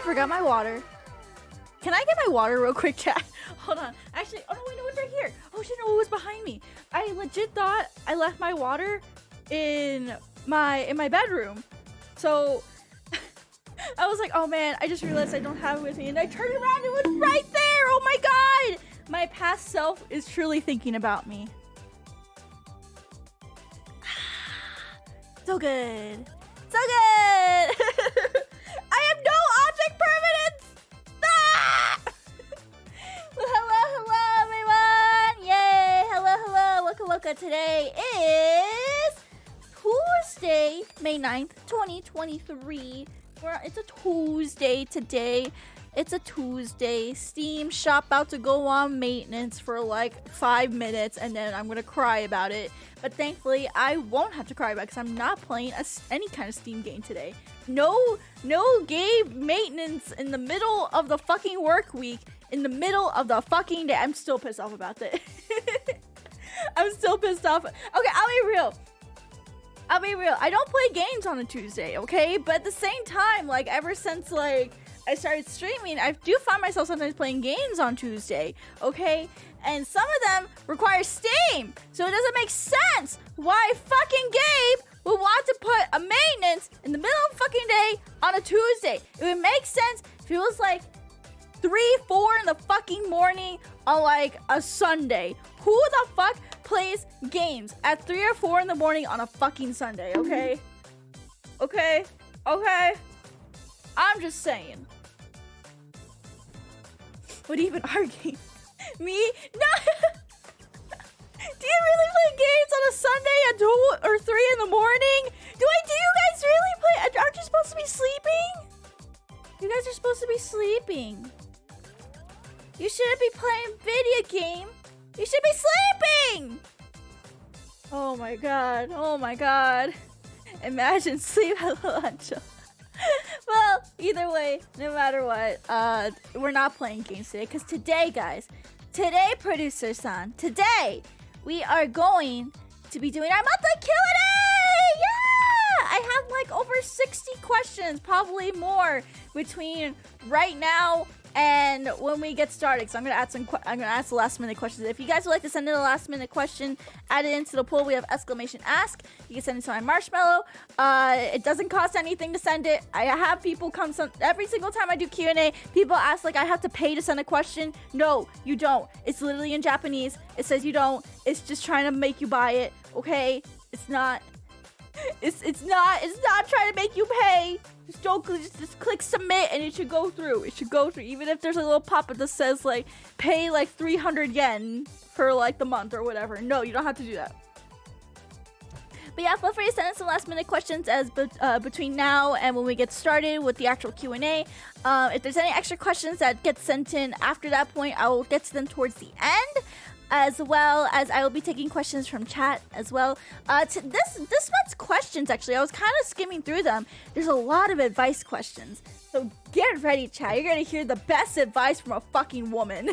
I forgot my water. Can I get my water real quick, chat? Hold on. Actually, oh no, wait, no, it's right here. Oh shit, no, it was behind me. I legit thought I left my water in my bedroom. So I was like, oh man, I just realized I don't have it with me. And I turned around, it was right there. Oh my god. My past self is truly thinking about me. So good. So good. I have no object permanence. Ah! Well, hello, everyone. Yay. Hello. Waka. Today is Tuesday, May 9th, 2023. It's a Tuesday today. It's a Tuesday. Steam shop about to go on maintenance for like 5 minutes and then I'm gonna cry about it. But thankfully, I won't have to cry about it because I'm not playing any kind of Steam game today. No game maintenance in the middle of the fucking work week, in the middle of the fucking day. I'm still pissed off about that. I'm still pissed off. Okay, I'll be real. I don't play games on a Tuesday, okay? But at the same time, like ever since like I started streaming, I do find myself sometimes playing games on Tuesday, okay? And some of them require Steam, so it doesn't make sense why fucking Gabe would want to put a maintenance in the middle of the fucking day on a Tuesday. It would make sense if it was like 3, 4 in the fucking morning on like a Sunday. Who the fuck plays games at 3 or 4 in the morning on a fucking Sunday, okay? Okay? I'm just saying. What even are games? Me? No! Do you really play games on a Sunday at 2 or 3 in the morning? Do you guys really play? Aren't you supposed to be sleeping? You guys are supposed to be sleeping. You shouldn't be playing video game. You should be sleeping! Oh my god. Imagine sleep at lunch. Well, either way, no matter what, we're not playing games today. Because today, guys, producer-san, today, we are going to be doing our monthly Q&A! Yeah! I have like over 60 questions, probably more, between right now and when we get started. So I'm gonna ask the last minute questions. If you guys would like to send in a last minute question, add it into the poll. We have exclamation ask. You can send it to my marshmallow. It doesn't cost anything to send it. I have people come every single time I do Q&A. People ask like I have to pay to send a question. No, you don't. It's literally in Japanese. It says you don't. It's just trying to make you buy it. Okay? It's not. It's not trying to make you pay. Just click submit and it should go through. Even if there's a little pop-up that says like pay like 300 yen for like the month or whatever. No, you don't have to do that. But yeah, feel free to send in some last minute questions as between now and when we get started with the actual Q&A. If there's any extra questions that get sent in after that point, I will get to them towards the end. As well as I will be taking questions from chat as well. This month's questions, actually, I was kind of skimming through them. There's a lot of advice questions. So get ready, chat. You're going to hear the best advice from a fucking woman.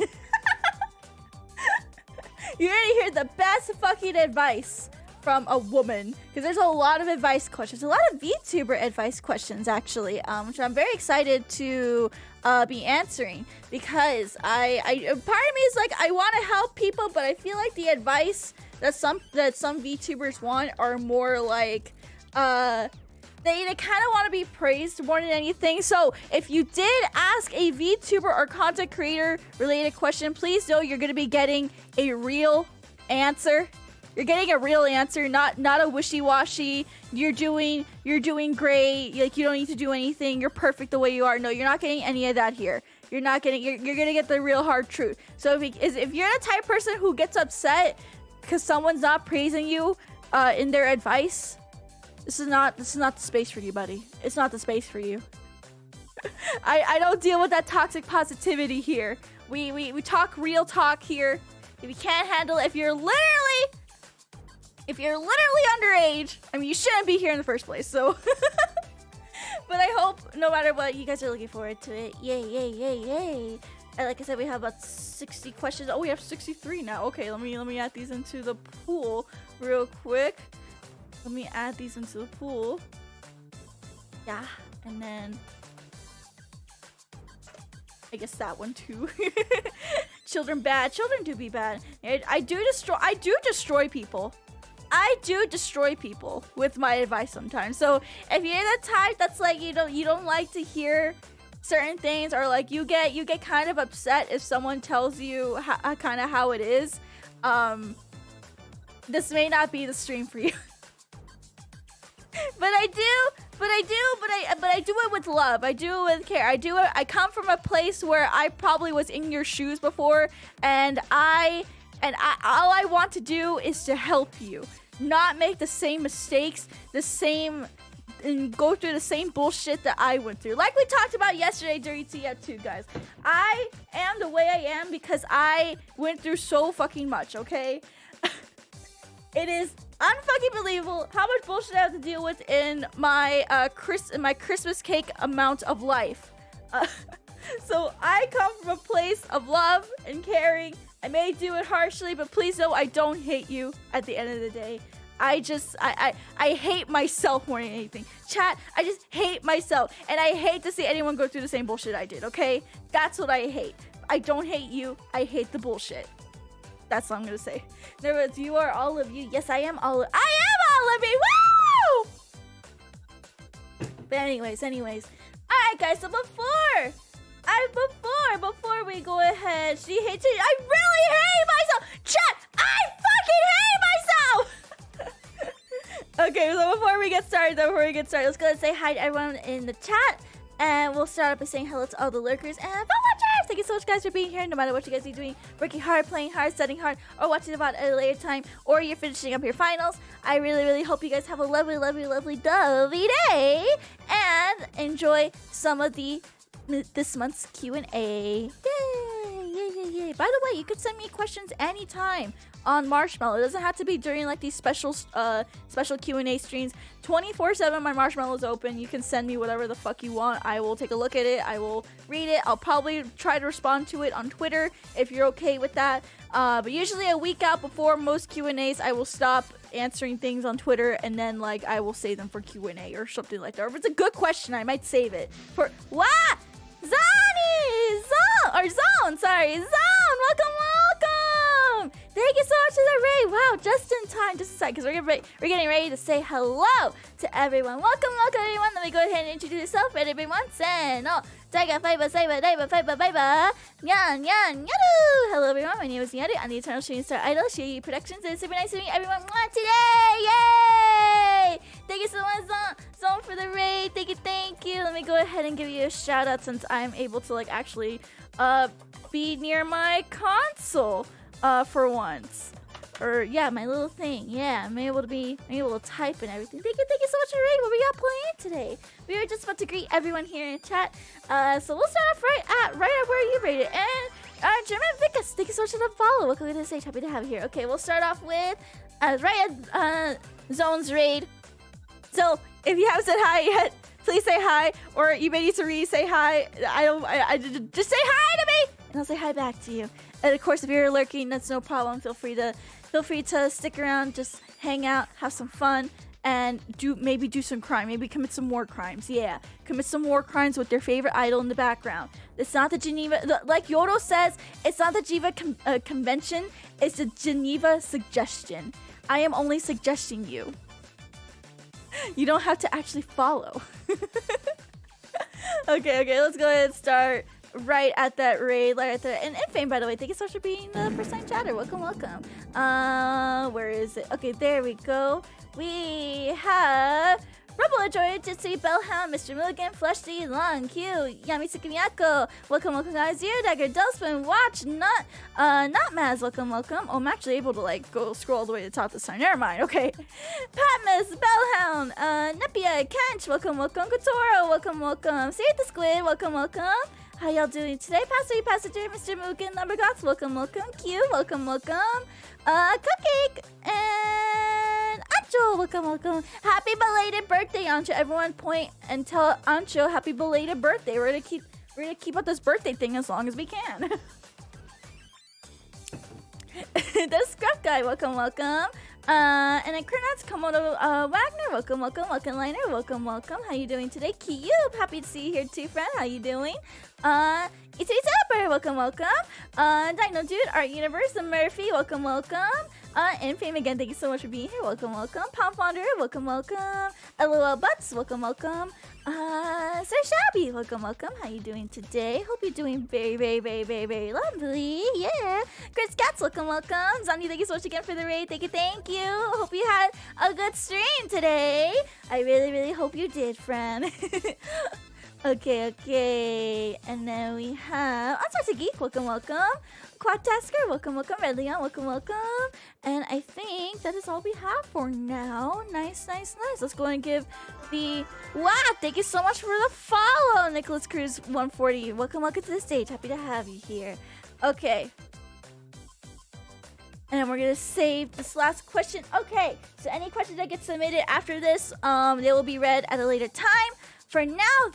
You're going to hear the best fucking advice from a woman. Because there's a lot of advice questions. A lot of VTuber advice questions, actually. Which I'm very excited to be answering, because I part of me is like I want to help people, but I feel like the advice that some VTubers want are more like they kind of want to be praised more than anything. So if you did ask a VTuber or content creator related question, please know you're going to be getting a real answer. You're getting a real answer, not a wishy-washy. You're doing great. Like you don't need to do anything. You're perfect the way you are. No, you're not getting any of that here. You're gonna get the real hard truth. So if you're the type of person who gets upset because someone's not praising you in their advice, this is not the space for you, buddy. It's not the space for you. I don't deal with that toxic positivity here. We talk real talk here. If you can't handle it, if you're literally underage, I mean, you shouldn't be here in the first place, so. But I hope, no matter what, you guys are looking forward to it. Yay. And like I said, we have about 60 questions. Oh, we have 63 now. Okay, let me add these into the pool real quick. Let me add these into the pool. Yeah, and then I guess that one too. Children bad. Children do be bad. I do destroy people. I do destroy people with my advice sometimes. So if you're the type that's like you don't like to hear certain things, or like you get kind of upset if someone tells you kind of how it is, this may not be the stream for you. But I do it with love. I do it with care. I come from a place where I probably was in your shoes before, and all I want to do is to help you, not make the same mistakes, and go through the same bullshit that I went through. Like we talked about yesterday during TF2, guys. I am the way I am because I went through so fucking much, okay? It is unfucking believable how much bullshit I have to deal with in my Christmas cake amount of life. So I come from a place of love and caring. I may do it harshly, but please know I don't hate you at the end of the day. I hate myself more than anything. Chat, I just hate myself. And I hate to see anyone go through the same bullshit I did, okay? That's what I hate. I don't hate you. I hate the bullshit. That's what I'm gonna say. In other words, you are all of you. Yes, I am all of you. Woo! But anyways. Alright, guys, so before we go ahead, she hates it. I really hate myself! Chat, I fucking hate myself! Okay, so before we get started, let's go and say hi to everyone in the chat. And we'll start off by saying hello to all the lurkers and phone watchers! Thank you so much, guys, for being here. No matter what you guys are doing, working hard, playing hard, studying hard, or watching the VOD at a later time, or you're finishing up your finals, I really, really hope you guys have a lovely, lovely, lovely, dovey day and enjoy some of this month's Q&A. Yay! By the way, you could send me questions anytime on Marshmallow. It doesn't have to be during like these special Q&A streams. 24/7 my Marshmallow is open. You can send me whatever the fuck you want. I will take a look at it. I will read it. I'll probably try to respond to it on Twitter if you're okay with that. But usually a week out before most Q&As, I will stop answering things on Twitter, and then like I will save them for Q&A or something like that. Or if it's a good question, I might save it for what? Zone, welcome! Thank you so much for the raid. Wow, just in time, just a sec, because we're getting ready to say hello to everyone. Welcome, everyone. Let me go ahead and introduce yourself, everyone. Taiga, Fiber, Saber, Daiba, Fiber, Baiba, Nyaru. Hello, everyone. My name is Nyaru. I'm the eternal shooting star idol, Shirayuri Productions. It's super nice to meet everyone today. Yay! Thank you so much, Zone, for the raid. Thank you. Let me go ahead and give you a shout out since I'm able to like actually be near my console for once. Or yeah, my little thing. Yeah, I'm able to type and everything. Thank you so much for raid. What we got playing today? We were just about to greet everyone here in chat. So we'll start off right at where you rated. And German Vicus, thank you so much for the follow. Welcome to the stage. Happy to have you here. Okay, we'll start off with right at Zone's raid. So if you haven't said hi yet, please say hi. Or you may need to say hi. I just say hi to me, and I'll say hi back to you. And of course, if you're lurking, that's no problem. Feel free to stick around, just hang out, have some fun, and maybe do some crime. Maybe commit some more crimes. Yeah, commit some more crimes with your favorite idol in the background. It's not the Geneva, like Yodo says, it's not the Geneva convention. It's the Geneva suggestion. I am only suggesting you. You don't have to actually follow. Okay, let's go ahead and start right at that raid, right at that. And Fame, by the way, thank you so much for being the first time chatter. Welcome. Where is it? Okay, there we go. We have Rebel Joy, Jitsu, Bellhound, Mr. Milligan, Fleshy, Long, Q, Yamisu Miyako. Welcome, guys. Zero Dagger, Dustman, Watch, Not Maz. Welcome. Oh, I'm actually able to like go scroll all the way to the top this time. Never mind. Okay. Patmas, Bellhound, Nepia, Kench. Welcome. Kotoro. Welcome. Save the Squid. Welcome. How y'all doing today? Passenger, Mr. Mugen, Lumbergots, welcome. Q, welcome. Cupcake, and Ancho, welcome. Happy belated birthday, Ancho. Everyone point and tell Ancho happy belated birthday. We're gonna keep up this birthday thing as long as we can. The Scruff Guy, welcome. And then Kernats, Komodo, Wagner, welcome. Liner, welcome. How you doing today? Kiyub, happy to see you here too, friend. How you doing? It's welcome, welcome. Dino Dude, Art Universe, and Murphy, welcome, welcome. And Fame again, thank you so much for being here. Welcome, welcome. Palm Founder, welcome, welcome. LOL Butts, welcome, welcome. Sir Shabby, welcome, welcome. How you doing today? Hope you're doing very, very, very, very, very lovely. Yeah. Chris Cats, welcome, welcome. Zombie, thank you so much again for the raid. Thank you, thank you. Hope you had a good stream today. I really, really hope you did, friend. Okay. And then we have Ansatsa Geek, welcome, welcome. Quad Tasker, welcome, welcome. Red Leon, welcome, welcome. And I think that is all we have for now. Nice. Let's go and give the wow. Thank you so much for the follow, Nicholas Cruz 140. Welcome to the stage. Happy to have you here. Okay. And then we're gonna save this last question. Okay, so any questions that get submitted after this, they will be read at a later time. For now,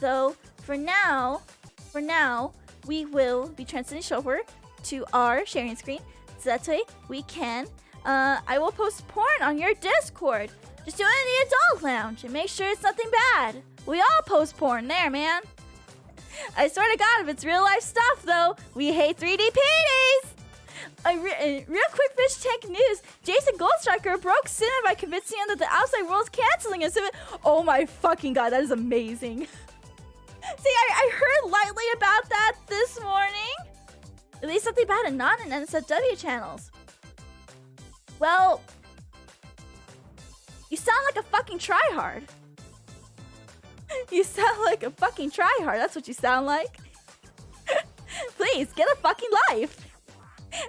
we will be transitioning over to our sharing screen, so that way we can. I will post porn on your Discord. Just do it in the adult lounge and make sure it's nothing bad. We all post porn there, man. I swear to God, if it's real life stuff, though, we hate 3D PDs. Real quick fish tank news. Jason Goldstriker broke cinema by convincing him that the outside world's canceling his cinema. Oh my fucking God, that is amazing. See, I heard lightly about that this morning. At least something bad and not in NSFW channels. Well, you sound like a fucking tryhard. You sound like a fucking tryhard. That's what you sound like. Please, get a fucking life.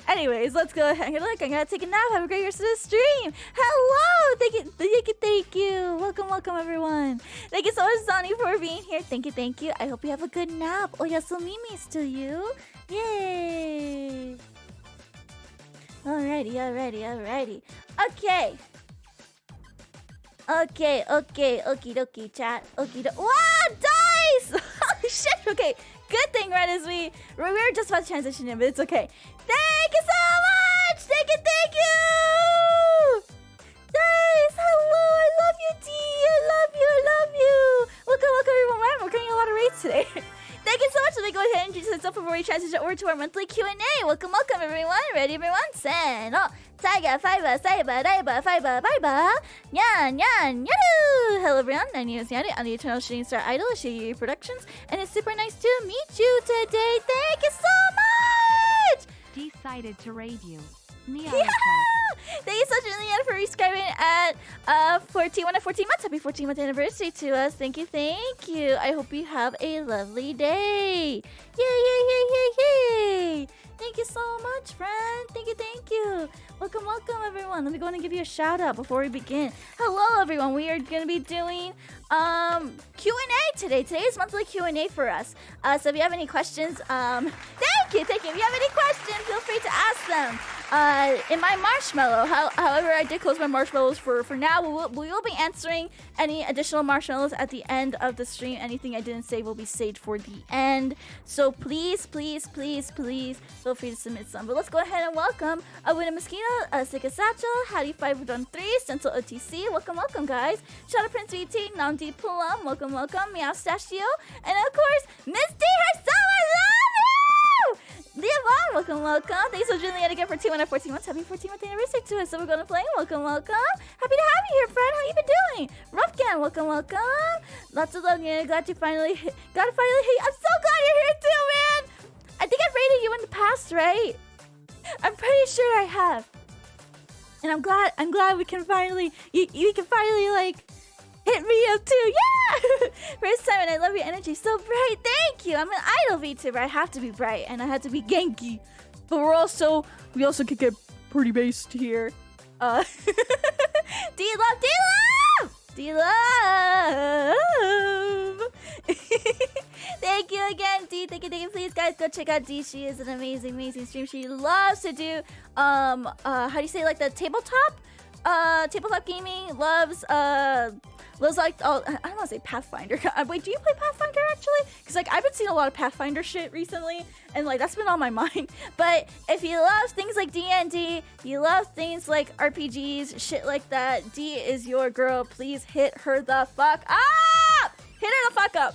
Anyways, let's go ahead. Look, I gotta take a nap. Have a great rest of the stream. Hello! Thank you. Welcome, everyone. Thank you so much, Sonny, for being here. Thank you. I hope you have a good nap. Oyasumimis to you. Yay! Alrighty. Okay. Okie dokie, chat. Wow, dice! Holy shit! Okay, good thing, right, as we were just about to transition in, but it's okay. Thank you so much! Thank you! Dice, hello! I love you, D! I love you! Welcome, everyone. We're getting a lot of raids today. Thank you so much. Let me go ahead and introduce myself before we transition over to our monthly Q&A. Welcome, everyone. Ready, everyone? Seno. Taiga, Fiber, Saber, Daiba, Fiber, Baiba. Nyaru. Hello, everyone. My name is Nyaru. I'm the eternal shooting star idol of Shirayuri Productions, and it's super nice to meet you today. Thank you so much. Decided to raid you. Yeah! Thank you so much, Liliana, for rescribing at 14 months. Happy 14-month anniversary to us. Thank you. I hope you have a lovely day. Yay! Thank you so much, friend. Thank you. Welcome, everyone. Let me go ahead and give you a shout out before we begin. Hello, everyone. We are going to be doing Q&A today. Today is monthly Q&A for us. So if you have any questions, thank you. If you have any questions, feel free to ask them. In my marshmallow, however, I did close my marshmallows for now. We will be answering any additional marshmallows at the end of the stream. Anything I didn't say will be saved for the end. So please feel free to submit some. But let's go ahead and welcome Winnie Mosquito, Sika Satchel, Hattie 513, Stencil OTC. Welcome, guys. Shadow Prince VT, Namdi Pulam. Welcome. Meow Stachio, and of course, Miss D herself. I love you. Leon, welcome. Thanks so Julian again for 214 months. Happy 14th anniversary to us. So we're gonna play. Welcome. Happy to have you here, friend. How you been doing? Ruffgan, welcome. Lots of love, man. Glad you finally hit. I'm so glad you're here too, man. I think I've rated you in the past, right? I'm pretty sure I have. And I'm glad we can finally. You can finally like hit me up too. Yeah. First time, and I love your energy. So bright. Thank you. I'm an idol VTuber. I have to be bright, and I have to be Genki. But we also can get pretty based here. D-love. Thank you again, D. Thank you. Please, guys, go check out D. She is an amazing stream. She loves to do how do you say, like the tabletop gaming. Loves like I don't want to say Pathfinder. Wait, do you play Pathfinder actually? Because like I've been seeing a lot of Pathfinder shit recently, and like that's been on my mind. But if you love things like D&D, you love things like RPGs, shit like that, D is your girl. Please hit her the fuck up. Hit her the fuck up.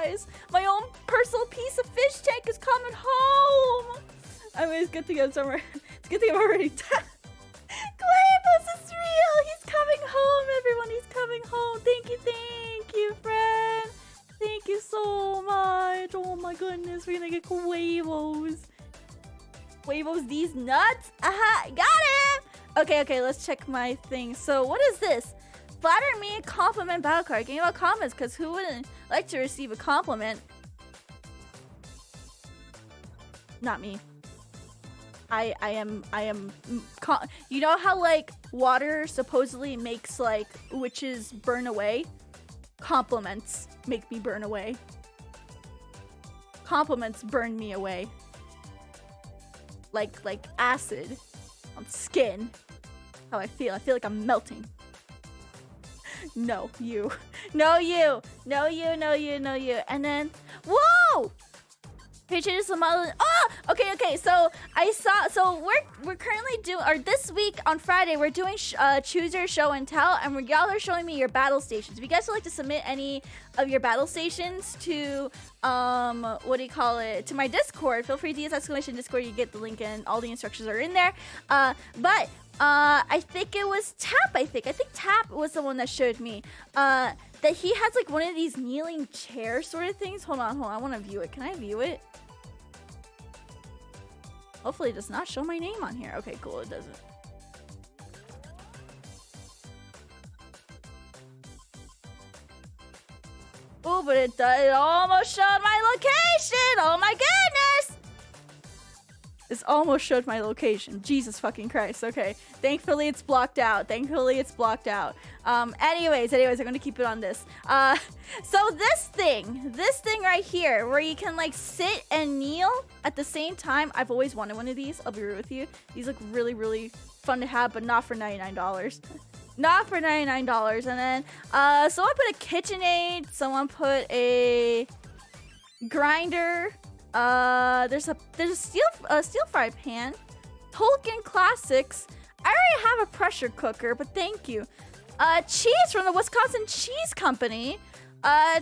guys. My own personal piece of fish tank is coming home. I mean, it's good to get somewhere. It's good to get already done. Clavos is real. He's coming home, everyone. He's coming home. Thank you, friend. Thank you so much. Oh my goodness, we're gonna get Clavos. Clavos these nuts. Aha, got him. Okay, let's check my thing. So what is this? Flatter me, compliment battle card. Game about comments, because who wouldn't like to receive a compliment? Not me. I am. You know how like water supposedly makes like witches burn away? Compliments make me burn away. Compliments burn me away. Like acid on skin. How I feel. I feel like I'm melting. No, you. No, you. No, you. No, you. No, you. And then, whoa! Patriots the model. Oh, okay. So I saw. So we're currently doing, or this week on Friday we're doing choose your show and tell, and y'all are showing me your battle stations. If you guys would like to submit any of your battle stations to what do you call it, to my Discord, feel free to use exclamation Discord. You get the link and all the instructions are in there. But I think it was Tap. I think Tap was the one that showed me that he has like one of these kneeling chair sort of things. Hold on. I want to view it. Can I view it? Hopefully it does not show my name on here. Okay, cool. It doesn't. Oh, but it almost showed my location. Oh my goodness. This almost showed my location. Jesus fucking Christ. Okay. Thankfully it's blocked out. Anyways, I'm gonna keep it on this. So this thing right here, where you can like sit and kneel at the same time. I've always wanted one of these. I'll be real with you. These look really, really fun to have, but not for $99. Not for $99. And then, someone put a KitchenAid. Someone put a grinder. There's a steel fry pan. Tolkien Classics. I already have a pressure cooker, but thank you. Cheese from the Wisconsin Cheese Company.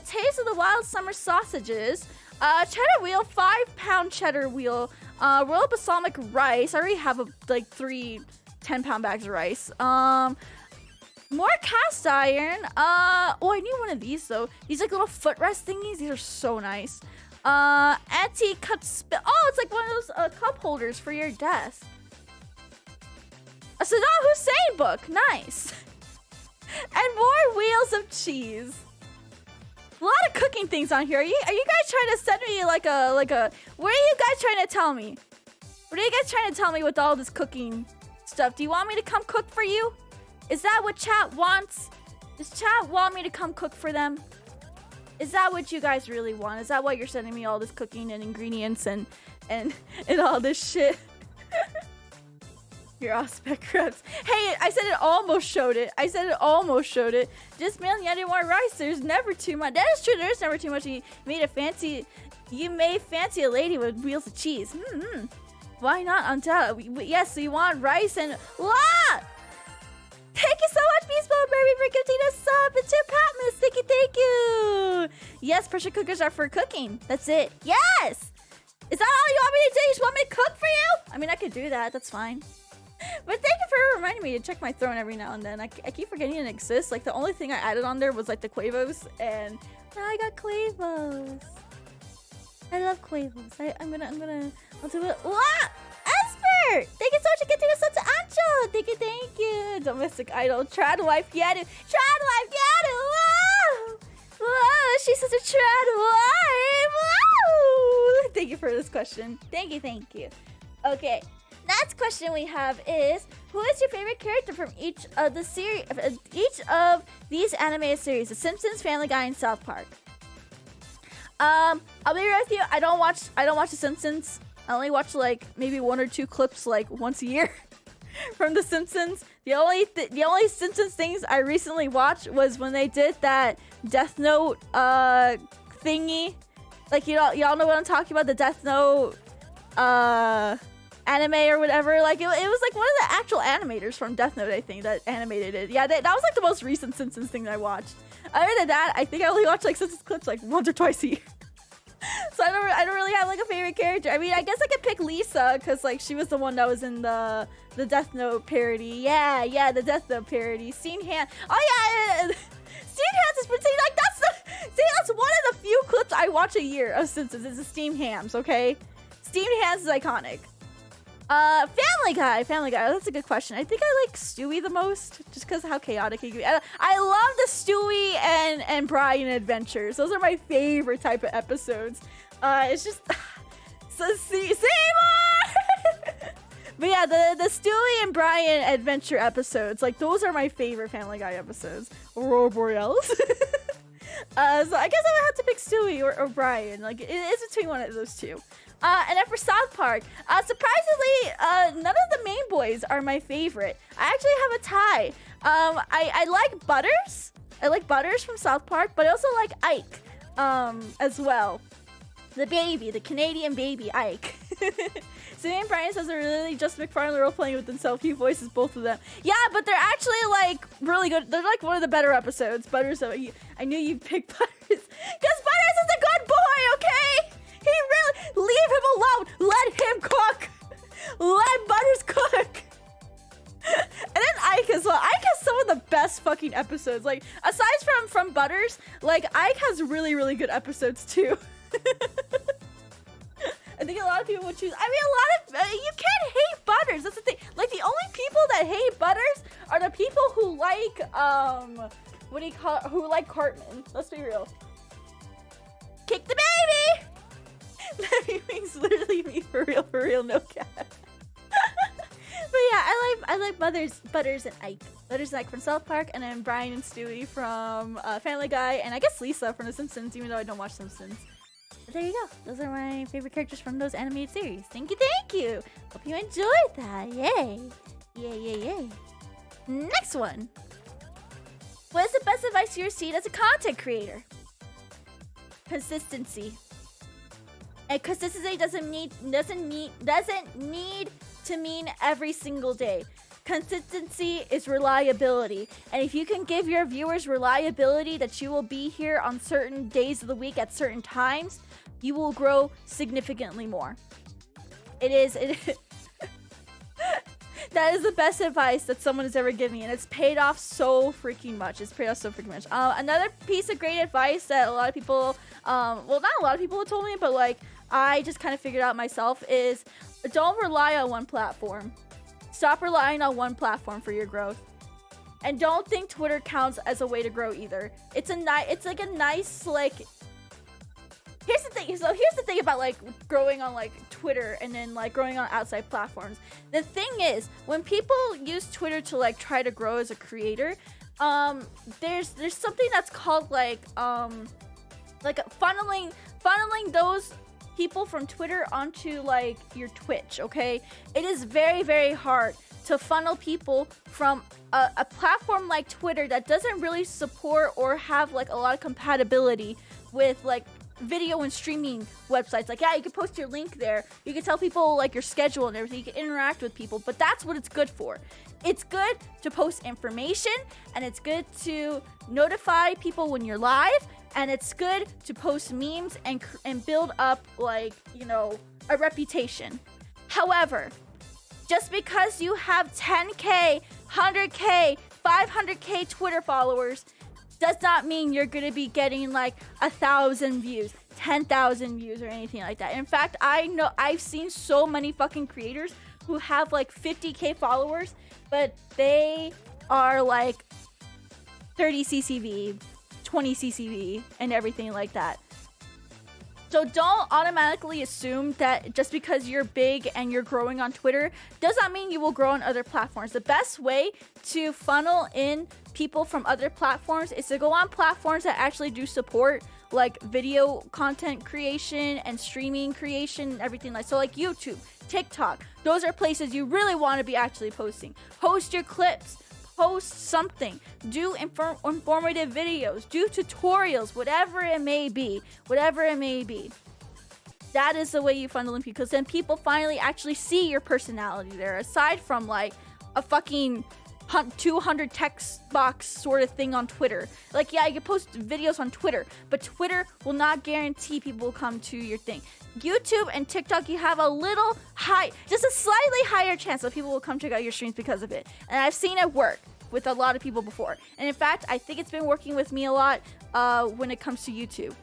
Taste of the Wild Summer Sausages. Cheddar wheel, 5-pound cheddar wheel. Royal balsamic rice. I already have like 3 10-pound bags of rice. More cast iron. Oh, I need one of these though. These like little footrest thingies. These are so nice. Anti-cut oh, it's like one of those cup holders for your desk. A Saddam Hussein book. Nice. And more wheels of cheese. A lot of cooking things on here. Are you guys trying to send me like a what are you guys trying to tell me? What are you guys trying to tell me with all this cooking stuff? Do you want me to come cook for you? Is that what chat wants? Does chat want me to come cook for them? Is that what you guys really want? Is that why you're sending me all this cooking and ingredients and all this shit? Your aspect reps. Hey, I said it almost showed it. Just mail Nyaru more rice. There's never too much. That is true. There's never too much. You made fancy a lady with wheels of cheese. Why not? Until yes, so you want rice and what? Thank you so much, Beastball Baby, for gifting a sub. It's your Patmas. Thank you. Yes, pressure cookers are for cooking. That's it. Yes. Is that all you want me to do? You just want me to cook for you? I mean, I could do that. That's fine. But thank you for reminding me to check my throne every now and then. I keep forgetting it exists. Like, the only thing I added on there was, like, the Quavos. And now I got Quavos. I love Quavos. I'll do it. What? Esper! Thank you so much for getting us up to Ancho. Thank you. Domestic idol. Trad wife Yaru. Whoa! She's such a trad wife. Whoa! Thank you for this question. Thank you. Okay. Next question we have is, who is your favorite character from each of these animated series? The Simpsons, Family Guy, and South Park. I'll be real with you. I don't watch The Simpsons. I only watch like maybe 1 or 2 clips like once a year from The Simpsons. The only Simpsons things I recently watched was when they did that Death Note thingy. Like y'all know what I'm talking about, the Death Note anime or whatever. Like it was like one of the actual animators from Death Note, I think, that animated it. Yeah, that was like the most recent Simpsons thing that I watched. Other than that, I think I only watch like Simpsons clips like once or twice a year. So I don't really have like a favorite character. I mean, I guess I could pick Lisa because like she was the one that was in the Death Note parody. Yeah, the Death Note parody. Steamed Hand. Oh yeah, Steamed Hands is pretty like that's one of the few clips I watch a year of Simpsons. Is the Steamed Hams. Okay, Steamed Hands is iconic. Family Guy. That's a good question. I think I like Stewie the most, just because of how chaotic he can be. I love the Stewie and Brian adventures. Those are my favorite type of episodes. It's just Seymour. But yeah, the Stewie and Brian adventure episodes, like those are my favorite Family Guy episodes. Aurora Borealis. So I guess I would have to pick Stewie or Brian. Like it's between one of those two. And then for South Park, surprisingly, none of the main boys are my favorite. I actually have a tie. I like Butters. I like Butters from South Park, but I also like Ike as well. The Canadian baby Ike. So me and Brian says they're really just McFarlane role-playing with himself. He voices both of them. Yeah, but they're actually like really good. They're like one of the better episodes. Butters, I knew you'd pick Butters. Because Butters is a good boy, okay? He really, leave him alone. Let him cook. Let Butters cook. And then Ike as well. Ike has some of the best fucking episodes. Like, aside from Butters, like, Ike has really, really good episodes too. I think a lot of people would choose. I mean, you can't hate Butters. That's the thing. Like, the only people that hate Butters are the people who like, who like Cartman. Let's be real. Kick the baby! That means literally me, for real, no cap. But yeah, I like Butters and Ike. Butters and Ike from South Park, and then Brian and Stewie from Family Guy, and I guess Lisa from The Simpsons, even though I don't watch Simpsons. But there you go. Those are my favorite characters from those animated series. Thank you. Hope you enjoyed that. Yay. Next one. What is the best advice you received as a content creator? Consistency. And consistency doesn't need to mean every single day. Consistency is reliability. And if you can give your viewers reliability that you will be here on certain days of the week at certain times, you will grow significantly more. It is that is the best advice that someone has ever given me, and it's paid off so freaking much. Another piece of great advice that a lot of people, well, not a lot of people have told me, but like I just kind of figured out myself is don't rely on one platform. Stop relying on one platform for your growth. And don't think Twitter counts as a way to grow either. It's like a nice, like, here's the thing about like growing on like Twitter and then like growing on outside platforms. The thing is, when people use Twitter to like try to grow as a creator, there's something that's called like funneling those people from Twitter onto like your Twitch, okay? It is very, very hard to funnel people from a platform like Twitter that doesn't really support or have like a lot of compatibility with like video and streaming websites. Like, yeah, you can post your link there, you can tell people like your schedule and everything, you can interact with people, but that's what it's good for. It's good to post information, and it's good to notify people when you're live, and it's good to post memes and build up, like, you know, a reputation. However, just because you have 10k, 100k, 500k Twitter followers does not mean you're gonna be getting like 1,000 views, 10,000 views, or anything like that. In fact, I've seen so many fucking creators who have like 50k followers, but they are like 30 CCV, 20 CCV, and everything like that. So don't automatically assume that just because you're big and you're growing on Twitter does not mean you will grow on other platforms. The best way to funnel in people from other platforms is to go on platforms that actually do support like video content creation and streaming creation and everything like so, like YouTube, TikTok. Those are places you really want to be actually posting. Post your clips. Post something, do informative videos, do tutorials, whatever it may be. That is the way you funnel in people, because then people finally actually see your personality there, aside from like a fucking 200 text box sort of thing on Twitter. Like, yeah, you can post videos on Twitter, but Twitter will not guarantee people will come to your thing. YouTube and TikTok, you have a little just a slightly higher chance that people will come check out your streams because of it. And I've seen it work with a lot of people before. And in fact, I think it's been working with me a lot when it comes to YouTube.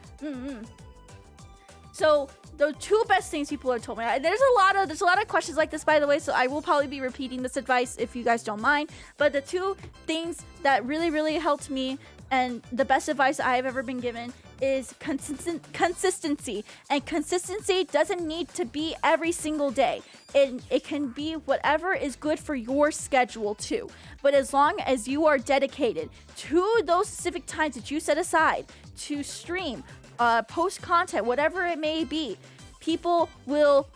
So the two best things people have told me. There's a lot of questions like this, by the way, so I will probably be repeating this advice if you guys don't mind. But the two things that really, really helped me, and the best advice I've ever been given, is consistency. And consistency doesn't need to be every single day. It can be whatever is good for your schedule too. But as long as you are dedicated to those specific times that you set aside to stream, post content, whatever it may be, people will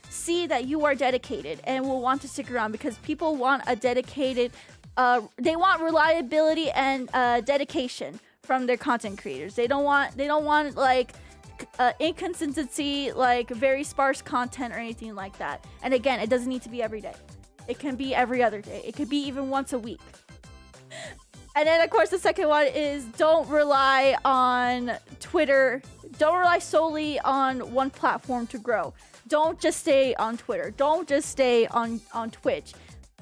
see that you are dedicated and will want to stick around, because people want a dedicated, they want reliability and dedication from their content creators. They don't want like inconsistency, like very sparse content or anything like that. And again, it doesn't need to be every day. It can be every other day. It could be even once a week. And then, of course, the second one is don't rely on Twitter. Don't rely solely on one platform to grow. Don't just stay on Twitter. Don't just stay on Twitch.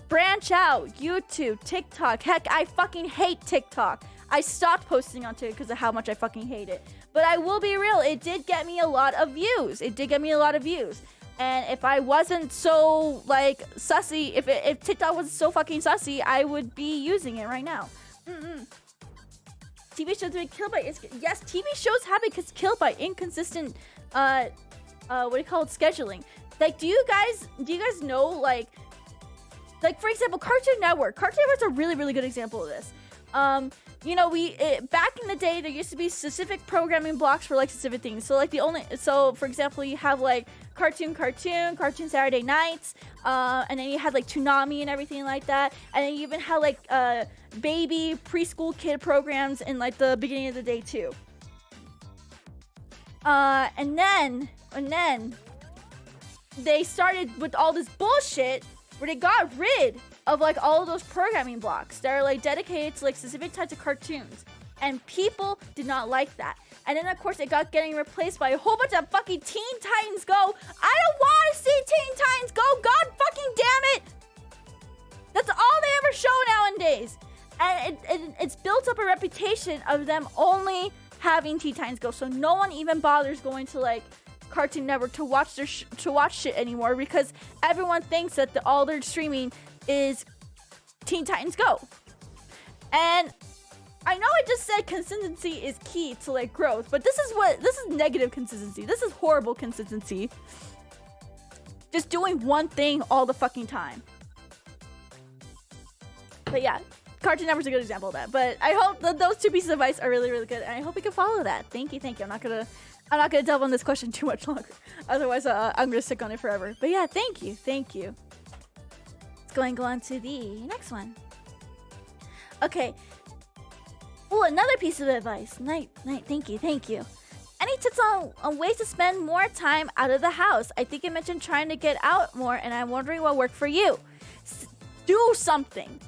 Branch out. YouTube, TikTok. Heck, I fucking hate TikTok. I stopped posting on Twitter because of how much I fucking hate it. But I will be real. It did get me a lot of views. And if I wasn't so, like, sussy, if TikTok wasn't so fucking sussy, I would be using it right now. TV shows being killed by yes, TV shows have been killed by inconsistent scheduling. Like, do you guys know, like for example, Cartoon Network is a really, really good example of this. Back in the day, there used to be specific programming blocks for like specific things. So for example, you have like Cartoon Saturday nights, and then you had like Toonami and everything like that, and then you even had like baby preschool kid programs in like the beginning of the day too. And then they started with all this bullshit where they got rid of like all of those programming blocks that are like dedicated to like specific types of cartoons, and people did not like that. And then of course it got getting replaced by a whole bunch of fucking Teen Titans Go. I don't want to see Teen Titans Go. God fucking damn it! That's all they ever show nowadays, and it's built up a reputation of them only having Teen Titans Go. So no one even bothers going to like Cartoon Network to watch shit anymore, because everyone thinks that all they're streaming is Teen Titans Go. And I know I just said consistency is key to like growth, but this is negative consistency. This is horrible consistency. Just doing one thing all the fucking time. But yeah, Cartoon Network's a good example of that. But I hope that those two pieces of advice are really, really good, and I hope we can follow that. Thank you. I'm not gonna delve on this question too much longer. Otherwise, I'm gonna stick on it forever. But yeah, thank you. Let's go on to the next one. Okay. Oh, another piece of advice. Thank you. Any tips on ways to spend more time out of the house? I think you mentioned trying to get out more, and I'm wondering what worked for you. Do something.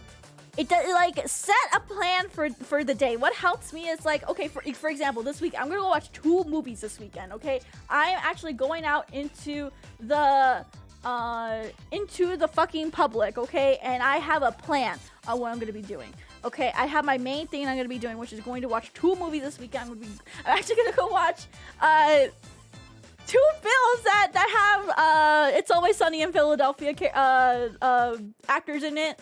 Set a plan for the day. What helps me is like, okay, for example, this week I'm gonna go watch 2 movies this weekend. Okay, I'm actually going out into the fucking public. Okay, and I have a plan on what I'm gonna be doing. Okay, I have my main thing I'm gonna be doing, which is going to watch 2 movies this weekend. I'm actually gonna go watch 2 films that have It's Always Sunny in Philadelphia actors in it.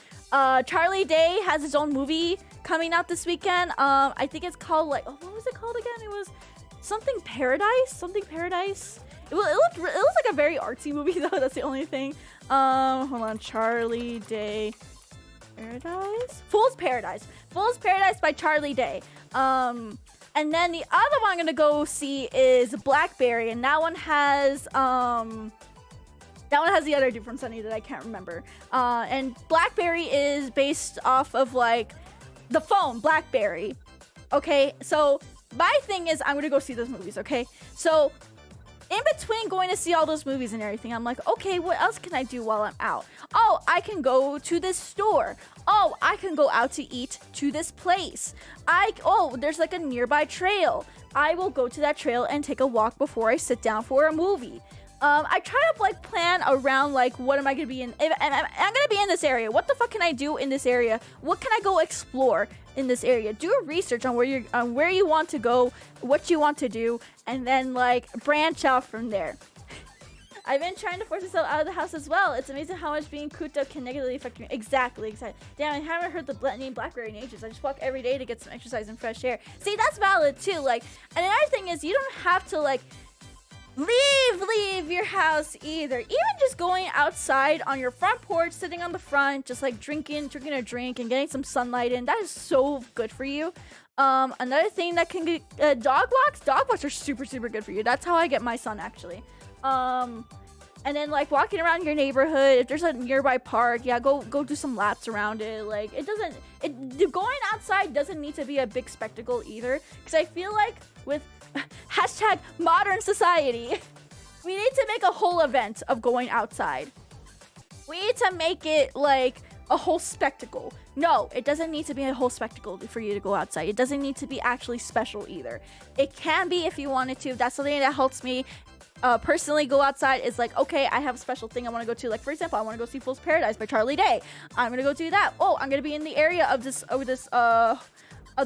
Charlie Day has his own movie coming out this weekend. I think it's called what was it called again? It was something Paradise. It looked like a very artsy movie though. That's the only thing. Hold on, Charlie Day. Fool's Paradise by Charlie Day. And then the other one I'm gonna go see is Blackberry, and that one has the other dude from Sunny that I can't remember. And Blackberry is based off of like the phone Blackberry. Okay, so my thing is I'm gonna go see those movies. Okay, so in between going to see all those movies and everything, I'm like, okay, what else can I do while I'm out? Oh, I can go to this store. Oh, I can go out to eat to this place. Oh, there's like a nearby trail. I will go to that trail and take a walk before I sit down for a movie. I try to like plan around like what am I gonna be in? I'm gonna be in this area. What the fuck can I do in this area? What can I go explore in this area? Do research on where you want to go, what you want to do, and then like branch out from there. I've been trying to force myself out of the house as well. It's amazing how much being cooped up can negatively affect me. Exactly. Damn, I haven't heard the name Blackberry in ages. I just walk every day to get some exercise and fresh air. See, that's valid too. Like, and another thing is you don't have to like leave your house either. Even just going outside on your front porch, sitting on the front, just like drinking a drink and getting some sunlight in, that is so good for you. Another thing that can get dog walks are super good for you. That's how I get my sun actually. And then like walking around your neighborhood, if there's a nearby park, yeah, go do some laps around it. Like going outside doesn't need to be a big spectacle either, because I feel like with hashtag modern society, we need to make a whole event of going outside. We need to make it like a whole spectacle. No, it doesn't need to be a whole spectacle for you to go outside. It doesn't need to be actually special either. It can be if you wanted to. That's something that helps me personally go outside. Is like, okay, I have a special thing I want to go to. Like, for example, I want to go see Fool's Paradise by Charlie Day. I'm gonna go do that. Oh, I'm gonna be in the area of the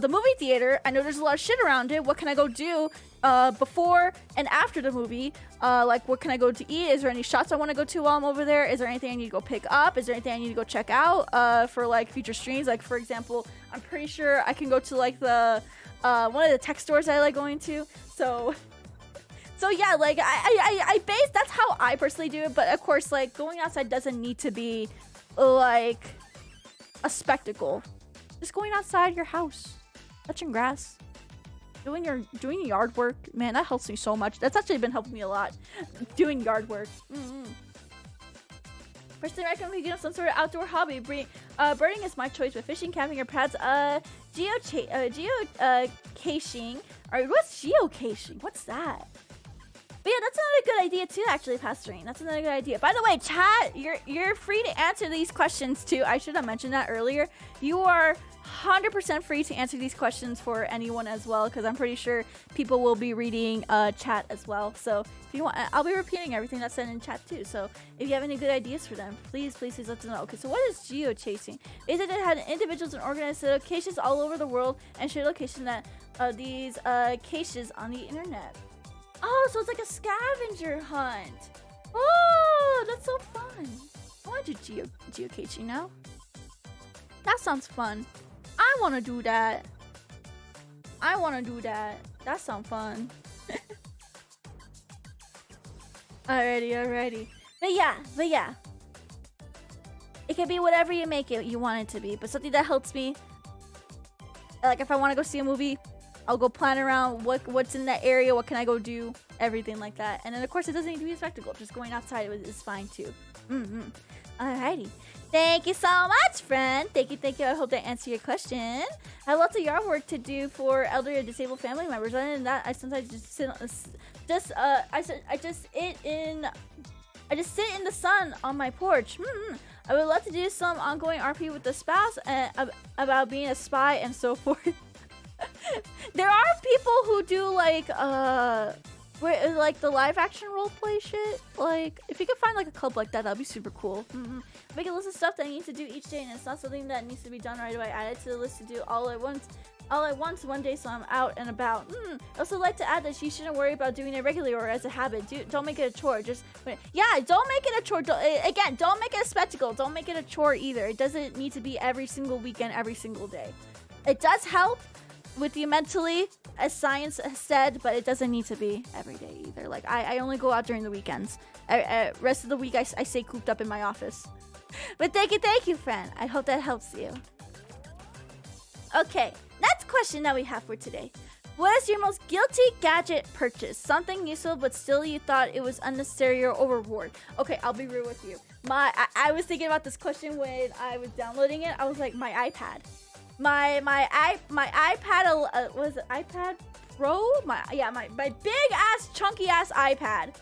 movie theater. I know there's a lot of shit around it. What can I go do before and after the movie? Like, what can I go to eat? Is there any shots I want to go to while I'm over there? Is there anything I need to go pick up? Is there anything I need to go check out for like future streams? Like, for example, I'm pretty sure I can go to like the one of the tech stores I like going to. So yeah, like I base, that's how I personally do it. But of course, like going outside doesn't need to be like a spectacle. Just going outside your house, touching grass, doing yard work, man, that helps me so much. That's actually been helping me a lot. Doing yard work. Personally, I recommend you get some sort of outdoor hobby. Birding is my choice, but fishing, camping, or perhaps geocaching. Or what's geocaching? What's that? But yeah, that's another good idea too, actually, Pastoring. That's another good idea. By the way, chat, you're free to answer these questions too. I should have mentioned that earlier. You are 100% free to answer these questions for anyone as well, because I'm pretty sure people will be reading chat as well. So if you want, I'll be repeating everything that's said in chat too. So if you have any good ideas for them, please let us know. Okay, so what is geochasing? Basically, it had individuals and organized locations all over the world and share location that these caches on the internet. Oh, so it's like a scavenger hunt. Oh, that's so fun. I want to do geocaching now. That sounds fun. I want to do that. That sounds fun. Alrighty. But yeah. It can be whatever you make it you want it to be, but something that helps me. Like if I want to go see a movie, I'll go plan around what's in that area, what can I go do, everything like that. And then of course it doesn't need to be a spectacle, just going outside is fine too. Alrighty. Thank you so much, friend. Thank you. I hope that answered your question. I have lots of yard work to do for elderly or disabled family members. Other than that, I sometimes just sit in the sun on my porch. I would love to do some ongoing RP with the spouse about being a spy and so forth. There are people who do like the live action roleplay shit. Like if you could find like a club like that, that'd be super cool. Make a list of stuff that I need to do each day, and it's not something that needs to be done right away. Add it to the list to do all at once one day, so I'm out and about. I also like to add that you shouldn't worry about doing it regularly or as a habit. Don't make it a chore. Don't make it a chore. Don't make it a spectacle. Don't make it a chore either. It doesn't need to be every single weekend, every single day. It does help with you mentally, as science has said, but it doesn't need to be every day either. Like I only go out during the weekends. Rest of the week I stay cooped up in my office. But thank you, friend. I hope that helps you. Okay, next question that we have for today. What is your most guilty gadget purchase? Something useful, but still you thought it was unnecessary or overboard. Okay, I'll be real with you. I was thinking about this question when I was downloading it. I was like, my iPad. My iPad was it iPad my big ass chunky ass iPad.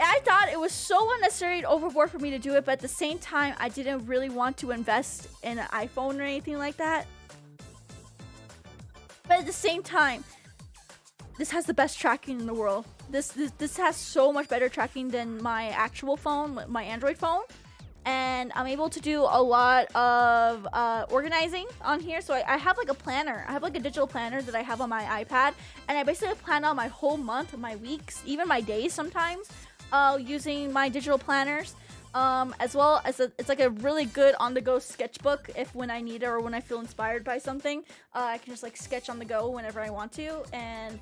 I thought it was so unnecessary and overboard for me to do it, but at the same time, I didn't really want to invest in an iPhone or anything like that. But at the same time, this has the best tracking in the world. This has so much better tracking than my actual phone, my Android phone. And I'm able to do a lot of organizing on here. So I have like a planner. I have like a digital planner that I have on my iPad. And I basically plan out my whole month, my weeks, even my days sometimes, using my digital planners. As well as it's like a really good on-the-go sketchbook if when I need it or when I feel inspired by something. I can just like sketch on the go whenever I want to. And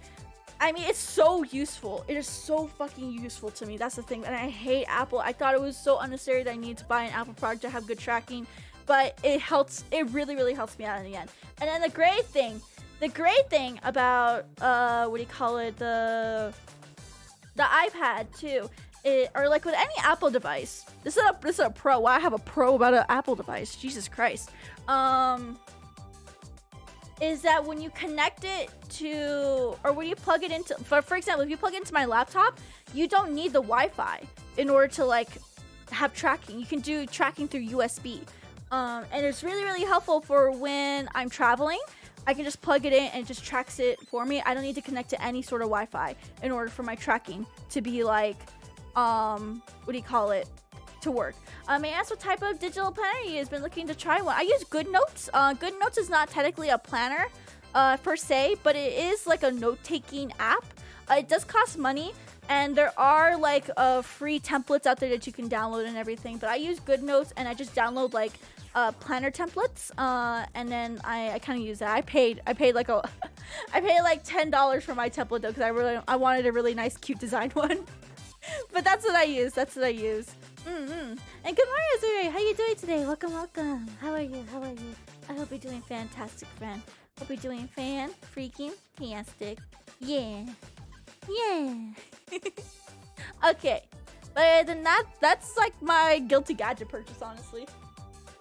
I mean, it's so useful. It is so fucking useful to me. That's the thing. And I hate Apple. I thought it was so unnecessary that I needed to buy an Apple product to have good tracking. But it helps. It really, really helps me out in the end. And then the great thing about, what do you call it? The iPad too. Or like with any Apple device. This is a pro. Why I have a pro about an Apple device. Jesus Christ. Is that when you connect it to, or when you plug it into, for example, if you plug it into my laptop, you don't need the Wi-Fi in order to like have tracking. You can do tracking through USB. And it's really, really helpful for when I'm traveling. I can just plug it in and it just tracks it for me. I don't need to connect to any sort of Wi-Fi in order for my tracking to be like, what do you call it? To work. May I ask what type of digital planner you use? Been looking to try one. I use GoodNotes. GoodNotes is not technically a planner per se, but it is like a note-taking app. It does cost money, and there are like free templates out there that you can download and everything. But I use GoodNotes, and I just download like planner templates, and then I kind of use that. I paid like I paid like $10 for my template though, because I wanted a really nice, cute design one. But that's what I use. And good morning, Azuri. How you doing today? Welcome. How are you? I hope you're doing fantastic, friend. Hope you're doing freaking-tastic. Yeah. Okay. But other than that, that's like my guilty gadget purchase, honestly.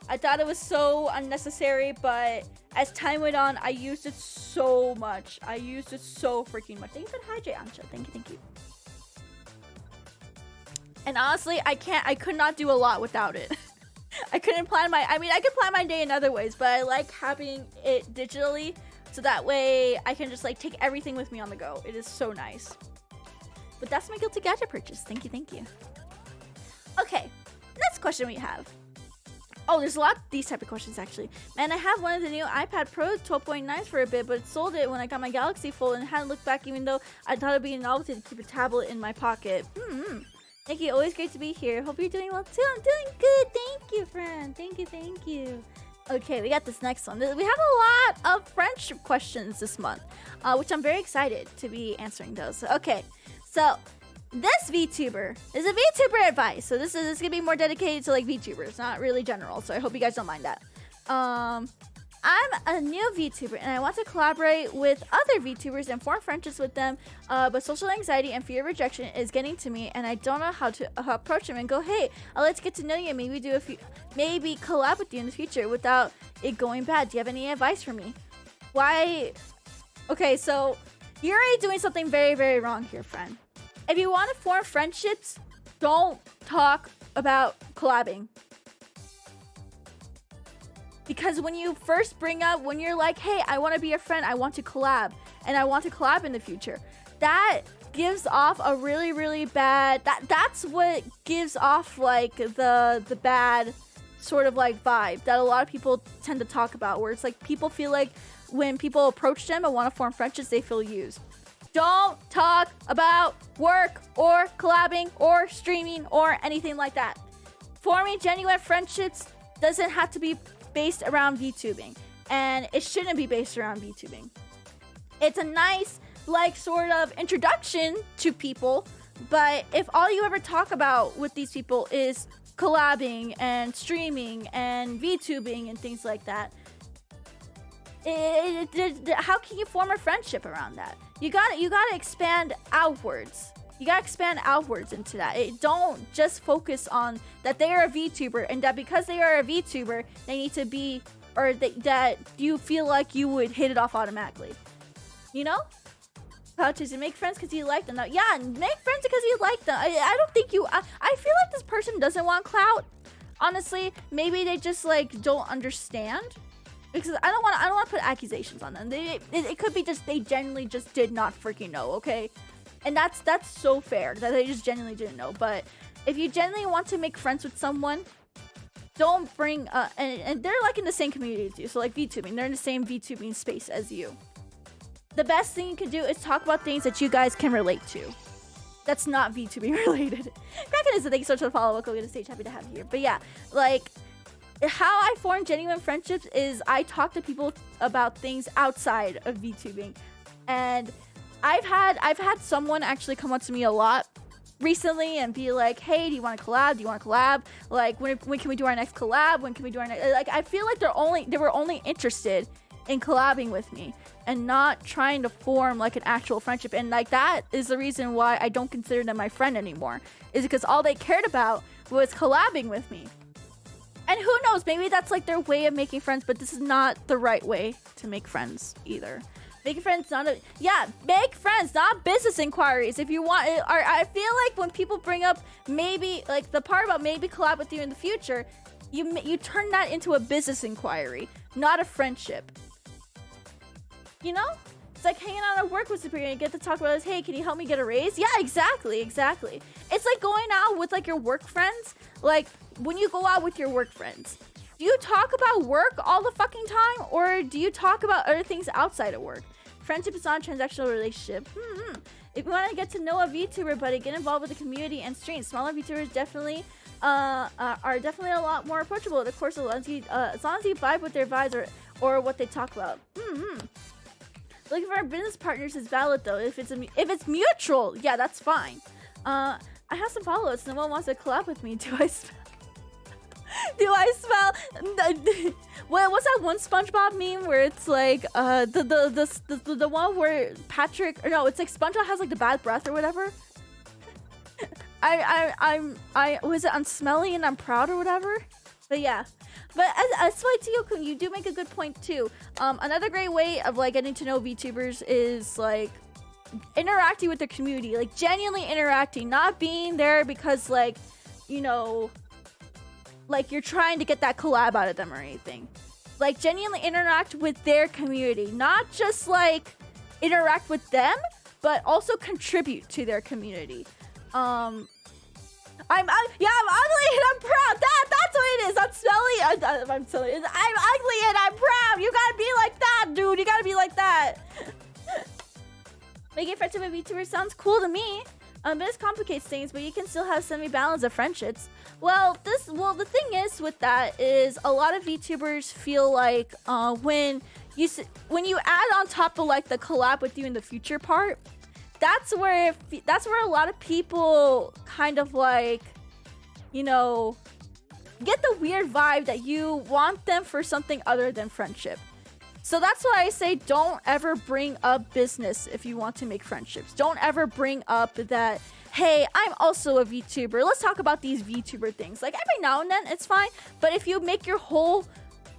I thought it was so unnecessary, but as time went on, I used it so much. I used it so freaking much. Thank you for the hydrate, Ansha. Thank you. And honestly, I could not do a lot without it. I could plan my day in other ways, but I like having it digitally so that way I can just like take everything with me on the go. It is so nice. But that's my guilty gadget purchase. Thank you. Okay, next question we have. Oh, there's a lot of these type of questions actually. Man, I have one of the new iPad Pro 12.9s for a bit, but sold it when I got my Galaxy Fold and hadn't looked back even though I thought it'd be a novelty to keep a tablet in my pocket. Thank you. Always great to be here. Hope you're doing well too. I'm doing good. Thank you, friend. Thank you. Okay, we got this next one. We have a lot of friendship questions this month, which I'm very excited to be answering those. Okay, so this VTuber is a VTuber advice. So this is gonna be more dedicated to like VTubers, not really general. So I hope you guys don't mind that. I'm a new VTuber and I want to collaborate with other VTubers and form friendships with them, but social anxiety and fear of rejection is getting to me and I don't know how to approach them and go, hey, let's get to know you and maybe collab with you in the future without it going bad. Do you have any advice for me? Why? Okay, so you're already doing something very, very wrong here, friend. If you want to form friendships, don't talk about collabing. Because when you first bring up, when you're like, hey, I want to be a friend, I want to collab, and I want to collab in the future, that gives off a really, really bad, that's what gives off like the bad sort of like vibe that a lot of people tend to talk about, where it's like people feel like when people approach them and want to form friendships, they feel used. Don't talk about work or collabing or streaming or anything like that. Forming genuine friendships doesn't have to be based around VTubing, and it shouldn't be based around VTubing. It's a nice like sort of introduction to people, but if all you ever talk about with these people is collabing and streaming and VTubing and things like that, how can you form a friendship around that? You gotta expand outwards. You gotta expand outwards into that. Don't just focus on that they are a VTuber and that because they are a VTuber, they need to be, or that you feel like you would hit it off automatically. You know? Pouches and make friends because you like them. Now, yeah, make friends because you like them. I don't think you. I feel like this person doesn't want clout. Honestly, maybe they just like don't understand. Because I don't want to put accusations on them. It could be just they genuinely just did not freaking know. Okay, and that's so fair that they just genuinely didn't know. But if you genuinely want to make friends with someone, don't bring and they're like in the same community as you. So like VTubing, they're in the same VTubing space as you. The best thing you can do is talk about things that you guys can relate to. That's not VTubing related. Kraken is thank you so much for the follow. Welcome to the stage. Happy to have you here. But yeah, like how I form genuine friendships is I talk to people about things outside of VTubing. And I've had someone actually come up to me a lot recently and be like, hey, do you want to collab? Do you want to collab? Like when can we do our next collab? When can we do our next, like I feel like they were only interested in collabing with me and not trying to form like an actual friendship. And like that is the reason why I don't consider them my friend anymore, is because all they cared about was collabing with me. And who knows, maybe that's like their way of making friends, but this is not the right way to make friends either. Making friends, make friends, not business inquiries. If you want, I feel like when people bring up maybe like the part about maybe collab with you in the future, you turn that into a business inquiry, not a friendship. You know? It's like hanging out at work with superior and you get to talk about this, hey, can you help me get a raise? Yeah, exactly. It's like going out with like your work friends. Like when you go out with your work friends, do you talk about work all the fucking time, or do you talk about other things outside of work? Friendship is not a transactional relationship. If you want to get to know a VTuber, buddy, get involved with the community and streams. Smaller VTubers definitely are definitely a lot more approachable. Of course, as long as you vibe with their vibes or what they talk about. Looking for our business partners is valid though. If it's mutual, yeah, that's fine. I have some followers. No one wants to collab with me. Do I smell? What's that one SpongeBob meme where it's like the one where Patrick, or no, it's like SpongeBob has like the bad breath or whatever. I'm smelly and I'm proud or whatever. But yeah. But as Tio-kun, you do make a good point too. Another great way of like getting to know VTubers is like interacting with the community, like genuinely interacting, not being there because like, you know, like you're trying to get that collab out of them or anything. Like genuinely interact with their community, not just like interact with them, but also contribute to their community. I'm ugly and I'm proud. That's what it is. I'm smelly. I'm silly. I'm ugly and I'm proud. You gotta be like that, dude. You gotta be like that. Making friendship with VTubers sounds cool to me. This complicates things, but you can still have semi-balance of friendships. Well, the thing is with that is a lot of VTubers feel like when you add on top of like the collab with you in the future part, that's where a lot of people kind of like, you know, get the weird vibe that you want them for something other than friendship. So that's why I say don't ever bring up business if you want to make friendships. Don't ever bring up that, hey, I'm also a VTuber. Let's talk about these VTuber things. Like every now and then, it's fine. But if you make your whole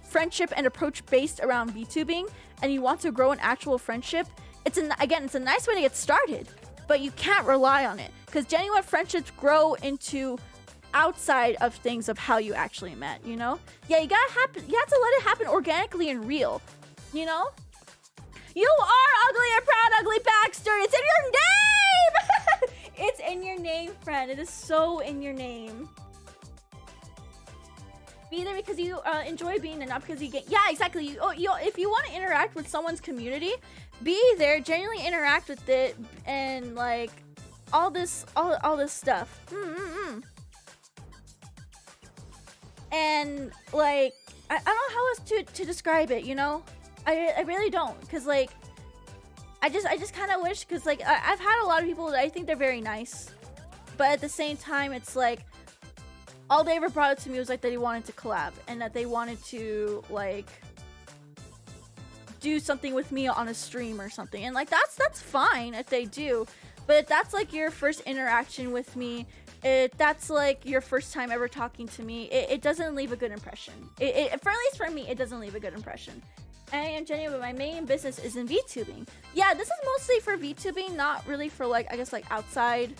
friendship and approach based around VTubing and you want to grow an actual friendship, it's a nice way to get started. But you can't rely on it. Because genuine friendships grow into outside of things of how you actually met, you know? Yeah, you have to let it happen organically and real. You know? You are ugly and proud, ugly Baxter. It's in your name! It's in your name, friend. It is so in your name. Be there because you enjoy being there, not because you get... Yeah, exactly. If you want to interact with someone's community, be there, genuinely interact with it, and like all this stuff. And like I don't know how else to describe it, you know? I really don't, because like I just kind of wish, because like I've had a lot of people that I think they're very nice, but at the same time it's like all they ever brought up to me was like that they wanted to collab and that they wanted to like do something with me on a stream or something, and like that's fine if they do, but if that's like your first interaction with me, that's like your first time ever talking to me, it doesn't leave a good impression. For at least for me, it doesn't leave a good impression. I am Jenny, but my main business is in VTubing. Yeah, this is mostly for VTubing, not really for like, I guess like outside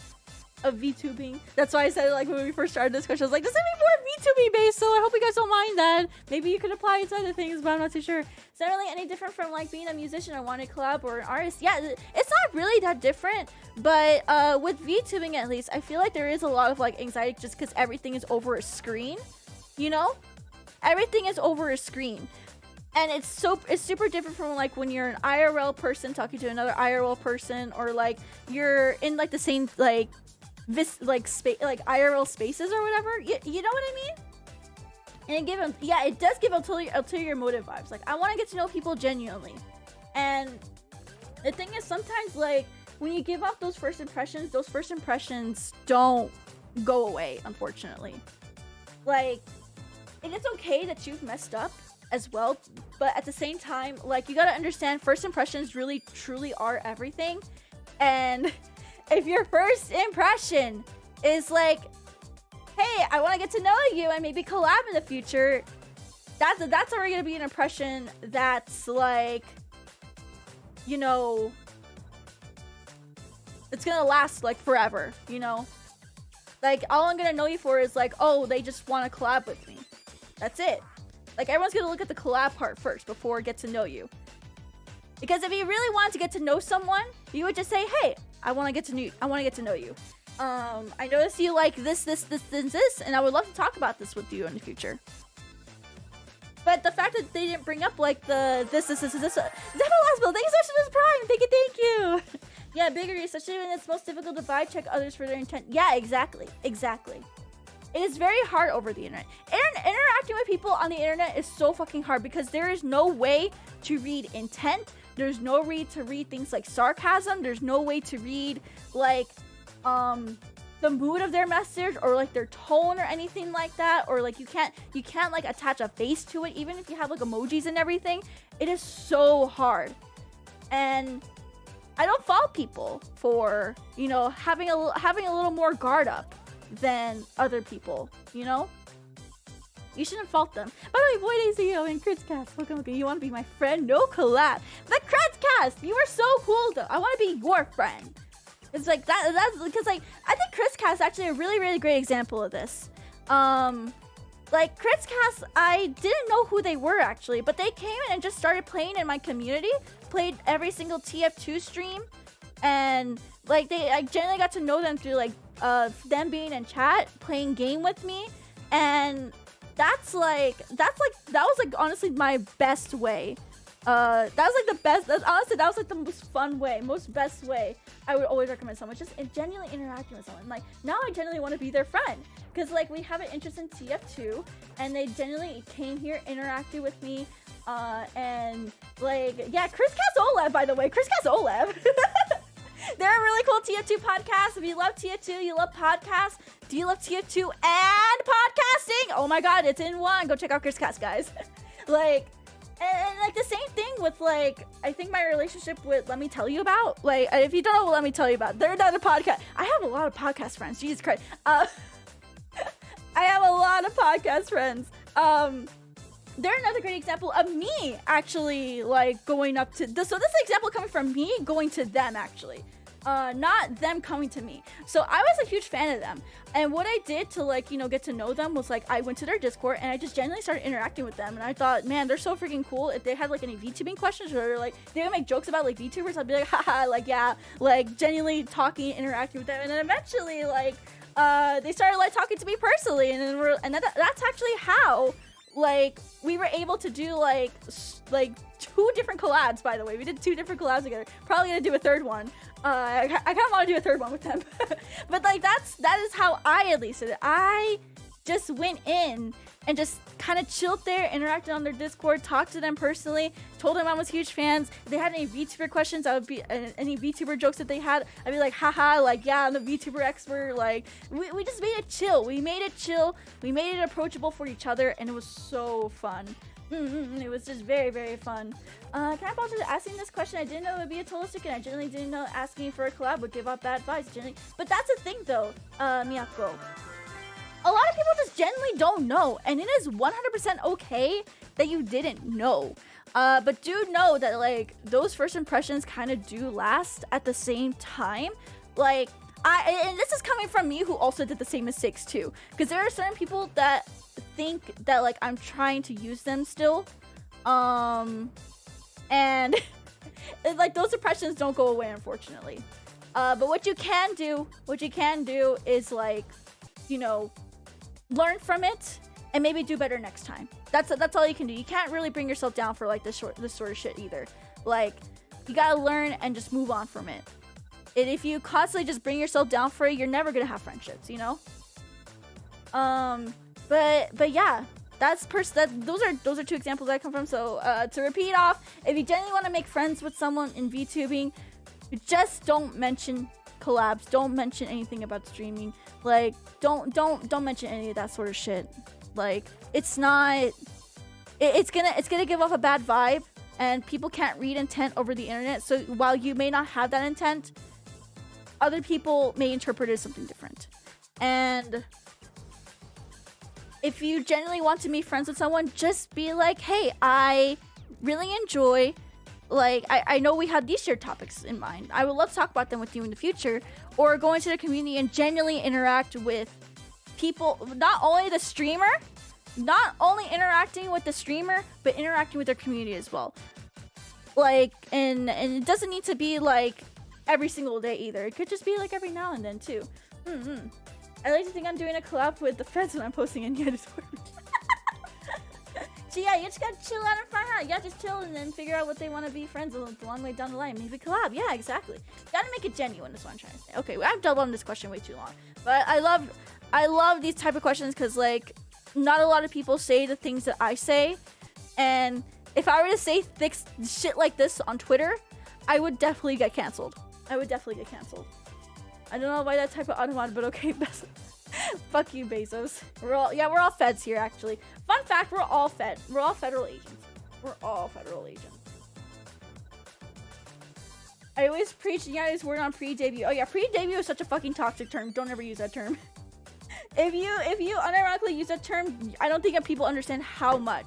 of VTubing. That's why I said like when we first started this question, I was like, this is gonna be more VTubing based, so I hope you guys don't mind that. Maybe you could apply it to other things, but I'm not too sure. It's not really any different from like being a musician or wanting to collab or an artist. Yeah, it's not really that different, but with VTubing at least, I feel like there is a lot of like anxiety just because everything is over a screen, you know? Everything is over a screen. And it's super different from like when you're an IRL person talking to another IRL person, or like you're in like the same like space, like IRL spaces or whatever. You know what I mean? And it does give ulterior motive vibes. Like I want to get to know people genuinely. And the thing is, sometimes like when you give off those first impressions don't go away, unfortunately. Like, and it's okay that you've messed up as well, but at the same time, like, you gotta understand first impressions really truly are everything. And if your first impression is like, hey, I want to get to know you and maybe collab in the future, that's already gonna be an impression that's like, you know, it's gonna last like forever, you know? Like, all I'm gonna know you for is like, oh, they just want to collab with me. That's it. Like, everyone's gonna look at the collab part first before get to know you. Because if you really wanted to get to know someone, you would just say, hey, I want to get to know you. I noticed you like this, and I would love to talk about this with you in the future. But the fact that they didn't bring up like the this, Devil Hospital, thank you so much for this prime. Thank you. Yeah, biggery, especially when it's most difficult to vibe check others for their intent. Yeah, exactly. It is very hard over the internet. Interacting with people on the internet is so fucking hard because there is no way to read intent. There's no way to read things like sarcasm. There's no way to read like the mood of their message or like their tone or anything like that. Or like you can't like attach a face to it, even if you have like emojis and everything. It is so hard. And I don't fault people for, you know, having a little more guard up than other people, you know? You shouldn't fault them. By the way, Void AZO and Kritzcast, welcome. You want to be my friend? No collab. The Kritzcast, you are so cool though. I want to be your friend. It's like that's because like I think Kritzcast is actually a really great example of this. Like Kritzcast, I didn't know who they were actually, but they came in and just started playing in my community, played every single TF2 stream, and like I generally got to know them through like them being in chat, playing game with me, and that was like honestly my best way. That was like the best. Honestly, that was like the most fun way, most best way. I would always recommend someone just genuinely interacting with someone. Like now, I genuinely want to be their friend because like we have an interest in TF2, and they genuinely came here, interacted with me, and like yeah, Chris Cass Olev, by the way, Chris Cass Olev. They're a really cool TF2 podcast. If you love TF2, you love podcasts. Do you love TF2 and podcasting? Oh my god, it's in one. Go check out Chris Cass, guys. Like. And like the same thing with like I think my relationship with Let Me Tell You About, like if you don't know what Let Me Tell You About, they're another podcast. I have a lot of podcast friends, Jesus Christ. I have a lot of podcast friends. They're another great example of me actually like going up to this. So this is an example coming from me going to them actually. Not them coming to me. So I was a huge fan of them. And what I did to like, you know, get to know them was like, I went to their Discord and I just genuinely started interacting with them. And I thought, man, they're so freaking cool. If they had like any VTubing questions or like, they would make jokes about like VTubers, I'd be like, haha, like, yeah, like genuinely talking, interacting with them. And then eventually like, they started like talking to me personally. And then that's actually how like we were able to do like 2 different collabs, by the way. We did 2 different collabs together. Probably gonna do a third one. I kind of want to do a third one with them. But like that is how I at least did it. I just went in and just kind of chilled there, interacted on their Discord, talked to them personally, told them I was huge fans. If they had any VTuber questions, I would be any VTuber jokes that they had, I'd be like, haha, like, yeah, I'm the VTuber expert. Like, we just made it chill. We made it chill. We made it approachable for each other, and it was so fun. It was just very, very fun. Can I apologize for asking this question? I didn't know it would be a total secret. I generally didn't know asking for a collab would give out bad vibes. Generally. But that's the thing, though, Miyako. A lot of people just generally don't know, and it is 100% okay that you didn't know. But do know that, like, those first impressions kind of do last at the same time. Like, and this is coming from me, who also did the same mistakes too. Because there are certain people that think that, like, I'm trying to use them still. And like, those impressions don't go away, unfortunately. But what you can do is, like, you know, learn from it and maybe do better next time. That's all you can do. You can't really bring yourself down for, like, this sort of shit either. Like, you gotta learn and just move on from it. And if you constantly just bring yourself down for it, you're never gonna have friendships, you know? But yeah, those are two examples I come from. So to repeat off, if you genuinely want to make friends with someone in VTubing, just don't mention collabs. Don't mention anything about streaming. Like, don't mention any of that sort of shit. Like, it's gonna give off a bad vibe, and people can't read intent over the internet. So while you may not have that intent, other people may interpret it as something different. And if you genuinely want to make friends with someone, just be like, hey, I really enjoy, like, I know we have these shared topics in mind. I would love to talk about them with you in the future. Or go into the community and genuinely interact with people, not only the streamer, not only interacting with the streamer, but interacting with their community as well. Like, and it doesn't need to be, like, every single day either. It could just be, like, every now and then, too. I like to think I'm doing a collab with the feds when I'm posting in Nyaru's work. So yeah, you just gotta chill out and find out. Yeah, just chill and then figure out what they want to be friends with a long way down the line. Maybe collab. Yeah, exactly. Gotta make it genuine is what I'm trying to say. Okay, I've doubled on this question way too long. But I love these type of questions because, like, not a lot of people say the things that I say. And if I were to say thick shit like this on Twitter, I would definitely get canceled. I don't know why that type of automated, but okay. Fuck you, Bezos. We're all feds here, actually. Fun fact, we're all federal agents. I always preach Nyaru's word on pre-debut. Oh yeah, pre-debut is such a fucking toxic term. Don't ever use that term. If you unironically use that term, I don't think people understand how bad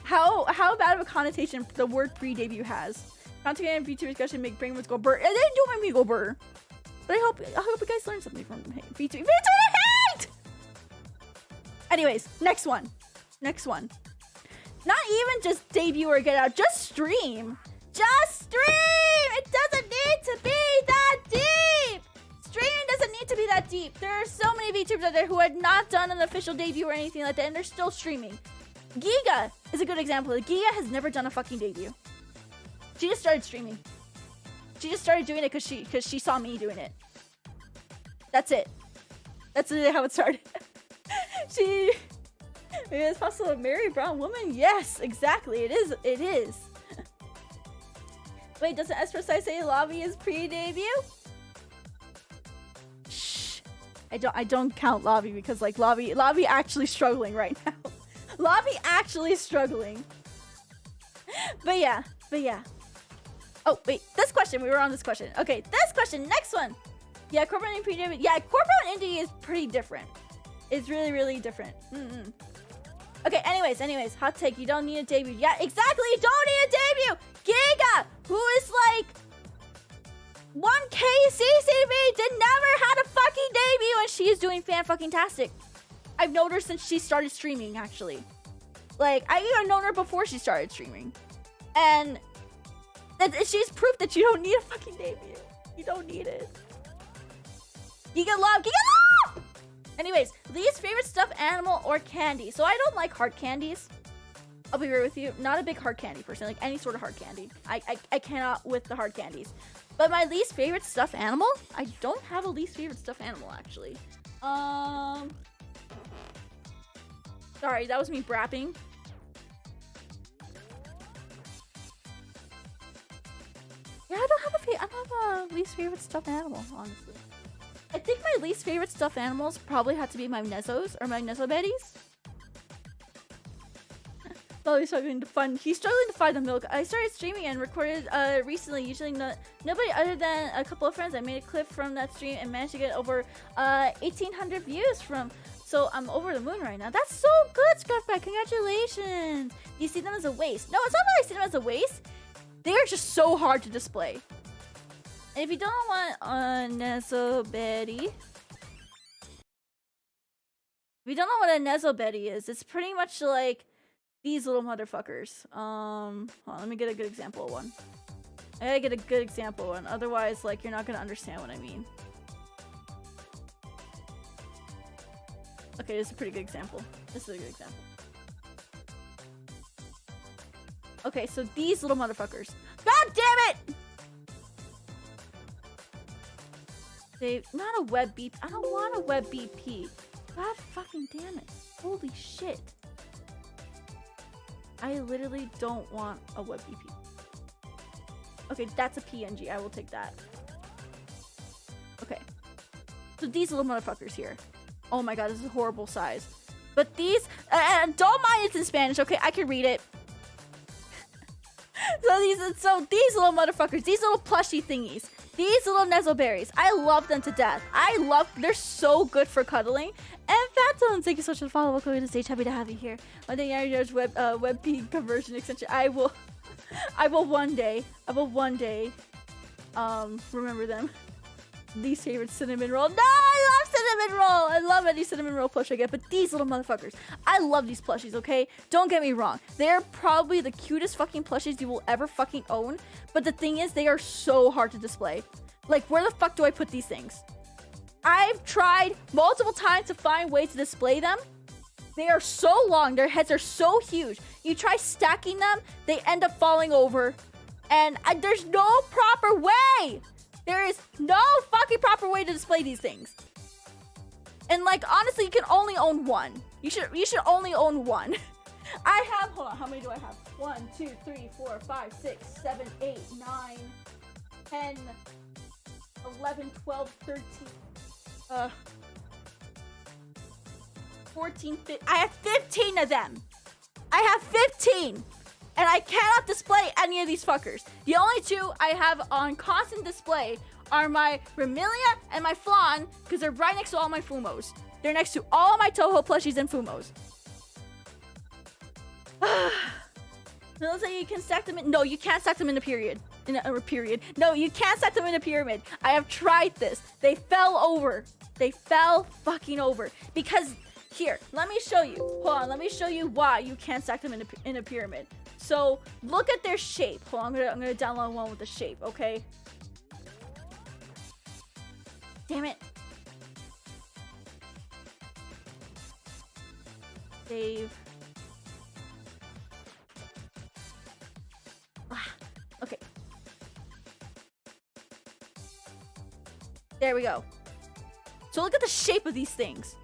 of a connotation the word pre-debut has. Content and VTuber discussion make brain words go burr. It didn't do make me go burr. But I hope you guys learned something from VTuber. hate! Anyways, next one. Not even just debut or get out, just stream. It doesn't need to be that deep. Streaming doesn't need to be that deep. There are so many VTubers out there who had not done an official debut or anything like that, and they're still streaming. Giga is a good example. Giga has never done a fucking debut. She just started streaming. She just started doing it because she saw me doing it. That's it. That's literally how it started. It's possible to marry a brown woman? Yes, exactly. It is. Wait, doesn't Espresso say Lobby is pre-debut? Shh. I don't count Lobby because, like, Lobby actually struggling right now. Lobby actually struggling. But yeah. Oh, wait, this question. We were on this question. Okay, this question. Next one. Yeah, corporate and pre-debut. Yeah, corporate and indie is pretty different. It's really, really different. Okay, anyways. Hot take. You don't need a debut. Yeah, exactly. You don't need a debut. Giga, who is like 1K CCV, did never had a fucking debut, and she is doing fan-fucking-tastic. I've known her since she started streaming, actually. Like, I even known her before she started streaming. And she's proof that you don't need a fucking debut. You don't need it. Giga love! Anyways, least favorite stuffed animal or candy. So I don't like hard candies. I'll be real with you. Not a big hard candy person. Like any sort of hard candy. I cannot with the hard candies. But my least favorite stuffed animal? I don't have a least favorite stuffed animal, actually. Sorry, that was me brapping. Yeah, I don't have a least favorite stuffed animal, honestly. I think my least favorite stuffed animals probably had to be my Nezos or my Nezo Betties. He's struggling to find the milk. I started streaming and recorded recently. Usually nobody other than a couple of friends. I made a clip from that stream and managed to get over 1,800 views from. So I'm over the moon right now. That's so good, Scarfback. Congratulations. You see them as a waste? No, it's not that I see them as a waste. They are just so hard to display. And if you don't want a Nezo Betty, if you don't know what a Nezo Betty is, it's pretty much like these little motherfuckers. Hold on, let me get a good example of one. I gotta get a good example of one. Otherwise, like, you're not gonna understand what I mean. Okay, this is a pretty good example. This is a good example. Okay, so these little motherfuckers. God damn it! They not a web BP. I don't want a web BP. God fucking damn it. Holy shit. I literally don't want a web BP. Okay, that's a PNG. I will take that. Okay. So these little motherfuckers here. Oh my god, this is a horrible size. But these, don't mind it's in Spanish, okay? I can read it. So these little motherfuckers, these little plushy thingies, these little Nezo berries, I love them to death. They're so good for cuddling. And Phantom, thank you so much for the follow. Welcome to the stage. Happy to have you here. On the Nyaru's WebP conversion extension, I will one day, remember them. Least favorite cinnamon roll. No, I love cinnamon roll. I love any cinnamon roll plush I get, but these little motherfuckers, I love these plushies, okay? Don't get me wrong. They're probably the cutest fucking plushies you will ever fucking own, but the thing is, they are so hard to display. Like, where the fuck do I put these things? I've tried multiple times to find ways to display them. They are so long. Their heads are so huge. You try stacking them, they end up falling over, and there's no proper way. There is no fucking proper way to display these things. And like, honestly, you can only own one. You should only own one. I have, hold on, how many do I have? 1, 2, 3, 4, 5, 6, 7, 8, 9, 10, 11, 12, 13, 14, 15. I have 15 of them. I have 15. And I cannot display any of these fuckers. The only two I have on constant display are my Remilia and my Flan, because they're right next to all my Fumos. They're next to all my Toho plushies and Fumos. It looks like you can stack them in. No, you can't stack them in a period. No, you can't stack them in a pyramid. I have tried this. They fell over. They fell fucking over. Because here, let me show you. Hold on, let me show you why you can't stack them in a pyramid. So look at their shape. Hold on, I'm gonna download one with the shape, okay? Damn it. Save. Okay. There we go. So look at the shape of these things.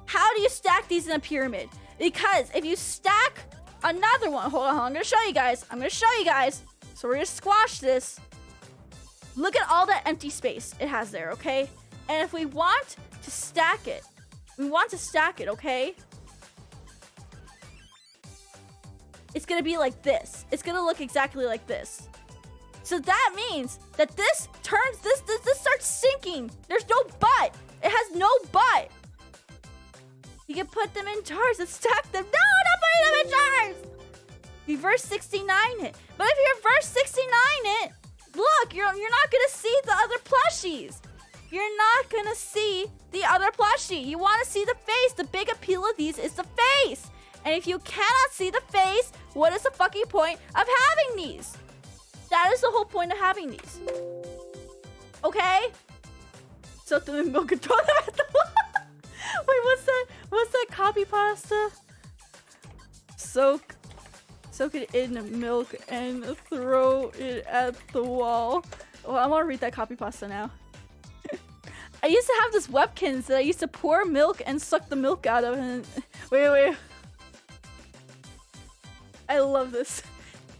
How do you stack these in a pyramid? Because if you stack another one, hold on, I'm gonna show you guys. So we're gonna squash this. Look at all that empty space it has there, okay? And if we want to stack it, okay? It's gonna be like this. It's gonna look exactly like this. So that means that this starts sinking. There's no butt. It has no butt. You can put them in jars and stack them. No, not putting them in jars. Reverse 69 it. But if you reverse 69 it, look, you're not gonna see the other plushies. You're not gonna see the other plushie. You want to see the face. The big appeal of these is the face. And if you cannot see the face, what is the fucking point of having these? That is the whole point of having these. Okay? Soak them in milk and throw them at the wall. Wait, what's that copy pasta? Soak it in milk and throw it at the wall. Oh, I want to read that copy pasta now. I used to have this Webkins that I used to pour milk and suck the milk out of, and Wait. I love this.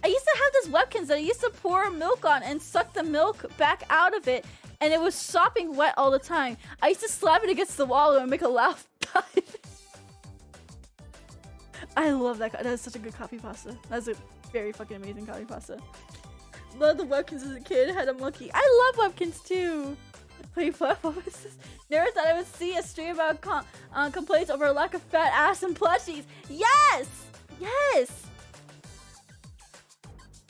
I used to have this webkins that I used to pour milk on and suck the milk back out of it, and it was sopping wet all the time. I used to slap it against the wall and make a loud thud. I love that. That is such a good coffee pasta. That's a very fucking amazing coffee pasta. Love the webkins as a kid. Had a monkey. I love webkins too. Wait, what was this? Never thought I would see a stream about complaints over a lack of fat ass and plushies. Yes! Yes!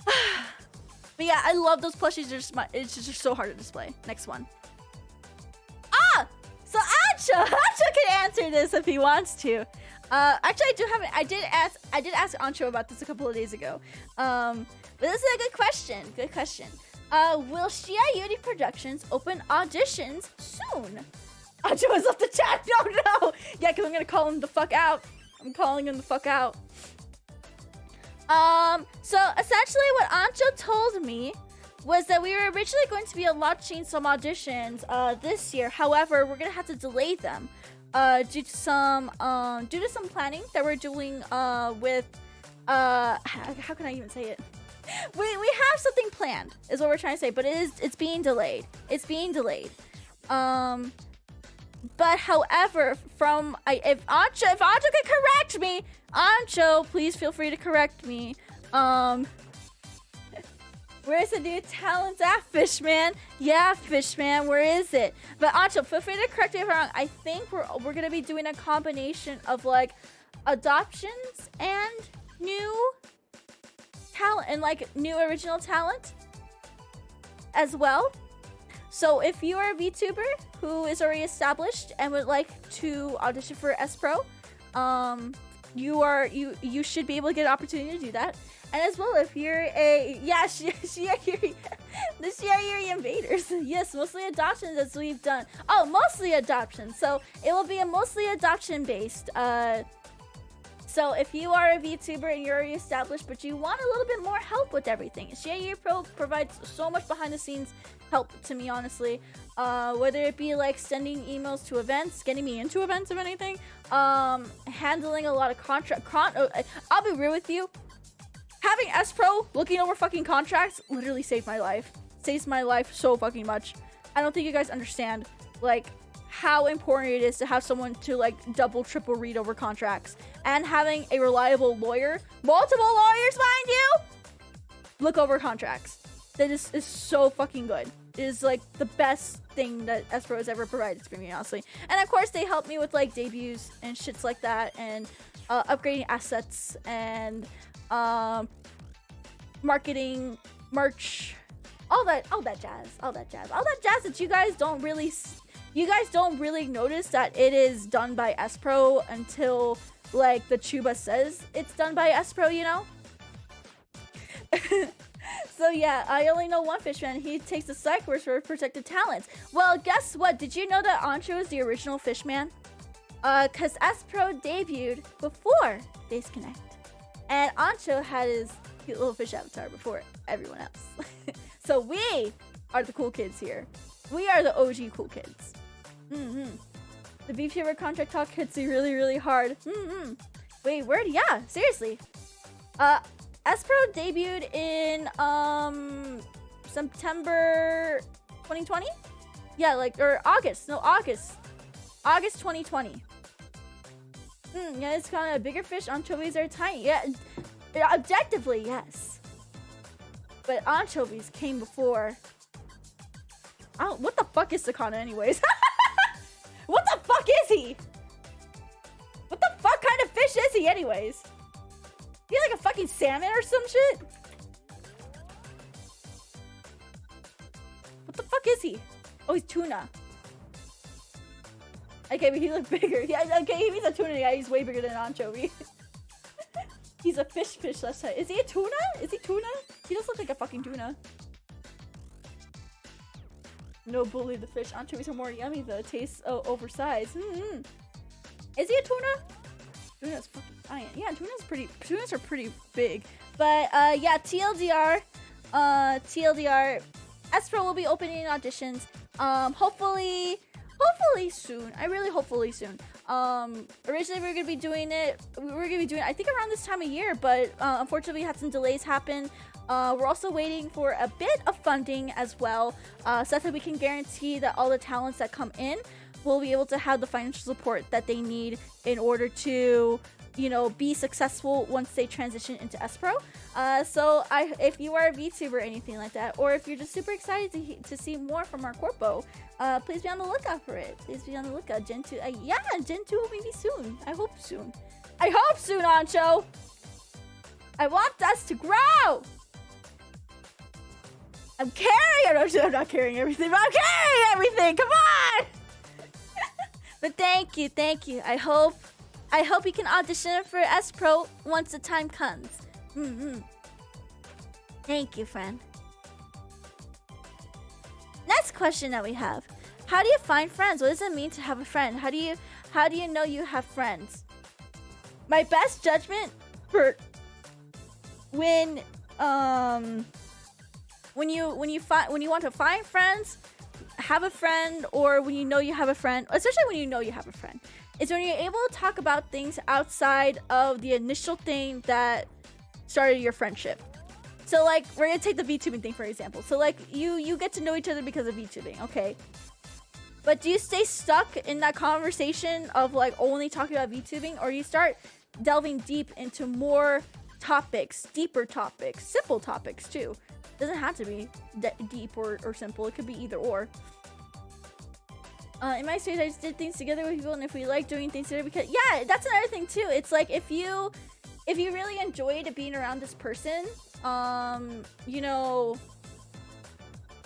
But yeah, I love those plushies. It's just so hard to display. Next one. Ah! So Ancho can answer this if he wants to. Actually, I did ask Ancho about this a couple of days ago. But this is a good question. Good question. Will Shirayuri Productions open auditions soon? Ancho has left the chat. No. Yeah, because I'm gonna call him the fuck out. I'm calling him the fuck out. So essentially what Ancho told me was that we were originally going to be launching some auditions this year. However, we're gonna have to delay them due to some planning that we're doing with how can I even say it? We have something planned is what we're trying to say, but it's being delayed. It's being delayed. But however, if Ancho can correct me, Ancho, please feel free to correct me. Where's the new talent at, Fishman? Yeah, Fishman, where is it? But Ancho, feel free to correct me if I'm wrong. I think we're gonna be doing a combination of like adoptions and new talent and like new original talent as well. So if you are a VTuber who is already established and would like to audition for S-Pro, you should be able to get an opportunity to do that. And as well, if you're the Shirayuri Invaders, yes, mostly adoptions as we've done. Oh, mostly adoptions. So it will be a mostly adoption based. So if you are a VTuber and you're already established, but you want a little bit more help with everything, Shirayuri Pro provides so much behind the scenes help to me, honestly. Whether it be like sending emails to events, getting me into events, if anything, handling a lot of I'll be real with you. Having S-Pro looking over fucking contracts literally saved my life. Saves my life so fucking much. I don't think you guys understand, like, how important it is to have someone to, like, double, triple read over contracts. And having a reliable lawyer, multiple lawyers, mind you, look over contracts. That is so fucking good. It is, like, the best thing that S-Pro has ever provided for me, honestly. And, of course, they help me with, like, debuts and shits like that. And upgrading assets and marketing, merch, all that jazz that you guys don't really notice that it is done by S-Pro until like the chuuu says it's done by S-Pro, you know. So yeah, I only know one Fishman. He takes the psych course for protected talents. Well, guess what? Did you know that Ancho is the original Fishman? Cause S-Pro debuted before Base Connect. And Ancho had his cute little fish avatar before everyone else. So we are the cool kids here. We are the OG cool kids. The VTuber contract talk hits you really, really hard. Wait, word? Yeah, seriously. S-Pro debuted in September 2020? Yeah, like, or August 2020. Yeah, it's kind of a bigger fish. Anchovies are tiny. Yeah, objectively, yes. But anchovies came before. What the fuck is Sakana anyways? What the fuck is he? What the fuck kind of fish is he anyways? He's like a fucking salmon or some shit? What the fuck is he? Oh, he's tuna. Okay, but he looks bigger. Yeah, okay, he's a tuna guy. He's way bigger than an anchovy. He's a fish last time. Is he a tuna? Is he tuna? He does look like a fucking tuna. No bully the fish. Anchovies are more yummy though. Tastes oversized. Is he a tuna? Tuna's fucking giant. Yeah, tunas are pretty big. But yeah, TLDR. S-Pro will be opening auditions. Hopefully soon. I really hopefully soon. Originally we were gonna be doing it. I think around this time of year, but unfortunately we had some delays happen. We're also waiting for a bit of funding as well, so that we can guarantee that all the talents that come in will be able to have the financial support that they need in order to, you know, be successful once they transition into S-Pro. So if you are a VTuber or anything like that, or if you're just super excited to see more from our corpo, please be on the lookout for it. Please be on the lookout. Gen 2, yeah, Gen 2 will be soon. I hope soon, Ancho. I want us to grow. I'm not carrying everything, but I'm carrying everything. Come on. But thank you. I hope you can audition for S-Pro once the time comes. Thank you, friend. Next question that we have: how do you find friends? What does it mean to have a friend? How do you know you have friends? My best judgment for when you want to find friends, have a friend, or when you know you have a friend, especially when you know you have a friend, is when you're able to talk about things outside of the initial thing that started your friendship. So like, we're gonna take the VTubing thing for example. So like, you get to know each other because of VTubing, okay? But do you stay stuck in that conversation of like only talking about VTubing, or you start delving deep into more topics, deeper topics, simple topics too? Doesn't have to be deep or simple. It could be either or. In my stage, I just did things together with people, and if we like doing things together, because yeah, that's another thing too. It's like if you really enjoyed being around this person, you know,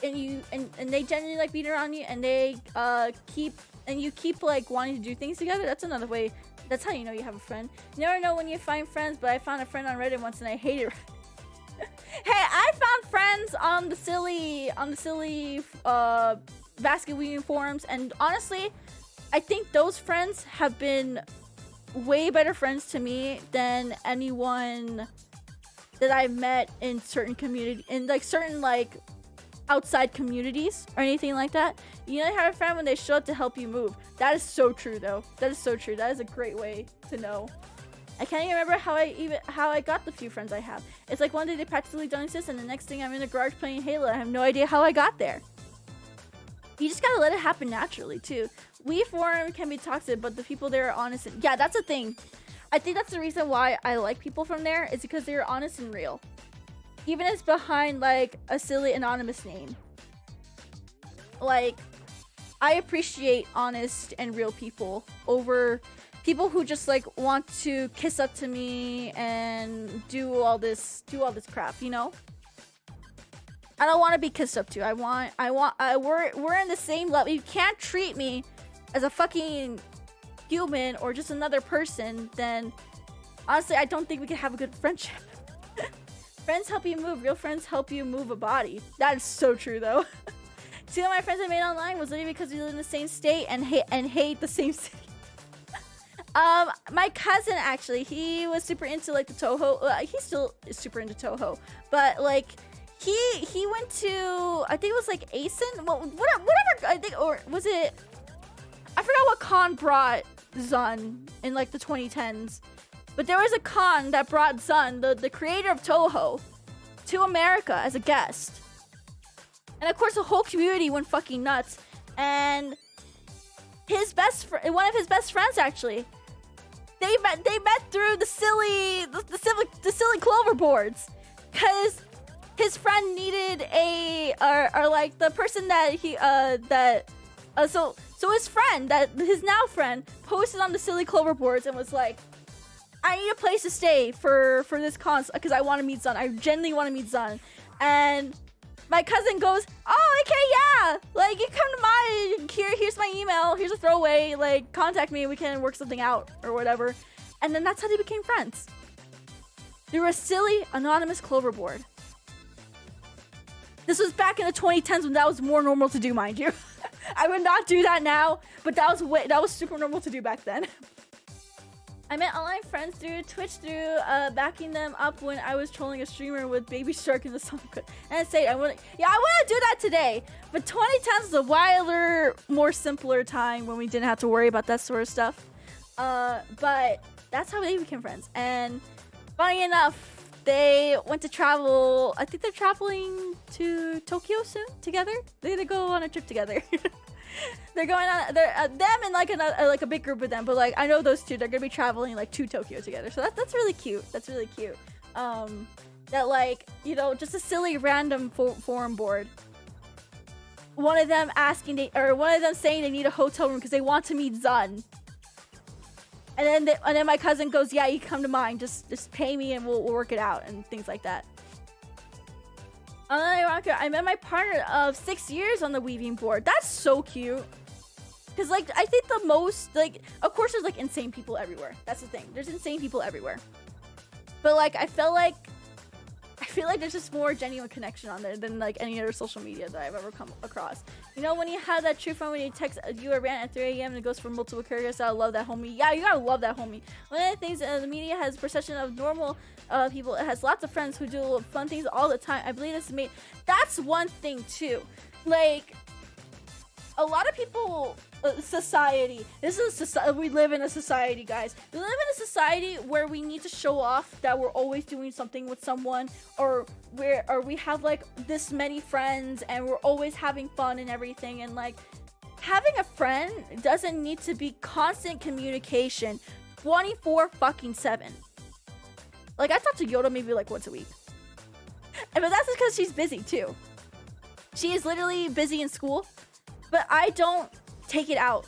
and they genuinely like being around you, and they keep like wanting to do things together. That's another way. That's how you know you have a friend. You never know when you find friends, but I found a friend on Reddit once, and I hated it. Hey, I found friends on the silly basket weaving forums, and honestly, I think those friends have been way better friends to me than anyone that I've met in certain outside communities or anything like that. You know, you have a friend when they show up to help you move. That is so true, though. That is so true. That is a great way to know. I can't even remember how I got the few friends I have. It's like one day they practically don't exist, and the next thing I'm in the garage playing Halo. I have no idea how I got there. You just gotta let it happen naturally too. We forum can be toxic, but the people there are honest. Yeah, that's the thing. I think that's the reason why I like people from there, is because they're honest and real. Even if it's behind like a silly anonymous name. Like, I appreciate honest and real people over people who just like want to kiss up to me and do all this crap, you know? I don't want to be kissed up to. We're in the same level. You can't treat me as a fucking human or just another person, then honestly, I don't think we can have a good friendship. Friends help you move. Real friends help you move a body. That is so true, though. See, all my friends I made online was literally because we live in the same state and hate the same city. My cousin, actually, he was super into like the Toho. He still is super into Toho, but like he went to, I think it was like ASIN. Well, whatever. I think, or was it? I forgot what con brought Zun in like the 2010s. But there was a con that brought Zun, the creator of Toho, to America as a guest. And of course, the whole community went fucking nuts. And one of his best friends, actually, they met through the silly clover boards, because his friend needed or like the person that so his friend, his now friend, posted on the silly clover boards and was like, I need a place to stay for this con because I want to meet Zun. I genuinely want to meet Zun. And my cousin goes, oh, okay, yeah. Like, you come to my, here's my email. Here's a throwaway. Like, contact me. We can work something out or whatever. And then that's how they became friends. Through a silly, anonymous clover board. This was back in the 2010s when that was more normal to do, mind you. I would not do that now, but that was super normal to do back then. I met online friends through Twitch through backing them up when I was trolling a streamer with Baby Shark in the song. And I say I want to do that today. But 2010 was a wilder, more simpler time when we didn't have to worry about that sort of stuff. But that's how they became friends. And funny enough, they went to travel. I think they're traveling to Tokyo soon together. They go on a trip together. They're going on. They're them and like another like a big group of them. But like I know those two. They're gonna be traveling like to Tokyo together. So that's really cute. That's really cute. That like just a silly random forum board. One of them one of them saying they need a hotel room because they want to meet Zun. And then my cousin goes, yeah, you come to mine. Just pay me and we'll work it out and things like that. I met my partner of 6 years on the weaving board. That's so cute. Cause like I think the most like of course there's like insane people everywhere. That's the thing. There's insane people everywhere. But like I feel like there's just more genuine connection on there than like any other social media that I've ever come across. You know when you have that true friend when you text you or rant at 3 a.m. and it goes for multiple characters. I love that homie. Yeah, you gotta love that homie. One of the things the media has perception of normal people. It has lots of friends who do fun things all the time. I believe this is made. That's one thing too. Like a lot of people. Society. This is society. We live in a society, guys. We live in a society where we need to show off that we're always doing something with someone, or we have like this many friends, and we're always having fun and everything. And like having a friend doesn't need to be constant communication, 24/7. Like I talk to Yoda maybe like once a week, but that's because she's busy too. She is literally busy in school, but I don't take it out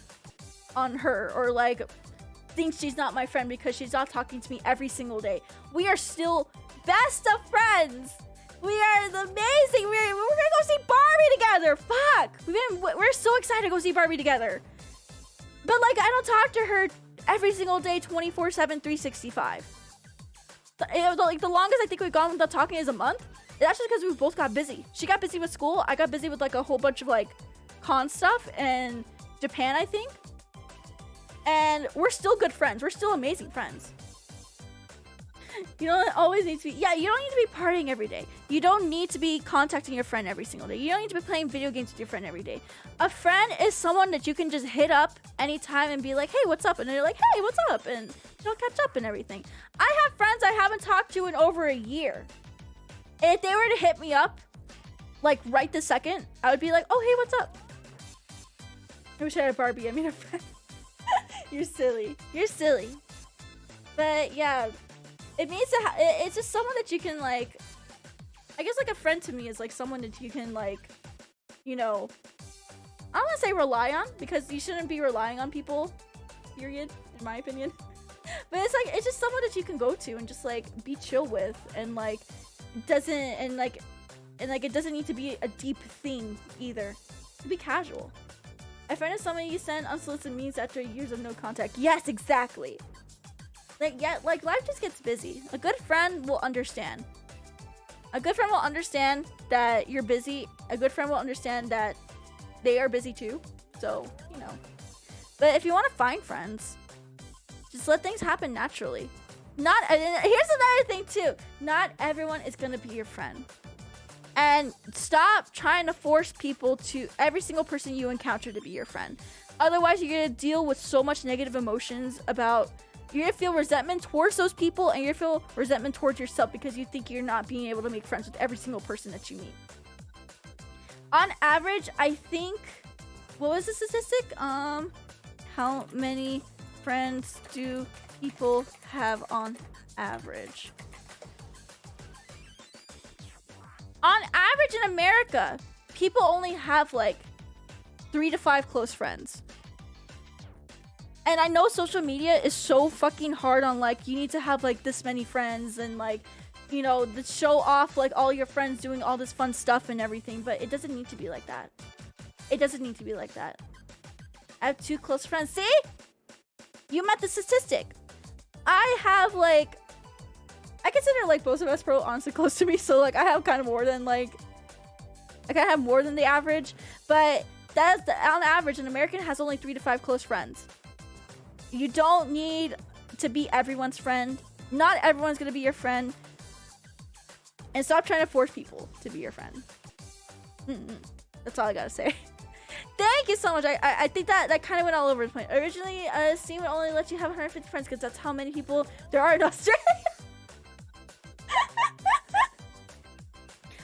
on her or like think she's not my friend because she's not talking to me every single day. We are still best of friends. We are amazing. We're gonna go see Barbie together. Fuck, we're so excited to go see Barbie together. But like I don't talk to her every single day 24/7 365. Like the longest I think we've gone without talking is a month. It's actually because we both got busy. She got busy with school. I got busy with like a whole bunch of like con stuff and Japan, I think. And we're still good friends. We're still amazing friends. You don't always need to be, you don't need to be partying every day. You don't need to be contacting your friend every single day. You don't need to be playing video games with your friend every day. A friend is someone that you can just hit up anytime and be like, hey, what's up? And they're like, hey, what's up? And catch up and everything. I have friends I haven't talked to in over a year. And if they were to hit me up, like right this second, I would be like, oh, hey, what's up? I wish I had a Barbie. I mean, a friend. You're silly. You're silly. But yeah, it means to it's just someone that you can like. I guess like a friend to me is like someone that you can like, I don't want to say rely on because you shouldn't be relying on people. Period, in my opinion. But it's just someone that you can go to and just like be chill with and like it doesn't need to be a deep thing either. It can be casual. A friend is somebody you send unsolicited memes after years of no contact. Yes, exactly. Like life just gets busy. A good friend will understand. A good friend will understand that you're busy. A good friend will understand that they are busy too. So, But if you want to find friends, just let things happen naturally. Here's another thing too. Not everyone is gonna be your friend. And stop trying to force every single person you encounter to be your friend. Otherwise, you're going to deal with so much negative emotions you're going to feel resentment towards those people and you're going to feel resentment towards yourself because you think you're not being able to make friends with every single person that you meet. On average, I think, what was the statistic? How many friends do people have on average? On average in America, people only have like 3 to 5 close friends. And I know social media is so fucking hard on like, you need to have like this many friends and like, to show off like all your friends doing all this fun stuff and everything. But it doesn't need to be like that. It doesn't need to be like that. I have 2 close friends. See? You met the statistic. I consider like both of us pro honestly close to me, so like I have kind of more than the average, but on average an American has only 3 to 5 close friends. You don't need to be everyone's friend. Not everyone's gonna be your friend, and stop trying to force people to be your friend. That's all I gotta say. Thank you so much. I think that kind of went all over the place. Originally, Steam would only let you have 150 friends because that's how many people there are in Australia.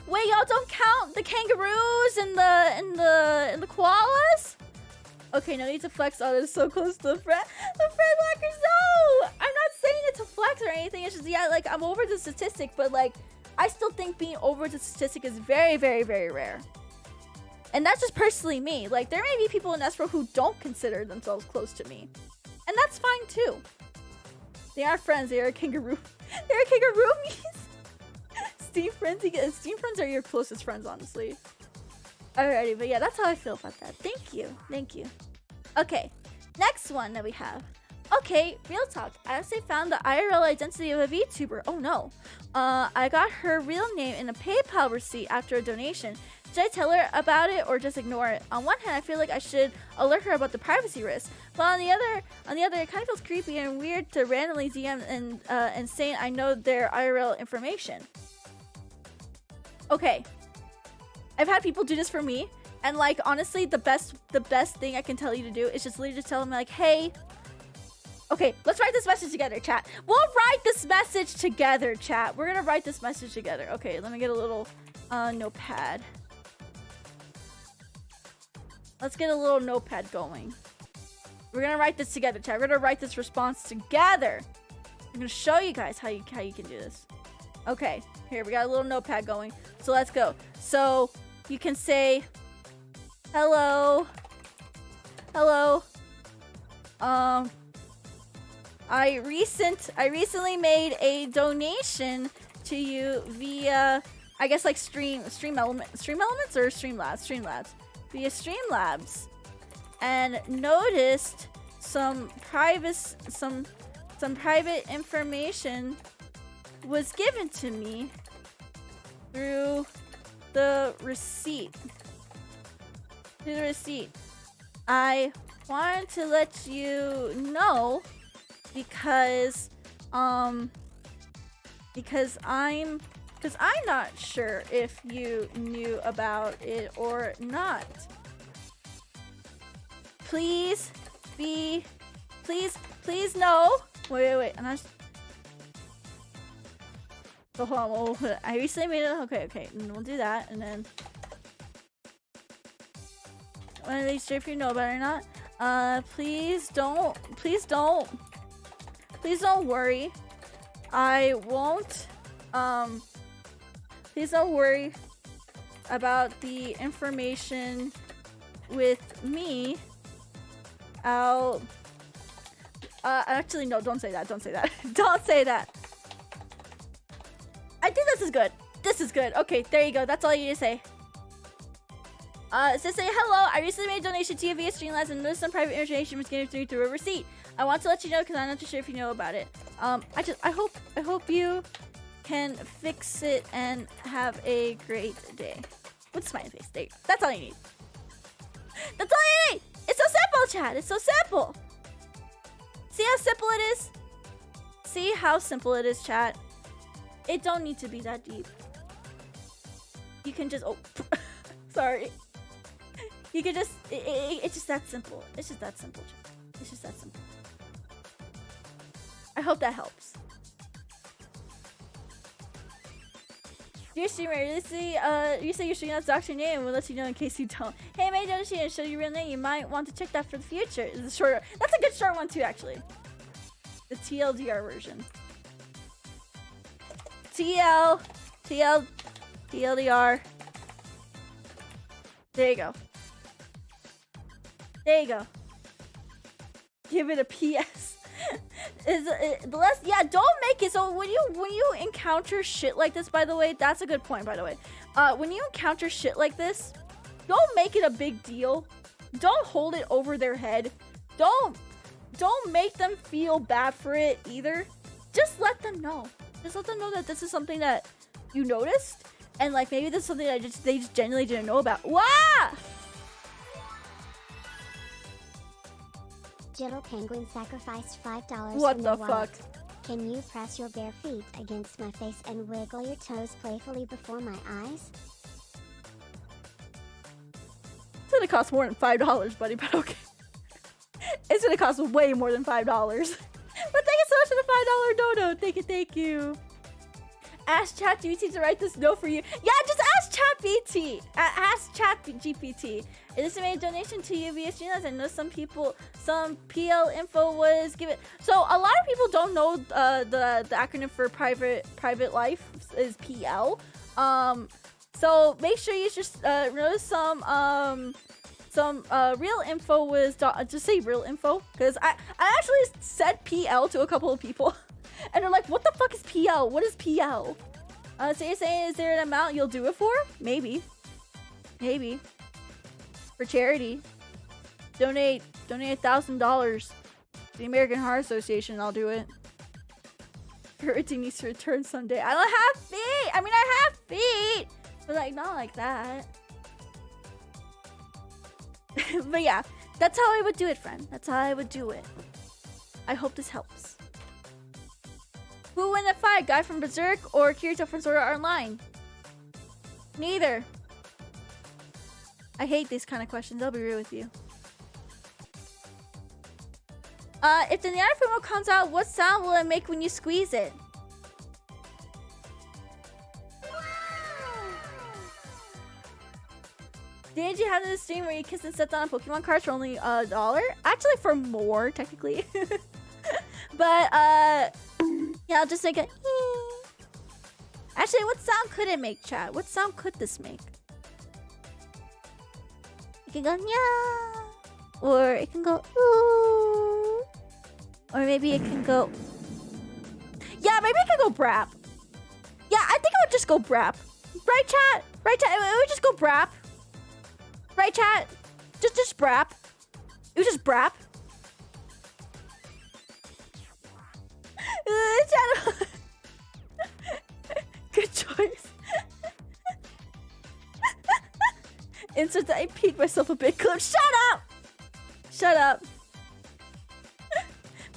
Wait, y'all don't count the kangaroos and the koalas? Okay, no need to flex. Oh, it's so close to the friend lockers. No, I'm not saying it to flex or anything. It's just, yeah, like I'm over the statistic, but like I still think being over the statistic is very, very, very rare. And that's just personally me. Like there may be people in Espro who don't consider themselves close to me, and that's fine too. They aren't friends. They are kangaroo. They're kangaroomies. Steam friends are your closest friends, honestly. Alrighty, but yeah, that's how I feel about that. Thank you. Okay, next one that we have. Okay, real talk. I actually found the IRL identity of a VTuber. Oh no. I got her real name in a PayPal receipt after a donation. Should I tell her about it or just ignore it? On one hand, I feel like I should alert her about the privacy risk, but on the other, it kind of feels creepy and weird to randomly DM and saying I know their IRL information. Okay, I've had people do this for me, and like honestly, the best thing I can tell you to do is just literally just tell them like, hey. Okay, let's write this message together, chat. We'll write this message together, chat. We're gonna write this message together. Okay, let me get a little notepad. Let's get a little notepad going. We're gonna write this together, chat. We're gonna write this response together. I'm gonna show you guys how you can do this. Okay, here we got a little notepad going. So let's go. So you can say, hello. I recently made a donation to you via, I guess like Streamlabs or Streamlabs via Streamlabs, and noticed some private information was given to me through the receipt. I wanted to let you know because I'm not sure if you knew about it or not. Please no. Wait. I'm not. So hold on. I recently made it. Okay. And we'll do that, and then I'm not really sure if you know about it or not. Please don't worry. I won't. Please don't worry about the information with me. Actually, no, don't say that. Don't say that. I think this is good. Okay, there you go. That's all you need to say. So say hello. I recently made a donation to you via Streamlabs and noticed some private information was given to me through a receipt. I want to let you know because I'm not too sure if you know about it. I hope you can fix it and have a great day. With a smiley face. There you go. That's all you need. That's all you need. It's so simple, chat. It's so simple. See how simple it is? See how simple it is, chat. It don't need to be that deep. You can just sorry. You can just it's just that simple. It's just that simple, chat. It's just that simple. I hope that helps. Dear streamer, you say you're showing out Dr. Name and we'll let you know in case you don't. Hey, may I donation and show you real name? You might want to check that for the future. It's a shorter. That's a good short one too, actually. The TLDR version. TLDR. There you go. Give it a PS. Don't make it so when you encounter shit like this, by the way, that's a good point, by the way. When you encounter shit like this, don't make it a big deal. Don't hold it over their head. Don't make them feel bad for it either. Just let them know. Just let them know that this is something that you noticed, and like maybe this is something that they just genuinely didn't know about. Wah! Jittle Penguin sacrificed $5 What from the the wallet. fuck? Can you press your bare feet against my face and wiggle your toes playfully before my eyes? It's an gonna cost more than $5, buddy, but okay. It's gonna cost way more than $5. But thank you so much for the $5 dono. Thank you. Ask ChatGPT to write this note for you. Yeah, just ask ChatGPT. Ask ChatGPT. Is this made a donation to you via streamers? I know some people, some PL info was given. So a lot of people don't know the acronym for private life is PL. So make sure you just notice some real info was just say real info, because I actually said PL to a couple of people. And they're like, what the fuck is PL? What is PL? So you're saying, is there an amount you'll do it for? Maybe. For charity. Donate $1,000 to the American Heart Association. I'll do it. Everything needs to return someday. I don't have feet. I mean, I have feet, but like not like that. But yeah, that's how I would do it, friend. That's how I would do it. I hope this helps. Who win a fight, guy from Berserk or Kirito from Sword Art Online? Neither. I hate these kind of questions, I'll be real with you. If the Nyaru comes out, what sound will it make when you squeeze it? Did you have this stream where you kiss and set on Pokemon cards for only $1? Actually, for more, technically. But, yeah, I'll just make a Actually, what sound could it make, chat? What sound could this make? It can go nya, or it can go ooh, or maybe it can go. Yeah, maybe it can go brap. Yeah, I think it would just go brap. Right, chat? Right, chat? It would just go brap. Right, chat? Just brap. It was just brap. Good choice. Insert that I peed myself a bit clip. Shut up! Shut up.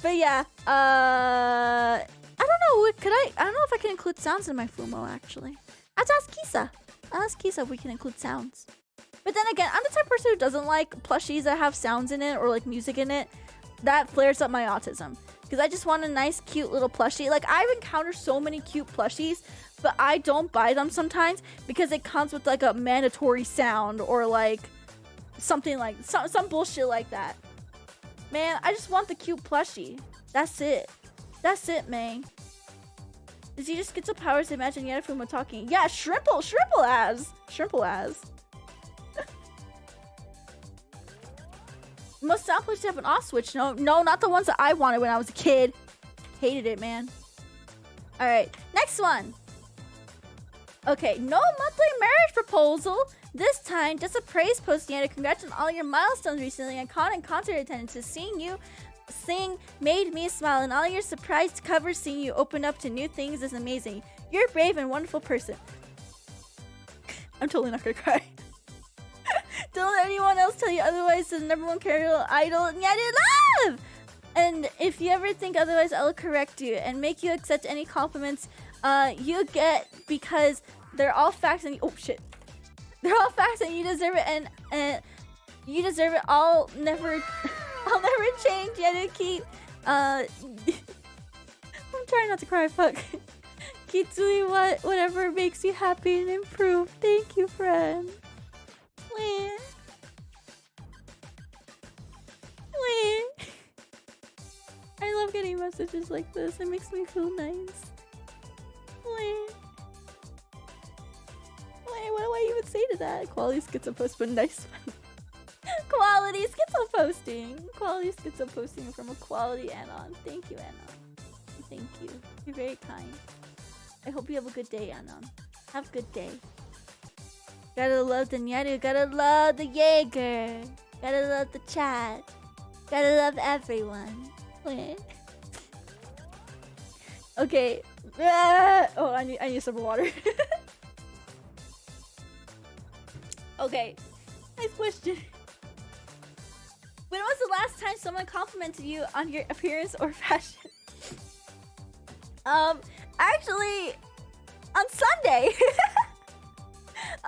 But yeah, I don't know. I don't know if I can include sounds in my Fumo, actually. I have to ask Kisa. I'll ask Kisa if we can include sounds. But then again, I'm the type of person who doesn't like plushies that have sounds in it or like music in it. That flares up my autism. Because I just want a nice, cute little plushie. Like, I've encountered so many cute plushies, but I don't buy them sometimes because it comes with like a mandatory sound or like something like some bullshit like that. Man, I just want the cute plushie. That's it. That's it, man. Does he just get the powers to imagine Yanafuma talking? Yeah, Shrimple as. Most sound plushies have an off switch. No, not the ones that I wanted when I was a kid. Hated it, man. Alright, next one. Okay, no monthly marriage proposal. This time, just a praise post, Nyaru. Congrats on all your milestones recently and con and concert attendance. Seeing you sing made me smile, and all your surprise covers seeing you open up to new things is amazing. You're a brave and wonderful person. I'm totally not gonna cry. Don't let anyone else tell you otherwise. The #1 character idol, Nyaru love! And if you ever think otherwise, I'll correct you and make you accept any compliments you get, because they're all facts and oh shit. They're all facts and you deserve it, and you deserve it. I'll never change. Nyaru, keep I'm trying not to cry, fuck. Keep doing whatever makes you happy and improve. Thank you, friend. I love getting messages like this. It makes me feel nice. What do I even say to that? Quality schizo post, but nice one. Quality schizo posting. Quality schizo posting from a quality anon. Thank you, anon. Thank you. You're very kind. I hope you have a good day, anon. Have a good day. Gotta love the Nyaru, gotta love the Jaeger, gotta love the chat, gotta love everyone. Okay. Oh, I need some water. Okay. Nice question. When was the last time someone complimented you on your appearance or fashion? Actually, on Sunday.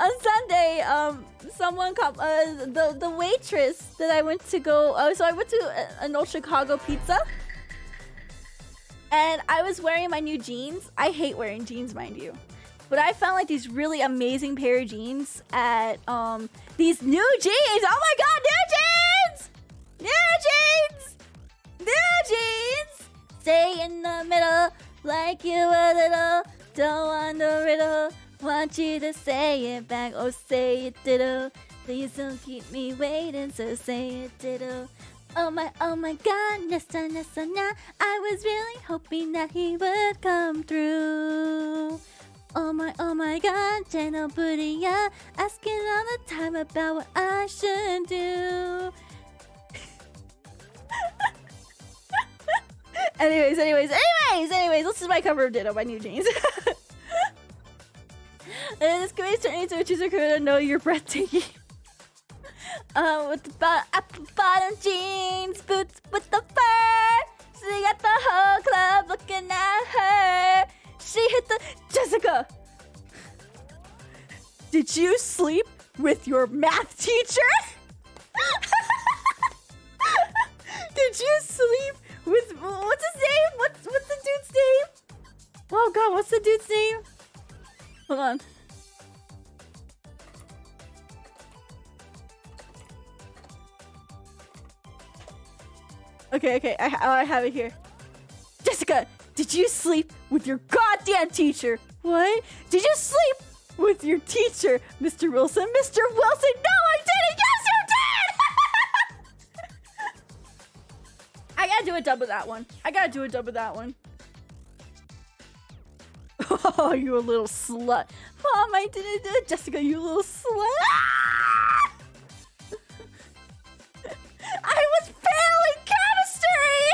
on Sunday, someone the waitress that I went to go. So I went to an old Chicago pizza, and I was wearing my new jeans. I hate wearing jeans, mind you, but I found like these really amazing pair of jeans at these new jeans. Oh my god, new jeans! New jeans! New jeans! Stay in the middle like you a little. Don't want the riddle. Want you to say it back. Oh, say it ditto. Please don't keep me waiting. So say it ditto. Oh my god. Nesta, nesta, na. I was really hoping that he would come through. Oh my god. Channel booty, yeah. Asking all the time about what I should do. Anyways, this is my cover of Ditto by New Jeans. This could be turning into a chooser could know you're breathtaking. With the apple bottom jeans, boots with the fur. She got the whole club looking at her. She hit the Jessica. Did you sleep with your math teacher? Did you sleep with what's his name? What's the dude's name? Oh god, what's the dude's name? Hold on. Okay, I have it here. Jessica, did you sleep with your goddamn teacher? What? Did you sleep with your teacher, Mr. Wilson? Mr. Wilson, no, I didn't! Yes, you did! I gotta do a dub of that one. Oh, you a little slut. Mom, I didn't do it. Jessica, you little slut. I was failing chemistry!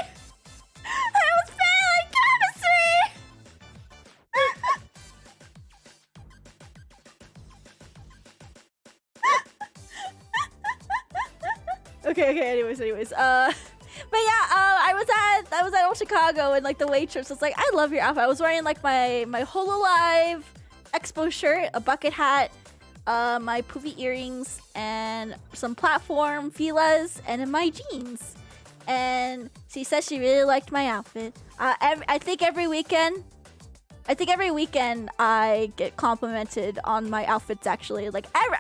Okay, anyways. But yeah, I was at Old Chicago, and like the waitress was like, I love your outfit. I was wearing like my Hololive Expo shirt, a bucket hat, my poofy earrings, and some platform filas, and in my jeans. And she said she really liked my outfit. I think every weekend I get complimented on my outfits. Actually, like ever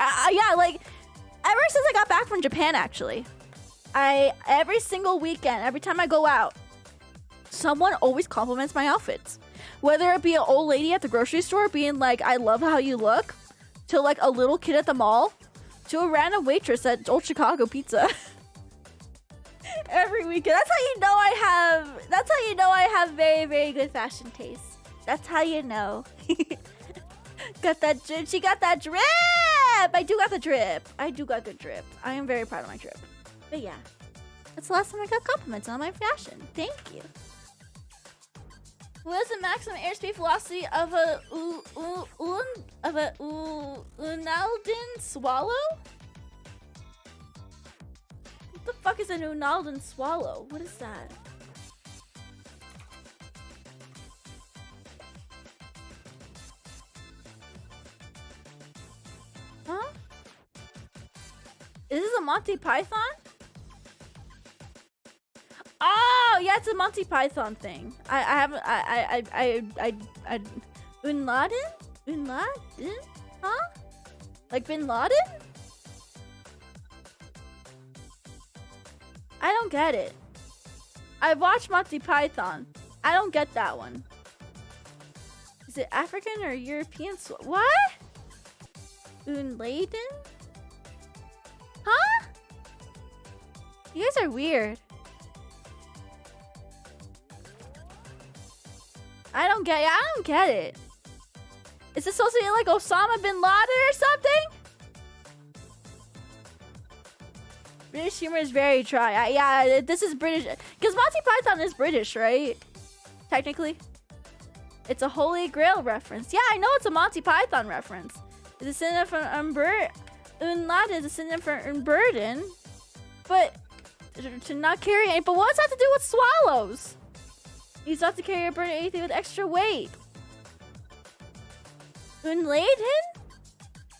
since I got back from Japan, actually. Every single weekend, every time I go out, someone always compliments my outfits. Whether it be an old lady at the grocery store being like, I love how you look, to like a little kid at the mall, to a random waitress at Old Chicago Pizza. Every weekend. That's how you know I have very, very good fashion taste. That's how you know. Got that drip. She got that drip. I do got the drip. I am very proud of my drip. But yeah, that's the last time I got compliments on my fashion. Thank you. What is the maximum airspeed velocity of a Unalden swallow? What the fuck is an Unalden swallow? What is that? Huh? Is this a Monty Python? Oh, yeah, it's a Monty Python thing. Bin Laden? Huh? Like Bin Laden? I don't get it. I watched Monty Python. I don't get that one. Is it African or European? What? Laden? Huh? You guys are weird. I don't get it. Is this supposed to be like Osama bin Laden or something? British humor is very dry. Yeah, this is British. Because Monty Python is British, right? Technically. It's a Holy Grail reference. Yeah, I know it's a Monty Python reference. It's a synonym for Unladen is a synonym for unburden. But to not carry any. But what's that to do with swallows? He's not to carry or burden anything with extra weight. Unladen?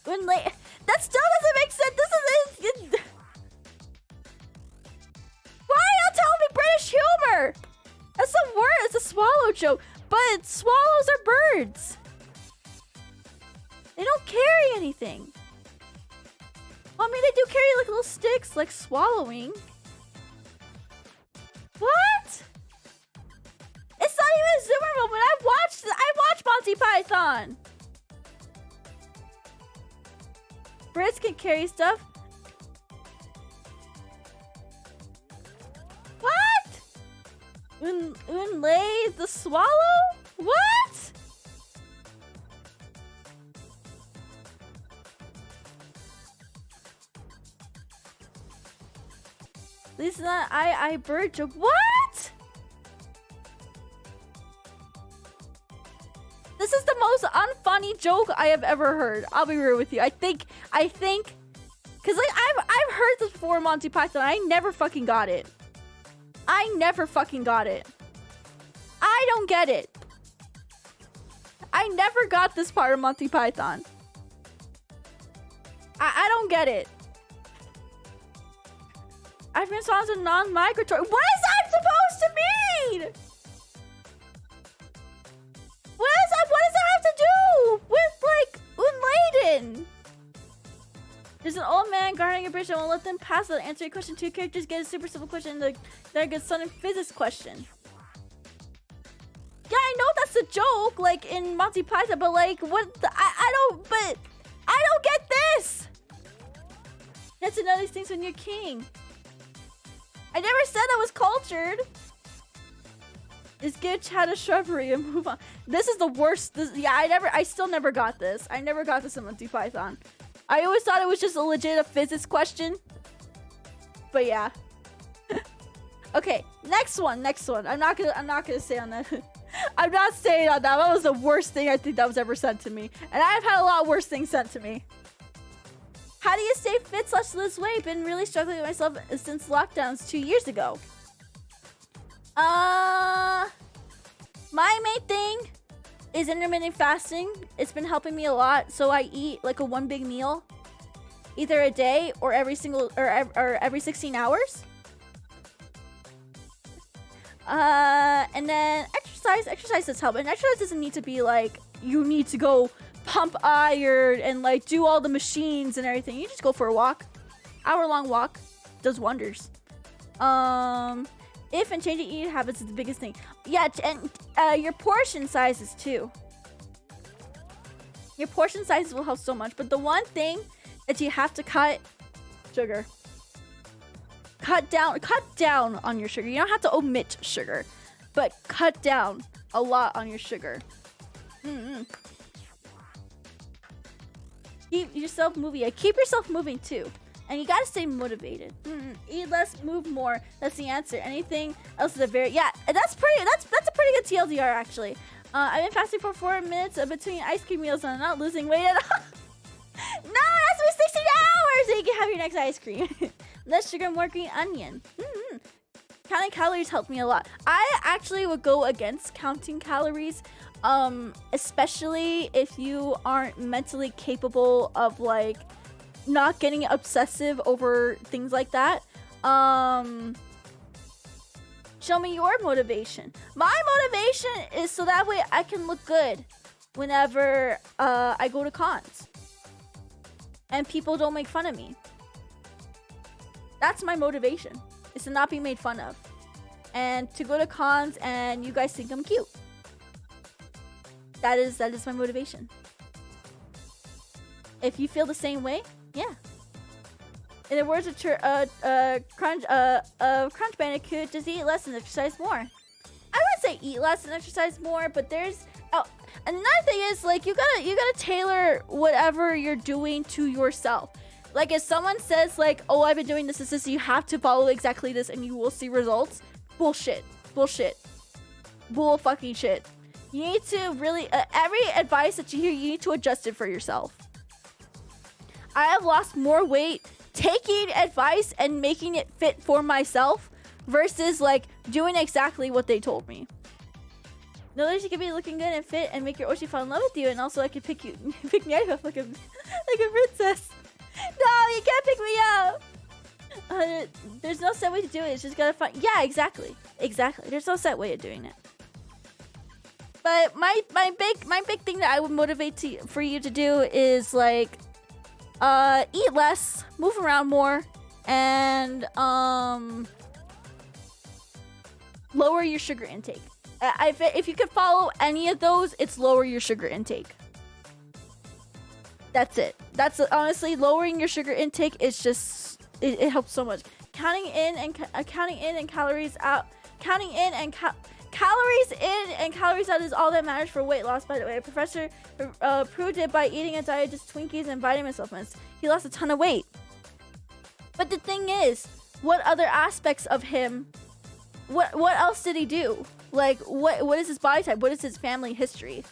That still doesn't make sense. This is. Why y'all telling me British humor? That's a word. It's a swallow joke. But swallows are birds. They don't carry anything. Well, I mean, they do carry like little sticks, like swallowing. What? It's not even a Zoomer moment. I watched Monty Python. Brits can carry stuff. What? Unlay the swallow? What? This is not I bird joke. What? This is the most unfunny joke I have ever heard. I'll be real with you. I think, cause like I've heard this before, Monty Python. I never fucking got it. I don't get it. I never got this part of Monty Python. I don't get it. I've been songs of non-migratory. What is that supposed to mean? What does that have to do with like Unladen? There's an old man guarding a bridge that won't let them pass without answering question. Two characters get a super simple question and they're good son and physics question. Yeah, I know that's a joke, like in Monty Python, but like what? I don't get this. That's another these things when you're king. I never said I was cultured. Just give chat a shrubbery and move on. This is the worst. I still never got this. I never got this in Monty Python. I always thought it was just a legit physics question. But yeah. Okay, next one. I'm not gonna say on that. I'm not saying on that. That was the worst thing I think that was ever sent to me. And I've had a lot worse things sent to me. How do you stay fit / lose weight? Been really struggling with myself since lockdowns 2 years ago. My main thing is intermittent fasting. It's been helping me a lot. So I eat like a one big meal, either a day or every 16 hours. And then exercise. Exercise does help. And exercise doesn't need to be like you need to go pump iron and like do all the machines and everything. You just go for a walk. Hour-long walk does wonders. If and changing eating habits is the biggest thing. Yeah, and your portion sizes too. Your portion sizes will help so much. But the one thing that you have to cut, sugar. Cut down on your sugar. You don't have to omit sugar, but cut down a lot on your sugar. Keep yourself moving. Yeah, keep yourself moving too. And you gotta stay motivated. Eat less, move more. That's the answer. Anything else is a very that's a pretty good TLDR actually. I've been fasting for 4 minutes between ice cream meals and I'm not losing weight at all. No, that's been 16 hours. So you can have your next ice cream. Less sugar, more green onion. Counting calories helped me a lot. I actually would go against counting calories, especially if you aren't mentally capable of like not getting obsessive over things like that. Show me your motivation. My motivation is so that way I can look good whenever I go to cons and people don't make fun of me. That's my motivation, is to not be made fun of and to go to cons and you guys think I'm cute. That is my motivation. If you feel the same way, yeah. In the words of Crunch Bandicoot, just eat less and exercise more. I wouldn't say eat less and exercise more, but there's another thing is like you gotta tailor whatever you're doing to yourself. Like if someone says like, oh, I've been doing this, you have to follow exactly this and you will see results. Bullshit. Bull fucking shit. You need to really, every advice that you hear, you need to adjust it for yourself. I have lost more weight taking advice and making it fit for myself versus like doing exactly what they told me. Know that she could be looking good and fit and make your Oshi fall in love with you, and also I could pick Nyaru up like a princess. No, you can't pick me up. There's no set way to do it. It's just gotta find. Yeah, exactly. There's no set way of doing it. But my big thing that I would motivate for you to do is like, eat less, move around more, and lower your sugar intake. If you could follow any of those, it's lower your sugar intake. That's it. That's honestly, lowering your sugar intake is just it helps so much. Counting in and calories out. Counting in and calories in and calories out is all that matters for weight loss. By the way, a professor proved it by eating a diet just Twinkies and vitamin supplements. He lost a ton of weight. But the thing is, what other aspects of him? What else did he do? Like, what is his body type? What is his family history?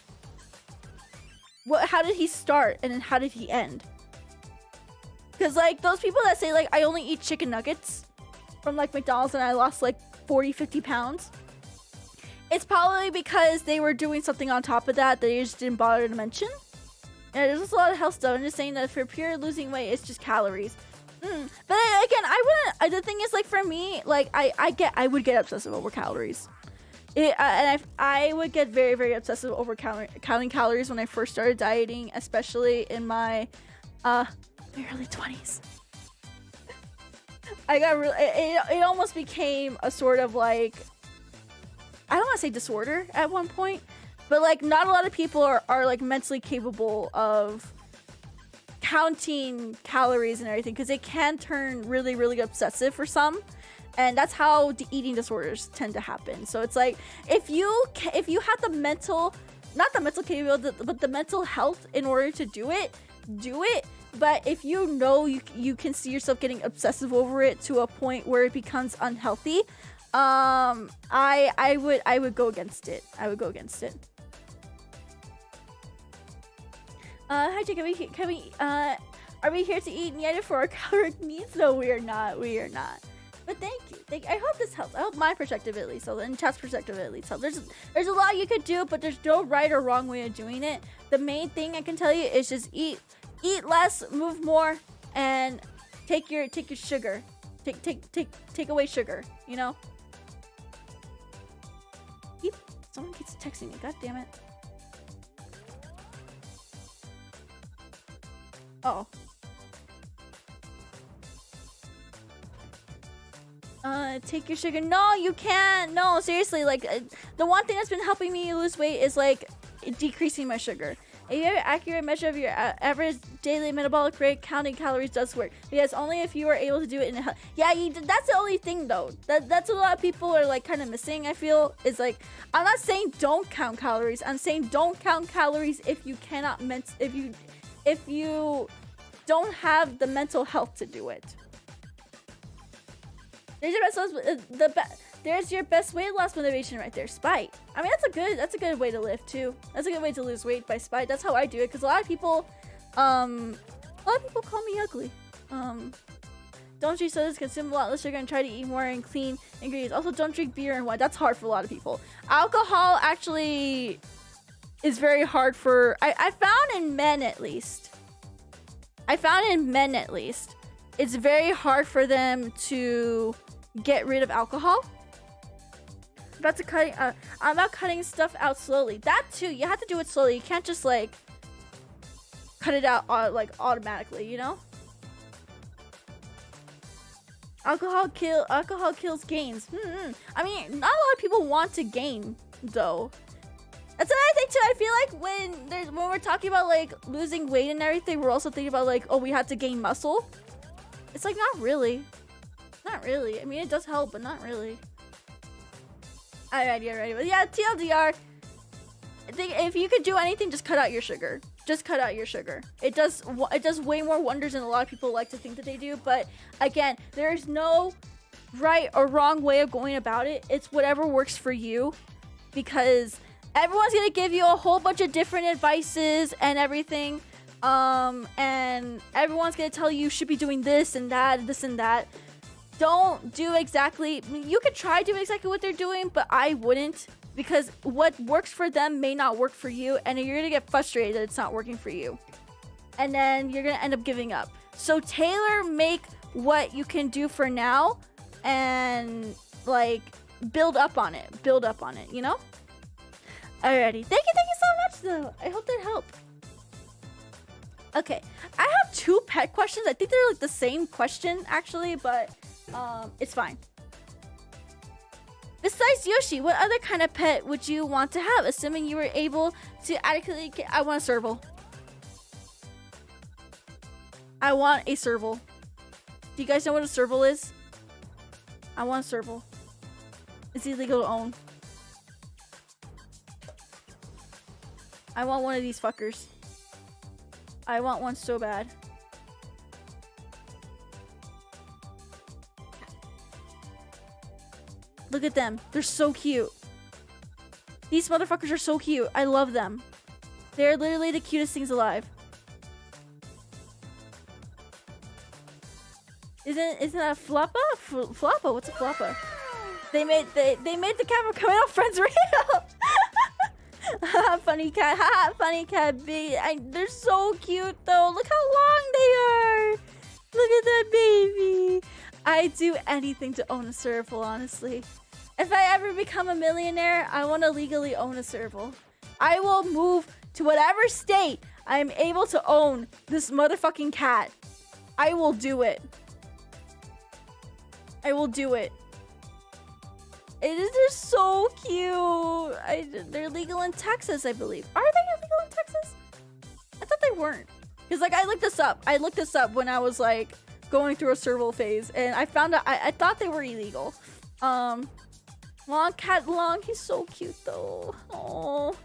How did he start and then how did he end? Because like those people that say like I only eat chicken nuggets from like McDonald's and I lost like 40-50 pounds, it's probably because they were doing something on top of that they just didn't bother to mention. And there's just a lot of health stuff. I'm just saying that for pure losing weight, it's just calories. But again, I wouldn't. The thing is, like for me, like I would get obsessive over calories. And I would get very, very obsessive over counting calories when I first started dieting, especially in my early 20s. I got really, it almost became a sort of like, I don't want to say disorder at one point, but like not a lot of people are like mentally capable of counting calories and everything, because it can turn really, really obsessive for some. And that's how the eating disorders tend to happen. So it's like, if you have the mental, not the mental capability, but the mental health in order to do it. But if you know you can see yourself getting obsessive over it to a point where it becomes unhealthy, I would go against it. Hi Jake, are we here to eat Nyaru for our caloric needs? No, we are not. But thank you. I hope this helps. I hope my perspective at least helps, and chat's perspective at least helps. There's a lot you could do, but there's no right or wrong way of doing it. The main thing I can tell you is just eat less, move more, and take your sugar. Take away sugar, you know? Someone keeps texting me, god damn it. Oh. Take your sugar. No, you can't. No, seriously, like the one thing that's been helping me lose weight is like decreasing my sugar. A very accurate measure of your average daily metabolic rate, counting calories does work. Yes, only if you are able to do it in a that's the only thing though. That's what a lot of people are like kind of missing, I feel, is like, I'm not saying don't count calories. I'm saying don't count calories if you cannot if you don't have the mental health to do it. There's your best weight loss motivation right there, spite. I mean, that's a good way to live too. That's a good way to lose weight, by spite. That's how I do it, because a lot of people call me ugly. Don't drink sodas, consume a lot less sugar, and try to eat more and clean ingredients. Also, don't drink beer and wine. That's hard for a lot of people. Alcohol actually is very hard for, I found in men at least. It's very hard for them to get rid of alcohol. I'm about cutting stuff out slowly. That too, you have to do it slowly. You can't just like cut it out like automatically, you know? Alcohol kills gains. I mean, not a lot of people want to gain though. That's another thing too. I feel like when we're talking about like losing weight and everything, we're also thinking about like, oh, we have to gain muscle. It's like, not really. I mean, it does help, but not really. Alrighty. But yeah, TLDR. I think if you could do anything, just cut out your sugar. It does way more wonders than a lot of people like to think that they do. But again, there is no right or wrong way of going about it. It's whatever works for you, because everyone's gonna give you a whole bunch of different advices and everything. And everyone's gonna tell you should be doing this and that. Don't do exactly, you could try doing exactly what they're doing, but I wouldn't. because what works for them may not work for you, and you're gonna get frustrated that it's not working for you, and then you're gonna end up giving up. So tailor make what you can do for now, and like build up on it, you know? Alrighty, thank you so much though. I hope that helped. Okay, I have 2 pet questions. I think they're like the same question actually, but it's fine. Besides Yoshi, what other kind of pet would you want to have, assuming you were able to adequately I want a serval. I want a serval. Do you guys know what a serval is? I want a serval. It's illegal to own. I want one of these fuckers. I want one so bad. Look at them. They're so cute. These motherfuckers are so cute. I love them. They're literally the cutest things alive. Isn't that a floppa? Floppa? What's a floppa? They made the camera coming out friends real. Funny cat. Ha, funny cat. They're so cute though. Look how long they are. Look at that baby. I'd do anything to own a serval, honestly. If I ever become a millionaire, I want to legally own a serval. I will move to whatever state I am able to own this motherfucking cat. I will do it. I will do it. They're so cute. They're legal in Texas, I believe. Are they illegal in Texas? I thought they weren't. Because like I looked this up. I looked this up when I was like going through a serval phase, and I found out I thought they were illegal. Long cat long, he's so cute though. Oh,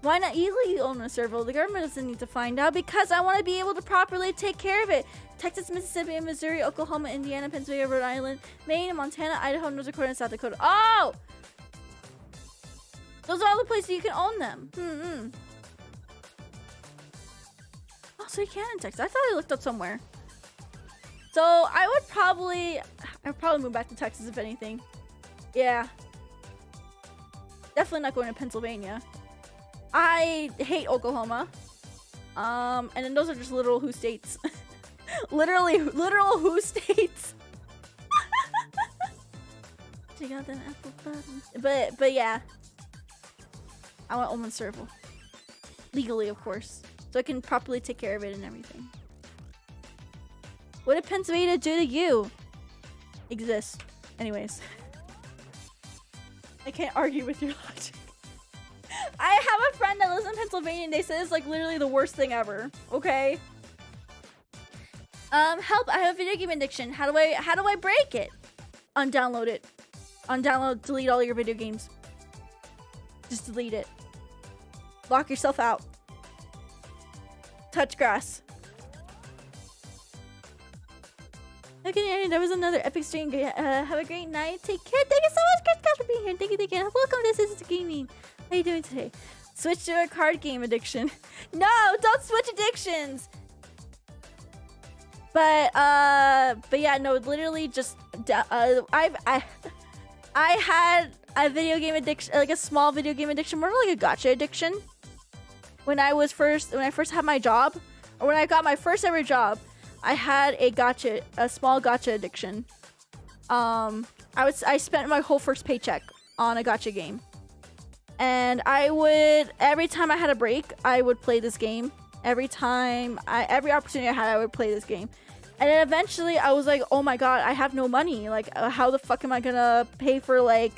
why not illegally own a serval? The government doesn't need to find out, because I want to be able to properly take care of it. Texas, Mississippi, Missouri, Oklahoma, Indiana, Pennsylvania, Rhode Island, Maine, Montana, Idaho, North Dakota, and South Dakota. Oh! Those are all the places you can own them. Oh, so you can in Texas. I thought I looked up somewhere. So I would probably move back to Texas if anything. Yeah. Definitely not going to Pennsylvania. I hate Oklahoma. And then those are just literal who states. literal who states. Check out them apple buttons. But yeah. I want Omen serval. Legally, of course. So I can properly take care of it and everything. What did Pennsylvania do to you? Exists. Anyways. I can't argue with your logic. I have a friend that lives in Pennsylvania and they say it's like literally the worst thing ever. Okay? Help, I have a video game addiction. How do I break it? Undownload it. Delete all your video games. Just delete it. Lock yourself out. Touch grass. Okay, that was another epic stream. Have a great night. Take care. Thank you so much, guys, for being here. Thank you. Welcome to This Is Gaming. How are you doing today? Switch to a card game addiction. No, don't switch addictions. But yeah, no, literally just I had a video game addiction, like a small video game addiction, more like a gacha addiction. When I first had my job, or when I got my first ever job, I had a small gacha addiction. I spent my whole first paycheck on a gacha game. And every time I had a break, I would play this game. Every opportunity I had, I would play this game. And then eventually I was like, oh my god, I have no money. Like, how the fuck am I gonna pay for like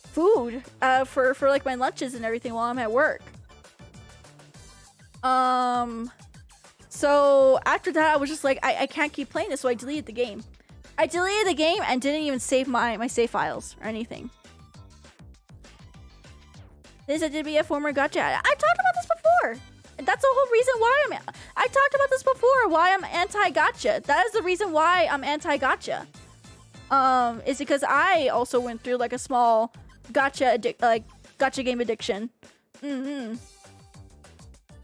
food for like my lunches and everything while I'm at work? So after that, I was just like, I can't keep playing this, so I deleted the game. I deleted the game and didn't even save my save files or anything. This did be a former gacha. I talked about this before. That's the whole reason why I talked about this before, why I'm anti-gacha. That is the reason why I'm anti-gacha. Is because I also went through like a small gacha game addiction.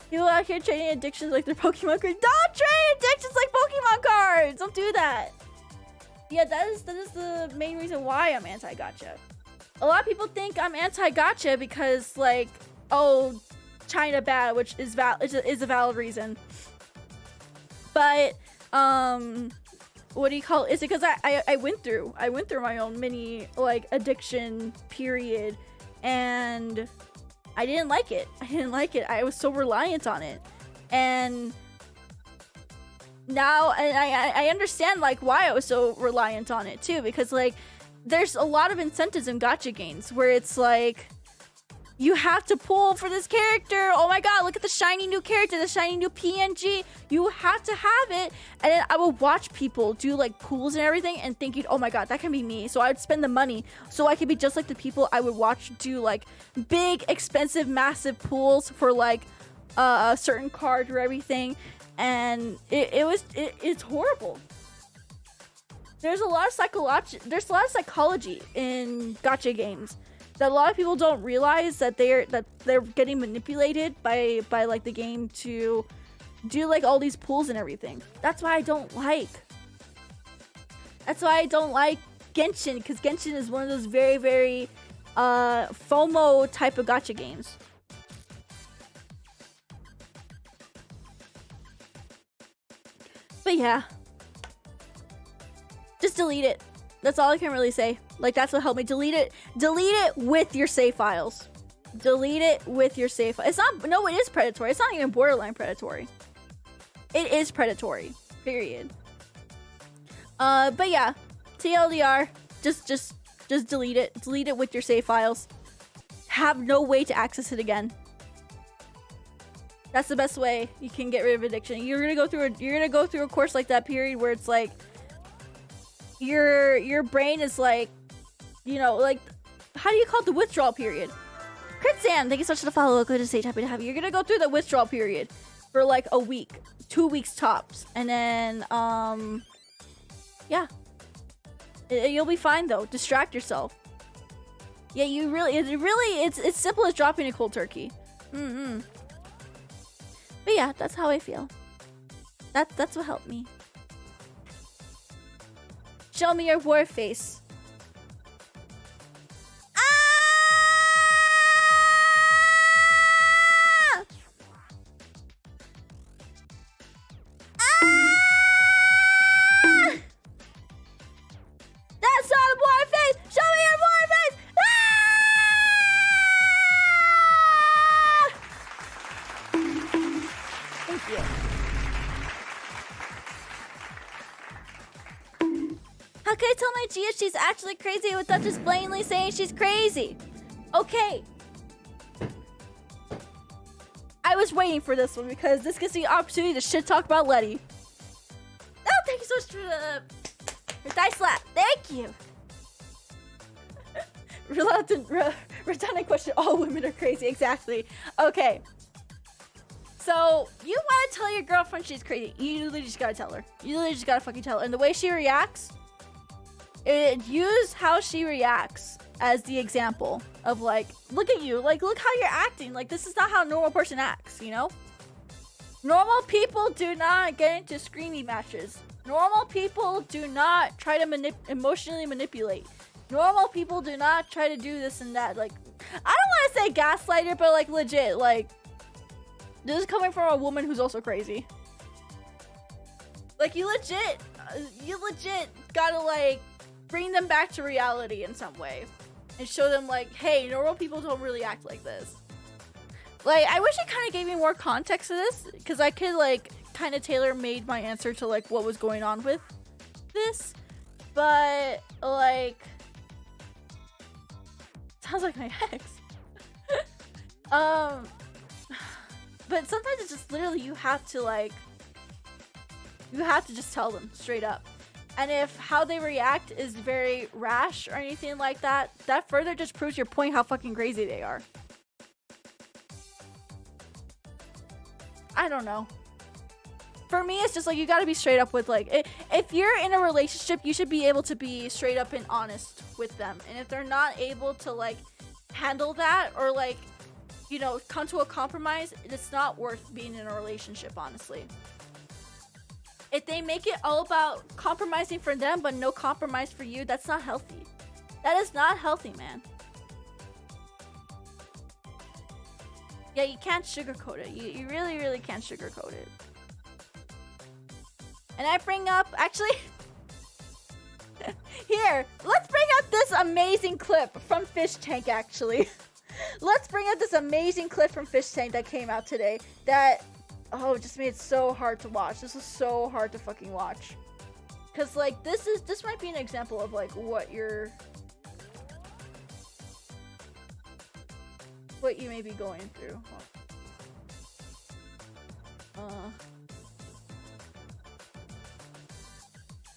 People out here trading addictions like they're Pokemon cards. Don't trade addictions like Pokemon cards! Don't do that. Yeah, that is the main reason why I'm anti-gacha. a lot of people think I'm anti-gacha because, like, oh, China bad, which is a valid reason. But what do you call it? Is it because I went through my own mini like addiction period, and I didn't like it. I was so reliant on it, and now I understand like why I was so reliant on it too, because like there's a lot of incentives in gacha games where it's like you have to pull for this character. Oh my god, look at the shiny new character, the shiny new PNG. You have to have it. And then I would watch people do like pools and everything and thinking, oh my god, that can be me. So I'd spend the money so I could be just like the people I would watch do like big, expensive, massive pools for like a certain card or everything. And it's horrible. There's a lot of psychology in gacha games that a lot of people don't realize, that they're getting manipulated by like the game to do like all these pools and everything. That's why I don't like Genshin, because Genshin is one of those very, very FOMO type of gacha games. But yeah, just delete it. That's all I can really say. Like, that's what helped me. Delete it with your save files. Delete it with your save files. It's not, no, it is predatory. It's not even borderline predatory. It is predatory, period. But yeah, TLDR, just delete it. Delete it with your save files. Have no way to access it again. That's the best way you can get rid of addiction. You're gonna go through a course like that period where it's like your brain is like, you know, like, how do you call it, the withdrawal period? Crit Sam, thank you so much for the follow. Good to say, happy to have you. You're gonna go through the withdrawal period for like a week, 2 weeks tops, and then yeah, you'll be fine though. Distract yourself. Yeah, it's simple as dropping a cold turkey. But yeah, that's how I feel. That's what helped me. Show me your war face. Ah! Ah! That's not a war face. Show me your war face. Ah! Thank you. How can I tell my Gia she's actually crazy without just blatantly saying she's crazy? Okay. I was waiting for this one because this gives me the opportunity to shit talk about Letty. Oh, thank you so much for the dice slap. Thank you. Redundant question. All women are crazy. Exactly. Okay. So, you want to tell your girlfriend she's crazy. You literally just gotta tell her. You literally just gotta fucking tell her. And the way she reacts, use how she reacts as the example of like, look at you, like, look how you're acting. Like, this is not how a normal person acts, you know? Normal people do not get into screamy matches. Normal people do not try to emotionally manipulate. Normal people do not try to do this and that. Like, I don't want to say gaslighter, but like legit, like, this is coming from a woman who's also crazy. Like, you legit gotta like bring them back to reality in some way and show them like, hey, normal people don't really act like this. Like, I wish it kind of gave me more context to this, because I could like kind of tailor-made my answer to like what was going on with this, but like, sounds like my ex. But sometimes it's just literally you have to just tell them straight up. And if how they react is very rash or anything like that, that further just proves your point how fucking crazy they are. I don't know. For me, it's just like, you gotta be straight up with like, if you're in a relationship, you should be able to be straight up and honest with them. And if they're not able to like handle that or like, you know, come to a compromise, it's not worth being in a relationship, honestly. If they make it all about compromising for them but no compromise for you, that's not healthy. That is not healthy, man. Yeah, you can't sugarcoat it. You really, really can't sugarcoat it. And I bring up, actually, here, let's bring up this amazing clip from Fish Tank, actually. Let's bring up this amazing clip from Fish Tank that came out today that, oh, just made it so hard to watch. This is so hard to fucking watch. Cause like, this might be an example of like what you may be going through.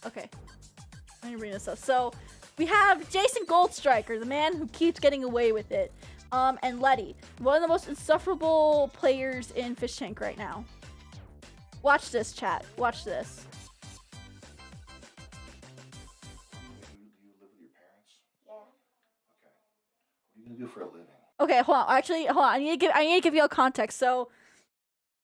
Okay. Let me bring this up. So, we have Jason Goldstriker, the man who keeps getting away with it. And Letty, one of the most insufferable players in Fish Tank right now. Watch this, chat. Watch this. Do you live with your parents? Yeah. Okay. What are you gonna do for a living? Okay, hold on. Actually, hold on. I need to give you a context. So,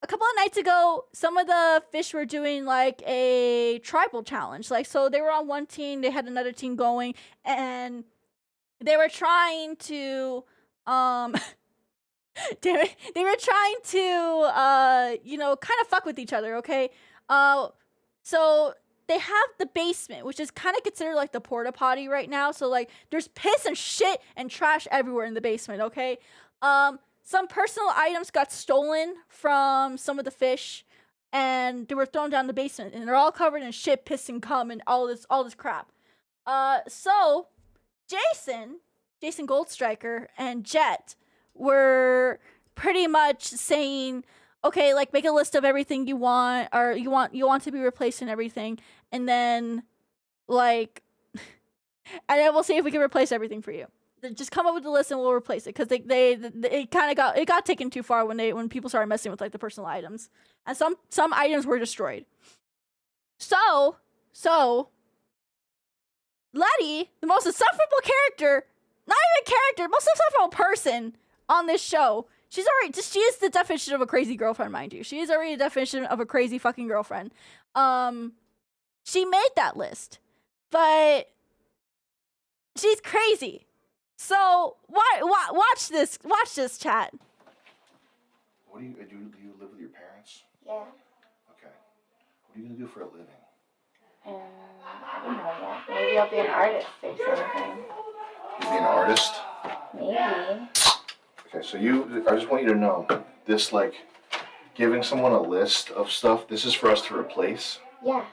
a couple of nights ago, some of the fish were doing like a tribal challenge. Like, so they were on one team, they had another team going, and they were trying to, damn it, they were trying to, you know, kind of fuck with each other. Okay, so they have the basement, which is kind of considered like the porta potty right now. So like, there's piss and shit and trash everywhere in the basement. Okay, some personal items got stolen from some of the fish, and they were thrown down the basement, and they're all covered in shit, piss, and cum, and all this crap. So Jason Goldstriker, and Jet were pretty much saying, okay, like make a list of everything you want, or you want to be replaced and everything, and then like, and then we'll see if we can replace everything for you. Just come up with the list and we'll replace it, because it kind of got taken too far when people started messing with like the personal items, and some items were destroyed. So Letty, the most insufferable character, not even character, most insufferable person on this show. She is the definition of a crazy girlfriend, mind you. She is already the definition of a crazy fucking girlfriend. She made that list, but she's crazy. So watch this chat. What do you live with your parents? Yeah. Okay. What are you gonna do for a living? I don't know yet. Maybe I'll be an artist or something. You be an artist? Maybe. Okay, so I just want you to know, this like, giving someone a list of stuff, this is for us to replace. Yeah.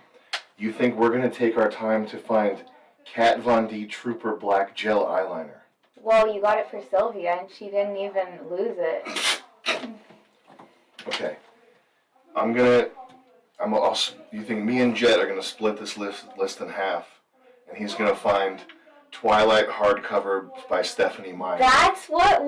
You think we're gonna take our time to find Kat Von D Trooper Black Gel Eyeliner? Well, you got it for Sylvia, and she didn't even lose it. Okay. You think me and Jet are gonna split this list in half, and he's gonna find Twilight hardcover by Stephanie Meyer. That's what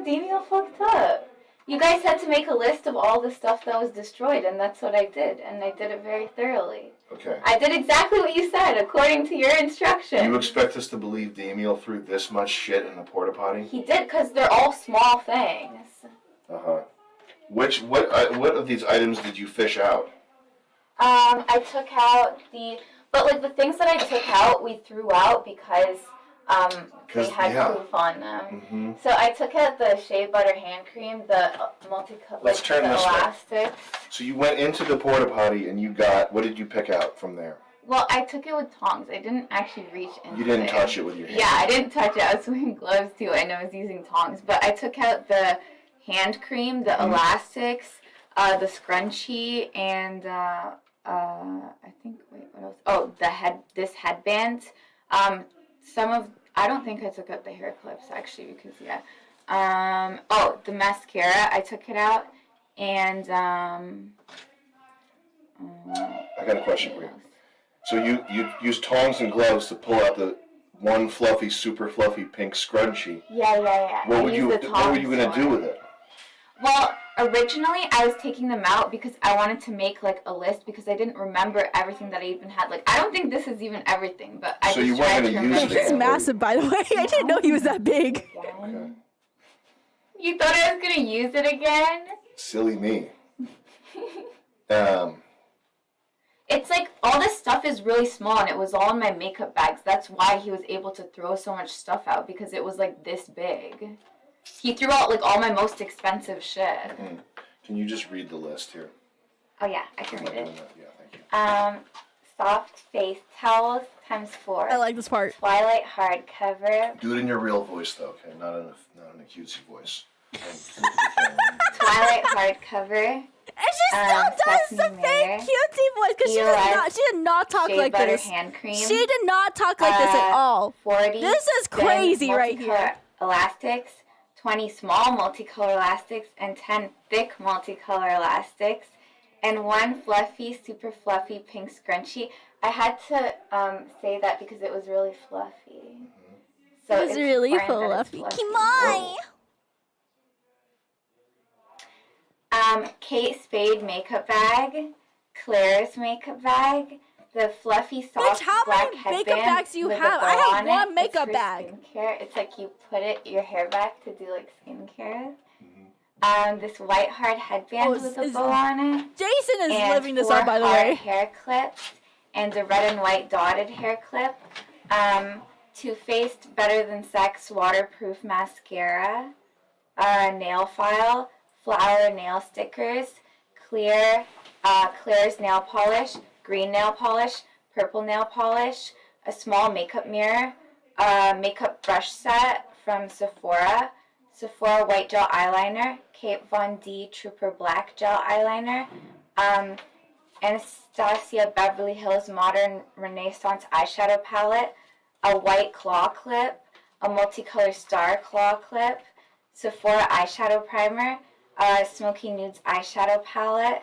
Daniel fucked up. You guys had to make a list of all the stuff that was destroyed, and that's what I did, and I did it very thoroughly. Okay. I did exactly what you said, according to your instructions. You expect us to believe Damiel threw this much shit in the porta potty? He did, because they're all small things. Uh-huh. What of these items did you fish out? I took out the things that I took out, we threw out because they had poof on them. Mm-hmm. So I took out the shea butter hand cream, the multi-cut, Let's turn this way. elastics. So you went into the porta potty and you got, what did you pick out from there? Well, I took it with tongs. I didn't actually reach into it. You didn't touch it with your hand? Yeah, I didn't touch it. I was wearing gloves too, and I was using tongs. But I took out the hand cream, the elastics, the scrunchie, and I think, wait, what else? Oh, this headband. I don't think I took out the hair clips actually, because the mascara, I took it out, and I got a question for you. So you used tongs and gloves to pull out the one fluffy, super fluffy pink scrunchie. Yeah. What were you gonna do with it? Well, originally I was taking them out because I wanted to make like a list, because I didn't remember everything that I even had. Like, I don't think this is even everything, but I just tried to remember. He's massive, by the way. I didn't know he was that big. Okay. You thought I was gonna use it again? Silly me. It's like all this stuff is really small, and it was all in my makeup bags. That's why he was able to throw so much stuff out, because it was like this big. He threw out like all my most expensive shit. Can you just read the list here? Oh yeah, I can read it. Yeah, thank you. Soft face towels ×4. I like this part. Twilight hardcover. Do it in your real voice, though, okay? Not in a cutesy voice. Twilight hardcover. And she still does the Sesame fake Mayor, cutesy voice because she did not talk shea like butter this. hand cream. She did not talk like this at all. 40 This is thin crazy right here. multicolor elastics, 20 small multicolor elastics, and 10 thick multicolor elastics, and 1 fluffy, super fluffy pink scrunchie. I had to say that because it was really fluffy. So It's really important that it's fluffy. fluffy. Kimai! Kate Spade makeup bag, Claire's makeup bag, the fluffy soft Bitch, how black many headband makeup bags do you with a have? bow I have on one it. makeup It's for bag. Skincare. It's like you put your hair back to do like skincare. This white hard headband with a bow on it. Jason is And living this 4 up, by the heart way. hair clips and a red and white dotted hair clip. Too Faced Better Than Sex waterproof mascara. Nail file. Flower nail stickers. Claire's nail polish. Green nail polish. Purple nail polish. A small makeup mirror. Makeup brush set from Sephora. Sephora white gel eyeliner. Kate Von D Trooper black gel eyeliner. Anastasia Beverly Hills Modern Renaissance eyeshadow palette, a white claw clip, a multicolored star claw clip, Sephora eyeshadow primer, Smoky Nudes eyeshadow palette,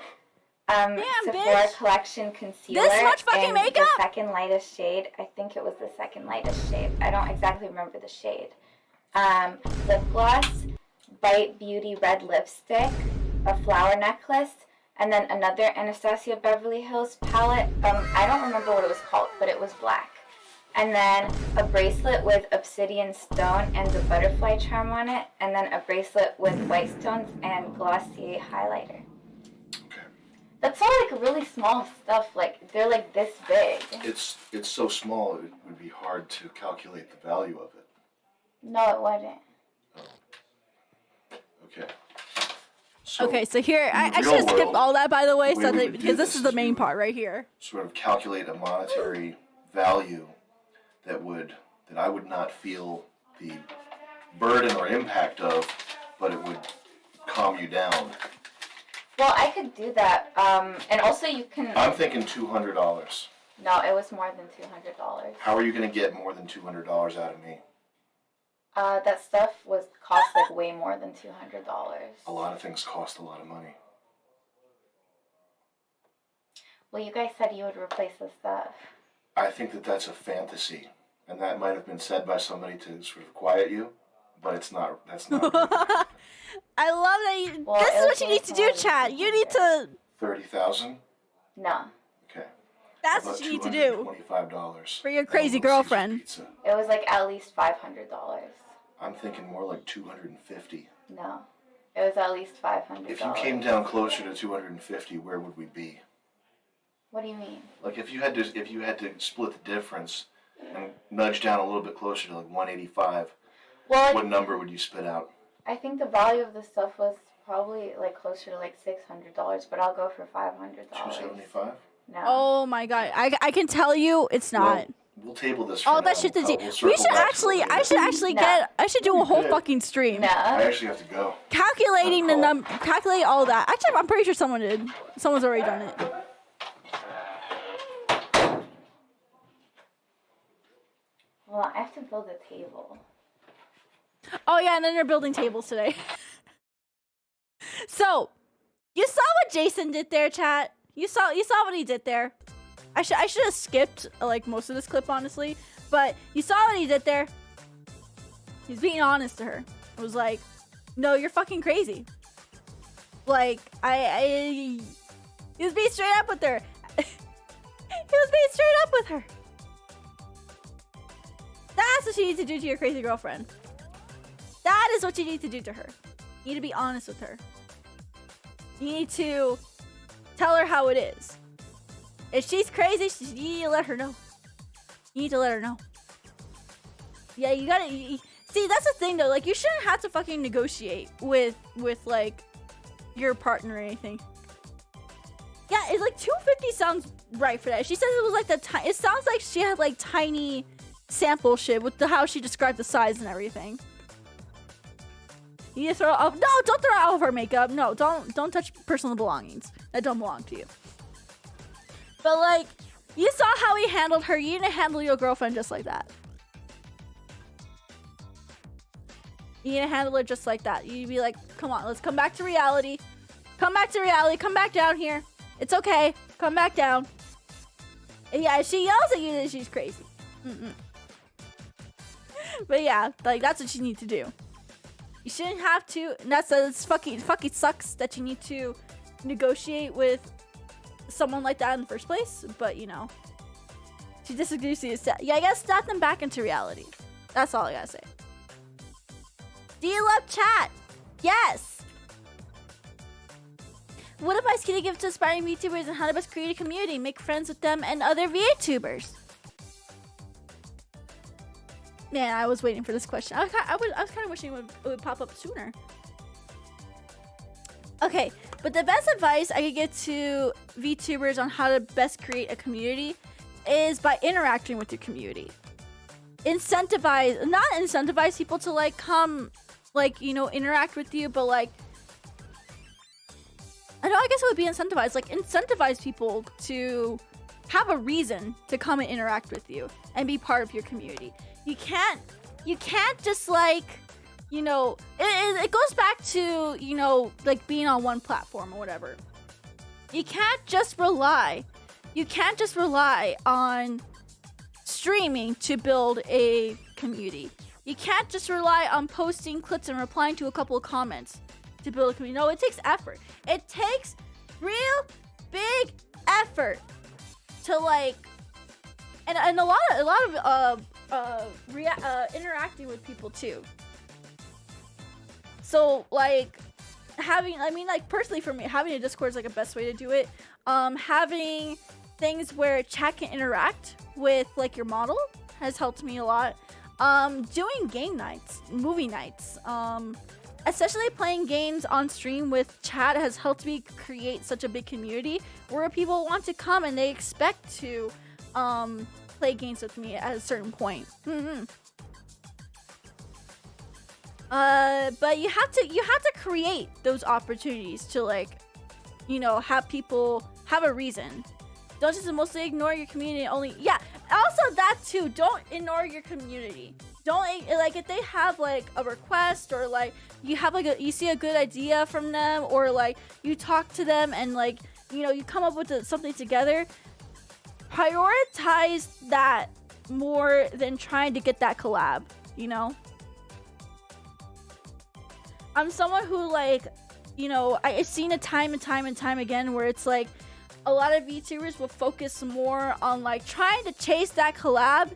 Sephora bitch. Collection concealer, This much fucking and makeup? the second lightest shade. I think it was the second lightest shade. I don't exactly remember the shade. Lip gloss, Bite Beauty red lipstick, a flower necklace, and then another Anastasia Beverly Hills palette. I don't remember what it was called, but it was black. And then a bracelet with obsidian stone and a butterfly charm on it, and then a bracelet with white stones and Glossier highlighter. Okay. That's all like really small stuff. Like they're like this big. It's so small it would be hard to calculate the value of it. No, it wasn't. Okay. Okay, so here, I in the should real have skipped world, all that, by the way, the so way we that, would do because this this is the is main you- part right here. Sort of calculate a monetary value that I would not feel the burden or impact of, but it would calm you down. Well, I could do that. And also you can. I'm thinking $200. No, it was more than $200. How are you going to get more than $200 out of me? That stuff cost like way more than $200. A lot of things cost a lot of money. Well, you guys said you would replace the stuff. I think that that's a fantasy, and that might have been said by somebody to sort of quiet you, but it's not. That's not. I love that you. Well, this it is was what you need to do, worth more chat. than You need to. 30,000. No, Okay. That's what you need to do $25 for your crazy girlfriend. Pizza. it was like at least $500. I'm thinking more like 250. No, it was at least $500. If you came down closer to 250, where would we be? What do you mean? Like if you had to split the difference and nudge down a little bit closer to like 185, Well, what number would you spit out? I think the value of the stuff was probably like closer to like $600, but I'll go for $500. 275. No. Oh my god, I can tell you it's not. Well, we'll table this. For All now. that shit to do. We'll We circle should back to actually. it I later. should actually No. I should do a whole could. fucking stream. No. I actually have to go. Calculating the Not a calculate all that. Actually, I'm pretty sure someone did. Someone's already done it. Well, I have to build a table. Oh yeah, and then they're building tables today. So, you saw what Jason did there, chat. You saw what he did there. I should have skipped like most of this clip, honestly. But you saw what he did there. He's being honest to her. It was like, no, you're fucking crazy. Like he was being straight up with her. He was being straight up with her. That's what you need to do to your crazy girlfriend. That is what you need to do to her. You need to be honest with her. You need to tell her how it is. If she's crazy, you need to let her know. You need to let her know. Yeah, you gotta. See, that's the thing though. Like, you shouldn't have to fucking negotiate with like your partner or anything. Yeah, it's like 250 sounds right for that. She says it was like the it sounds like she had like tiny sample shit with how she described the size and everything. You throw off. No, don't throw out her makeup. No, don't touch personal belongings that don't belong to you. But like, you saw how he handled her. You didn't handle your girlfriend just like that. You didn't handle it just like that. You'd be like, come on, let's come back to reality. Come back to reality. Come back down here. It's okay. Come back down. And yeah, if she yells at you, then she's crazy. But yeah, like, that's what you need to do. You shouldn't have to. And it's fucking sucks that you need to negotiate with someone like that in the first place. But you know, she disagrees with you. Yeah, I gotta snap them back into reality. That's all I gotta say. Do you love chat? Yes. What advice can you give to aspiring VTubers and how to best create a community, make friends with them and other VTubers? Man, I was waiting for this question. I was kind of wishing it would pop up sooner. Okay, but the best advice I could give to VTubers on how to best create a community is by interacting with your community. Not incentivize people to like come, like, you know, interact with you, but like, I guess it would be incentivized. Like, incentivize people to have a reason to come and interact with you and be part of your community. You can't just like, you know, it goes back to, you know, like being on one platform or whatever. You can't just rely on streaming to build a community. You can't just rely on posting clips and replying to a couple of comments to build a community. No, it takes effort. It takes real big effort to like, and a lot of interacting with people too. So like personally for me, having a Discord is like a best way to do it. Having things where chat can interact with like your model has helped me a lot. Doing game nights, movie nights, especially playing games on stream with chat has helped me create such a big community where people want to come and they expect to play games with me at a certain point. But you have to create those opportunities to, like, you know, have people have a reason. Don't just mostly ignore your community only. Yeah, also that too. Don't ignore your community. Don't, like, if they have like a request or like you have like you see a good idea from them or like you talk to them and like, you know, you come up with something together. Prioritize that more than trying to get that collab, you know? I'm someone who, like, you know, I've seen it time and time again where it's like a lot of VTubers will focus more on like trying to chase that collab,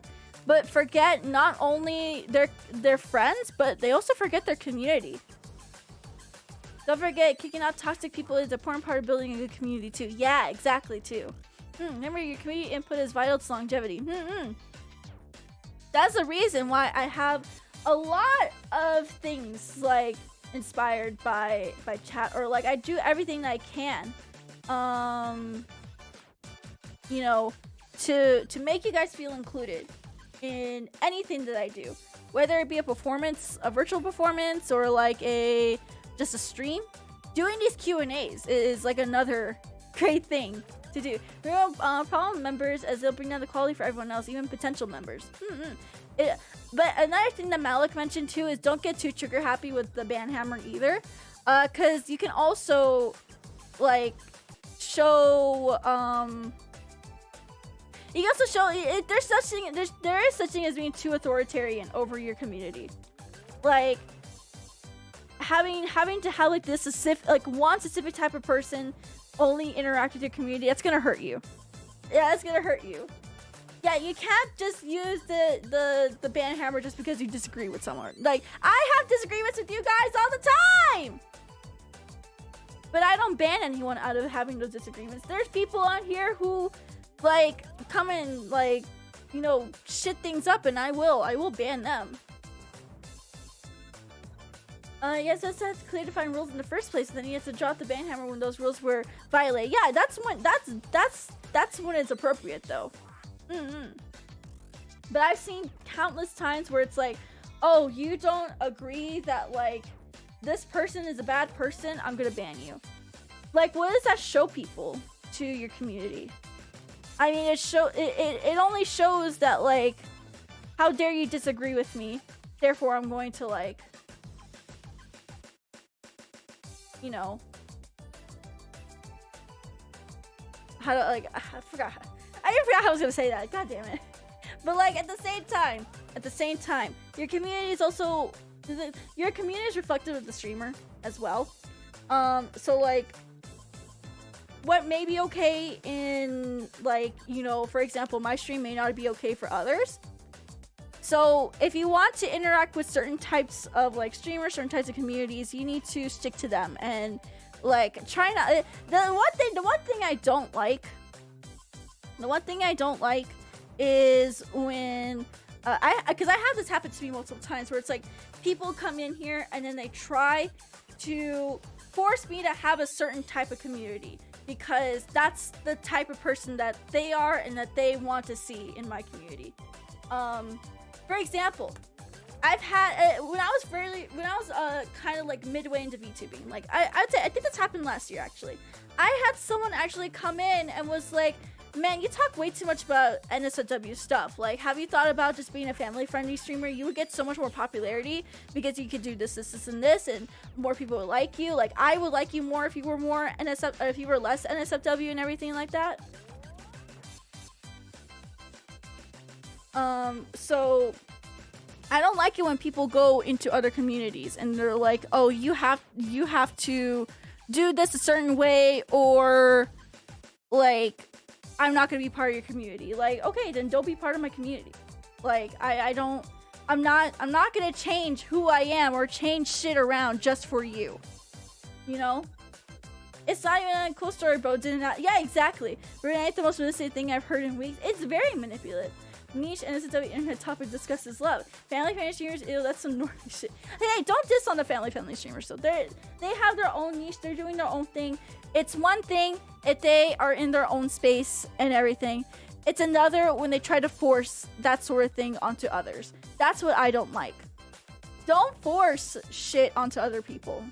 but forget not only their friends, but they also forget their community. Don't forget, kicking out toxic people is an important part of building a good community too. Yeah, exactly too. Remember, your community input is vital to longevity. That's the reason why I have a lot of things like inspired by chat, or like I do everything that I can, you know, to make you guys feel included in anything that I do, whether it be a performance, a virtual performance, or like just a stream. Doing these Q&As is like another great thing to do. Problem members, as they'll bring down the quality for everyone else, even potential members. But another thing that Malik mentioned too is don't get too trigger happy with the ban hammer either, because you can also like show you can also show there is such thing as being too authoritarian over your community, like having to have like this specific, like one specific type of person only interact with your community. That's gonna hurt you. Yeah, it's gonna hurt you. Yeah, you can't just use the ban hammer just because you disagree with someone. Like, I have disagreements with you guys all the time, but I don't ban anyone out of having those disagreements. There's people on here who like come and like, you know, shit things up, and I will ban them. Yes, that's to clear defined rules in the first place. And then you have to drop the ban hammer when those rules were violated. Yeah, that's when it's appropriate though. But I've seen countless times where it's like, oh, you don't agree that like this person is a bad person, I'm gonna ban you. Like, what does that show people to your community? I mean, it only shows that like, how dare you disagree with me? Therefore, I'm going to like, you know, how to like, I forgot how I was gonna say that. God damn it. But like at the same time, your community is also your community is reflective of the streamer as well. So like, what may be okay in like, you know, for example, my stream may not be okay for others. So if you want to interact with certain types of like streamers, certain types of communities, you need to stick to them and like try not. The one thing I don't like is when because I have this happen to me multiple times where it's like people come in here and then they try to force me to have a certain type of community because that's the type of person that they are and that they want to see in my community. For example, I've had when I was kind of like midway into VTubing, like I think this happened last year actually. I had someone actually come in and was like, man, you talk way too much about NSFW stuff. Like, have you thought about just being a family-friendly streamer? You would get so much more popularity because you could do this, and this, and more people would like you. Like, I would like you more if you were more if you were less NSFW and everything like that. So I don't like it when people go into other communities and they're like, oh, you have to do this a certain way, or like, I'm not gonna be part of your community. Like, okay, then don't be part of my community. Like, I'm not gonna change who I am or change shit around just for you. You know? It's not even a cool story, bro. Yeah, exactly. Rene, the most manipulative thing I've heard in weeks. It's very manipulative. Niche and NSFW internet topic discusses love. Family streamers, ew, that's some normie shit. Hey, don't diss on the family streamers. So they have their own niche. They're doing their own thing. It's one thing if they are in their own space and everything. It's another when they try to force that sort of thing onto others. That's what I don't like. Don't force shit onto other people.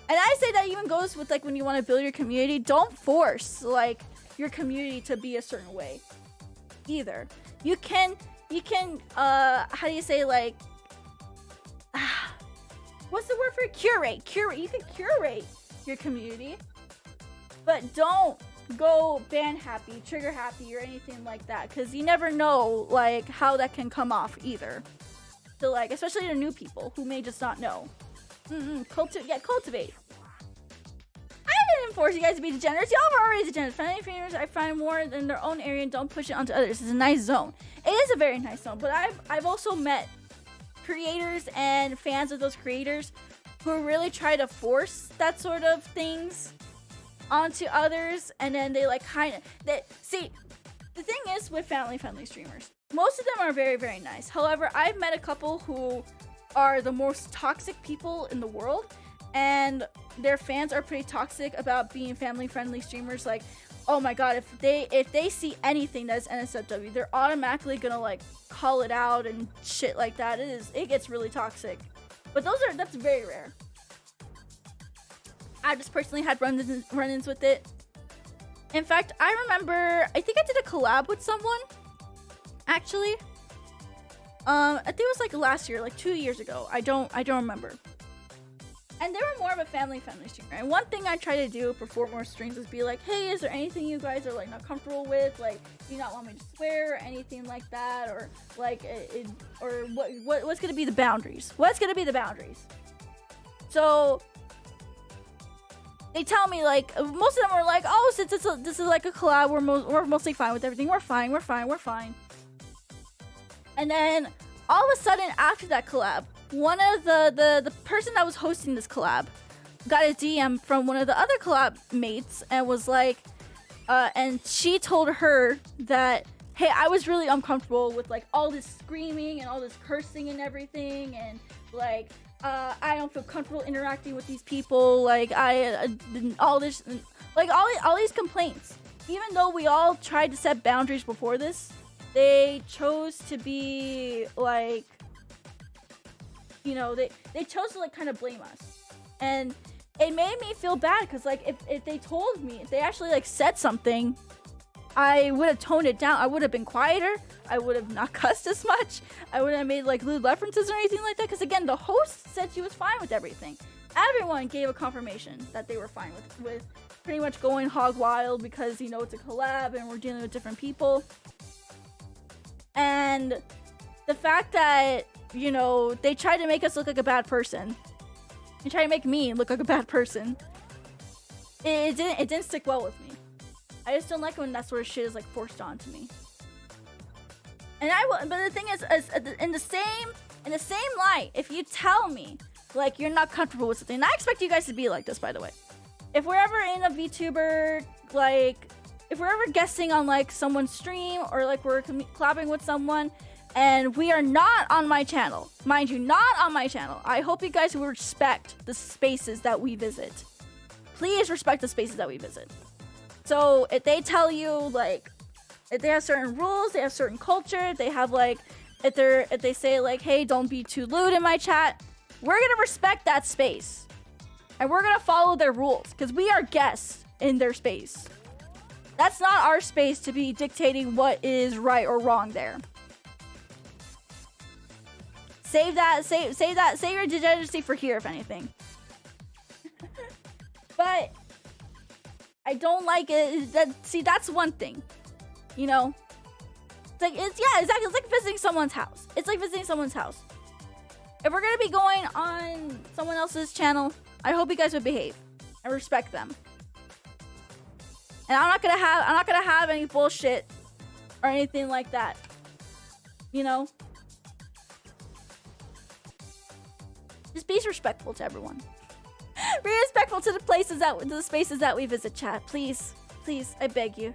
And I say that even goes with like when you want to build your community. Don't force like your community to be a certain way either. You can how do you say, like, what's the word for curate? You can curate your community, but don't go ban happy, trigger happy, or anything like that, because you never know like how that can come off either. So like, especially to new people who may just not know. Cultivate. I didn't force you guys to be degenerates. Y'all were already degenerates. Family streamers, I find more in their own area and don't push it onto others. It's a nice zone. It is a very nice zone, but I've also met creators and fans of those creators who really try to force that sort of things onto others, and then they like see, the thing is with family-friendly streamers, most of them are very, very nice. However, I've met a couple who are the most toxic people in the world, and their fans are pretty toxic about being family-friendly streamers. Like, oh my god, if they see anything that's NSFW, they're automatically gonna like call it out and shit like that. It gets really toxic. But that's very rare. I just personally had run-ins with it. In fact, I remember, I think I did a collab with someone, actually. I think it was like last year, like 2 years ago. I don't remember. And they were more of a family-friendly streamer. And one thing I try to do before more streams is be like, hey, is there anything you guys are like not comfortable with? Like, do you not want me to swear or anything like that? Or like, what's gonna be the boundaries? What's gonna be the boundaries? So they tell me, like, most of them are like, oh, since this is like a collab, we're mostly fine with everything. We're fine. And then all of a sudden, after that collab, one of the person that was hosting this collab got a DM from one of the other collab mates and was like, and she told her that, hey, I was really uncomfortable with like all this screaming and all this cursing and everything, and like I don't feel comfortable interacting with these people. Like all these complaints. Even though we all tried to set boundaries before this, they chose to be like, you know, they chose to like kind of blame us, and it made me feel bad because like if they told me, if they actually like said something, I would have toned it down. I would have been quieter. I would have not cussed as much. I wouldn't have made like lewd references or anything like that. Because again, the host said she was fine with everything. Everyone gave a confirmation that they were fine with pretty much going hog wild because, you know, it's a collab and we're dealing with different people. And the fact that, you know, they tried to make us look like a bad person. They tried to make me look like a bad person. It didn't stick well with me. I just don't like when that sort of shit is like forced onto me. And but the thing is, in the same light, if you tell me like you're not comfortable with something, and I expect you guys to be like this, by the way. If we're ever in a VTuber, like if we're ever guesting on like someone's stream or like we're collabing with someone, and we are not on my channel, mind you, not on my channel, I hope you guys will respect the spaces that we visit. Please respect the spaces that we visit. So if they tell you like, if they have certain rules, they have certain culture, they have like, if they say like, hey, don't be too lewd in my chat, we're gonna respect that space, and we're gonna follow their rules because we are guests in their space. That's not our space to be dictating what is right or wrong there. Save your degeneracy for here, if anything. But I don't like it. That's one thing, you know. It's exactly. It's like visiting someone's house. It's like visiting someone's house. If we're gonna be going on someone else's channel, I hope you guys would behave and respect them. And I'm not gonna have any bullshit or anything like that. You know. Just be respectful to everyone. Be respectful to the spaces that we visit, chat. Please, I beg you.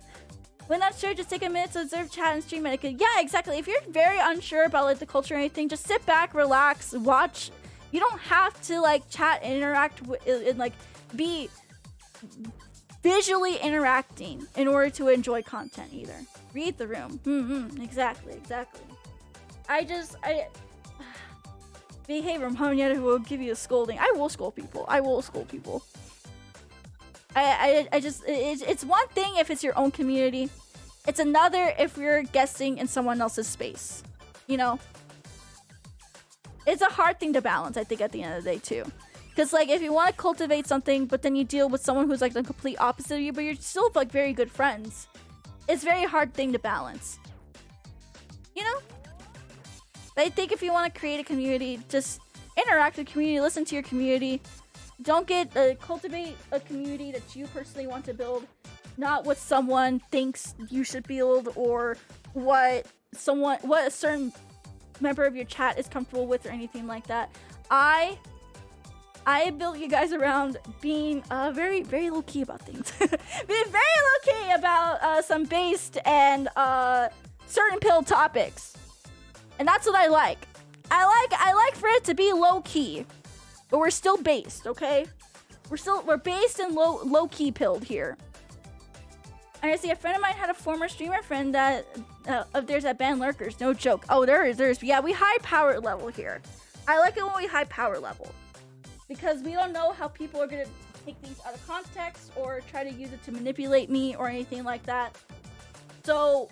When not sure, just take a minute to observe chat and stream etiquette. Yeah, exactly. If you're very unsure about like the culture or anything, just sit back, relax, watch. You don't have to like chat and interact and like be visually interacting in order to enjoy content either. Read the room. Exactly. Behavior Nyaru will give you a scolding. I will scold people. It's one thing if it's your own community. It's another if you're guesting in someone else's space. You know? It's a hard thing to balance, I think, at the end of the day, too. Because, like, if you want to cultivate something, but then you deal with someone who's, like, the complete opposite of you, but you're still, like, very good friends, it's a very hard thing to balance. You know? But I think if you want to create a community, just interact with the community, listen to your community. Don't cultivate a community that you personally want to build, not what someone thinks you should build or what a certain member of your chat is comfortable with or anything like that. I built you guys around being very, very low key about things. Being very low key about some based and certain pill topics. And that's what I like. I like for it to be low key, but we're still based, okay? We're based and low key pilled here. And I see a friend of mine had a former streamer friend that of theirs that banned lurkers. No joke. Oh, there's yeah, we high power level here. I like it when we high power level because we don't know how people are gonna take things out of context or try to use it to manipulate me or anything like that. So.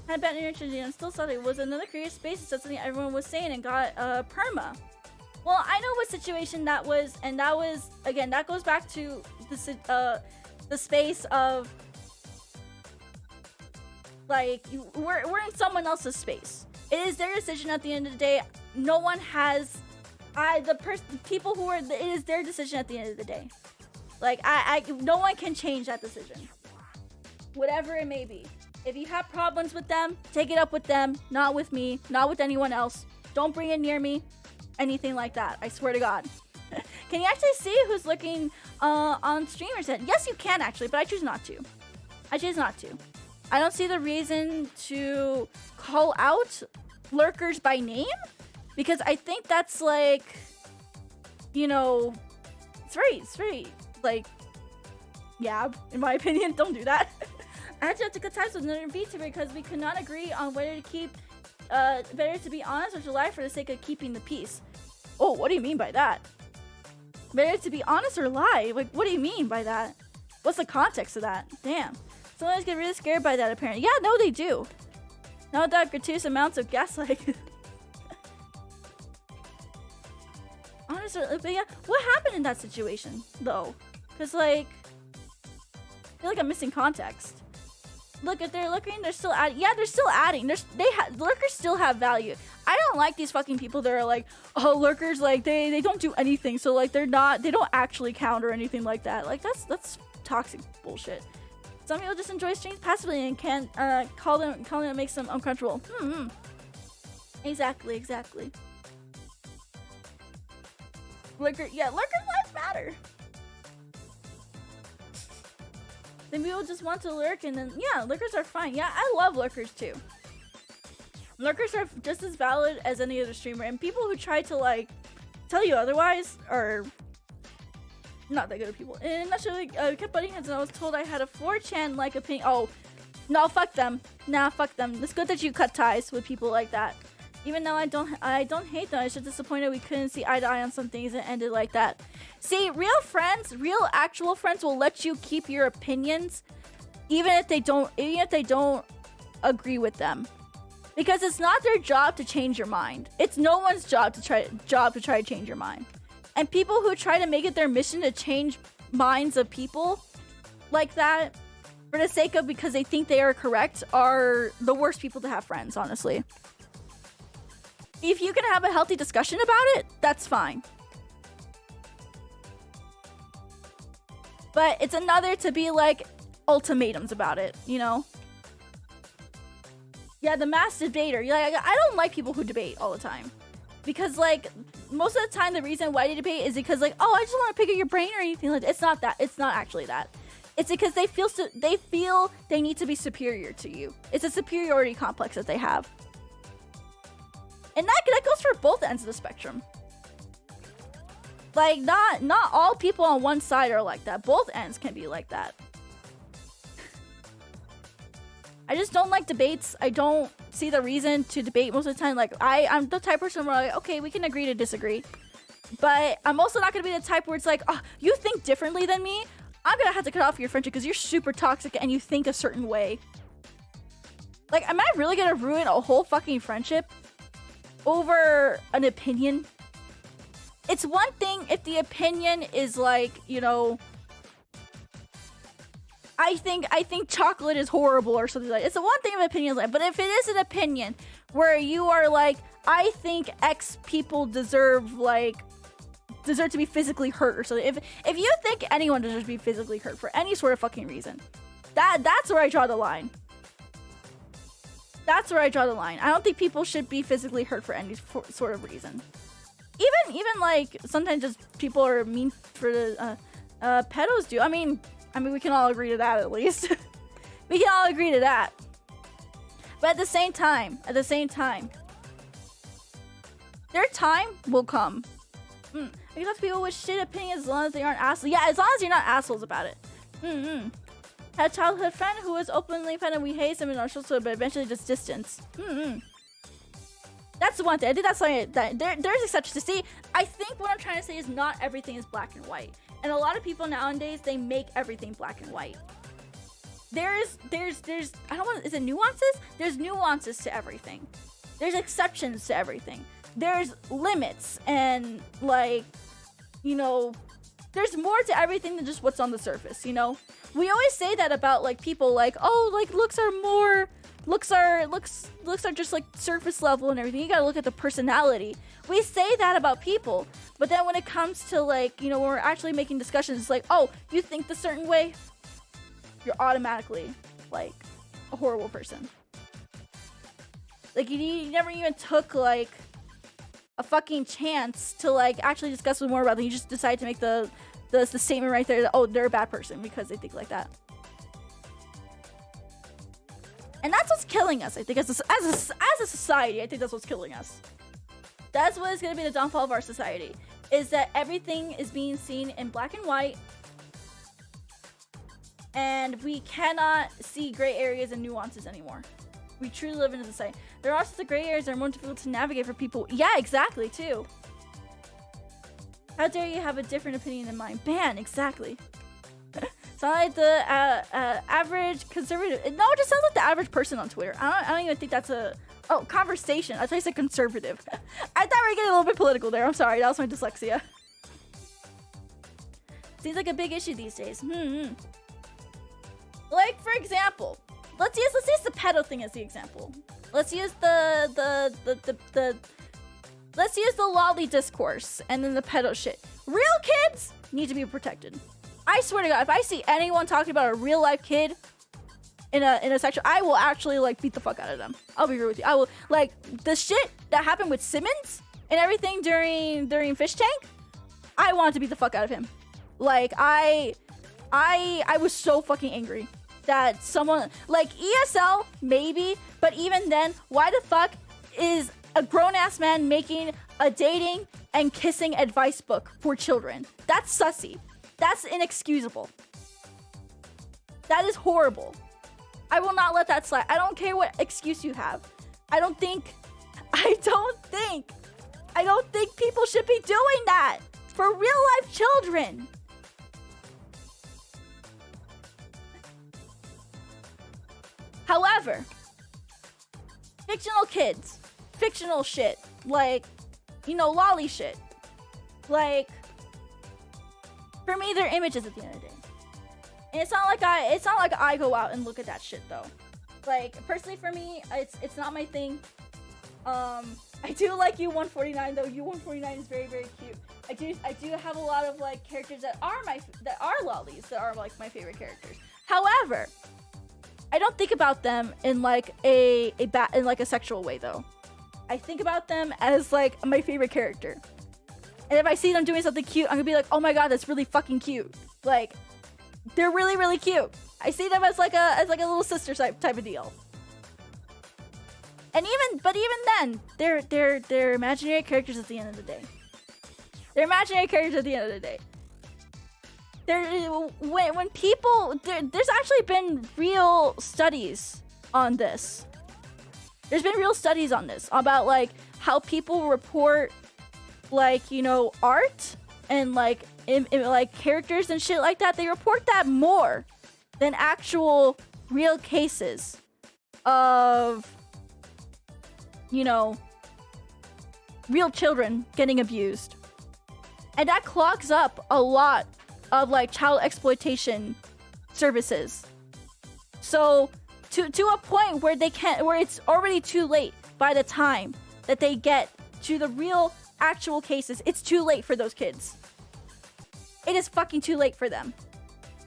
Had bad interaction and still thought it was another creative space. That's something everyone was saying and got perma. Well, I know what situation that was, and that was again that goes back to the space of like we're in someone else's space. It is their decision at the end of the day. No one has people who are it is their decision at the end of the day. Like no one can change that decision, whatever it may be. If you have problems with them, take it up with them, not with me, not with anyone else. Don't bring it near me, anything like that. I swear to God. Can you actually see who's looking on streamers? Yes, you can actually, but I choose not to. I don't see the reason to call out lurkers by name because I think that's like, you know, it's very like, yeah, in my opinion, don't do that. I had to have good times with another VTuber because we could not agree on whether to keep, better to be honest or to lie for the sake of keeping the peace. Oh, what do you mean by that? Better to be honest or lie? Like, what do you mean by that? What's the context of that? Damn. Sometimes get really scared by that, apparently. Yeah, no, they do. Not without gratuitous amounts of gaslighting. Honestly, but yeah, what happened in that situation, though? Because, like, I feel like I'm missing context. Look, if they're looking, they're still adding. Yeah, they're still adding. Lurkers still have value. I don't like these fucking people that are like, oh, lurkers, like, they don't do anything. So, like, they don't actually count or anything like that. Like, that's toxic bullshit. Some people just enjoy streams passively and can't calling it makes them uncomfortable. Exactly. Lurkers lives matter. Then people just want to lurk, and then yeah, lurkers are fine. Yeah, I love lurkers too. Lurkers are just as valid as any other streamer, and people who try to like tell you otherwise are not that good of people. And naturally, kept butting heads, and I was told I had a 4chan like opinion. Oh, no, fuck them. Nah, fuck them. It's good that you cut ties with people like that. Even though I don't hate them, I was just disappointed we couldn't see eye to eye on some things and ended like that. See, real friends, real actual friends will let you keep your opinions, even if they don't agree with them, because it's not their job to change your mind. It's no one's job to try to change your mind. And people who try to make it their mission to change minds of people like that for the sake of because they think they are correct are the worst people to have friends, honestly. If you can have a healthy discussion about it, that's fine. But it's another to be like ultimatums about it, you know? Yeah, the mass debater. Yeah, I don't like people who debate all the time. Because like most of the time the reason why they debate is because like, oh, I just want to pick at your brain or anything like that. It's not that. It's not actually that. It's because they feel they need to be superior to you. It's a superiority complex that they have. And that goes for both ends of the spectrum. Like, not all people on one side are like that. Both ends can be like that. I just don't like debates. I don't see the reason to debate most of the time. Like, I'm the type of person where like, okay, we can agree to disagree. But I'm also not going to be the type where it's like, oh, you think differently than me? I'm going to have to cut off your friendship because you're super toxic and you think a certain way. Like, am I really going to ruin a whole fucking friendship over an opinion? It's one thing if the opinion is like, you know, I think chocolate is horrible or something like that. It's the one thing of opinions like, but if it is an opinion where you are like, I think X people deserve to be physically hurt or something. If you think anyone deserves to be physically hurt for any sort of fucking reason, that's where I draw the line. That's where I draw the line. I don't think people should be physically hurt for any sort of reason. Even like sometimes just people are mean for the pedos do. I mean we can all agree to that at least. We can all agree to that. But at the same time, their time will come. I can talk to people with shit opinions as long as they aren't assholes. Yeah, as long as you're not assholes about it. Had a childhood friend who was openly offended. We hate him in our social, but eventually just distance. That's the one thing. I think that's something that there's exceptions to see. I think what I'm trying to say is not everything is black and white. And a lot of people nowadays, they make everything black and white. There's I don't want, is it nuances? There's nuances to everything. There's exceptions to everything. There's limits and like, you know, there's more to everything than just what's on the surface, you know? We always say that about like people like, oh, like looks are just like surface level and everything. You gotta look at the personality. We say that about people, but then when it comes to like, you know, when we're actually making discussions, it's like, oh, you think the certain way, you're automatically like a horrible person. Like you never even took like a fucking chance to like actually discuss with more about them. You just decide to make the statement right there that, oh, they're a bad person because they think like that. And that's what's killing us, I think, as a society. I think that's what's killing us. That's what is going to be the downfall of our society. Is that everything is being seen in black and white. And we cannot see gray areas and nuances anymore. We truly live in a society. There are also the gray areas that are more difficult to navigate for people. Yeah, exactly, too. How dare you have a different opinion than mine? Ban, exactly. Sound like the average conservative. No, it just sounds like the average person on Twitter. I don't even think that's a... Oh, conversation. I thought you said conservative. I thought we were getting a little bit political there. I'm sorry. That was my dyslexia. Seems like a big issue these days. Like, for example, let's use the pedo thing as the example. Let's use let's use the lolly discourse and then the pedo shit. Real kids need to be protected. I swear to God, if I see anyone talking about a real life kid in a section, I will actually like beat the fuck out of them. I'll be real with you. I will like the shit that happened with Simmons and everything during Fish Tank. I wanted to beat the fuck out of him. Like I was so fucking angry that someone like ESL maybe, but even then, why the fuck is a grown-ass man making a dating and kissing advice book for children? That's sussy. That's inexcusable. That is horrible. I will not let that slide. I don't care what excuse you have. I don't think people should be doing that for real life children. However, fictional kids, fictional shit, like, you know, lolly shit, like, for me, they're images at the end of the day. And it's not like I go out and look at that shit though. Like, personally for me, it's not my thing. I do like U149 though. U149 is very, very cute. I do have a lot of like characters that are lollies, that are like my favorite characters. However, I don't think about them in like a sexual way though. I think about them as like my favorite character. And if I see them doing something cute, I'm gonna be like, oh my god, that's really fucking cute. Like, they're really, really cute. I see them as like a little sister type of deal. And even then, they're imaginary characters at the end of the day. They're imaginary characters at the end of the day. When people, there's actually been real studies on this. There's been real studies on this about like how people report like, you know, art and like in like characters and shit like that. They report that more than actual real cases of, you know, real children getting abused. And that clogs up a lot of like child exploitation services. So to a point where it's already too late by the time that they get to the real actual cases. It's too late for those kids. It is fucking too late for them.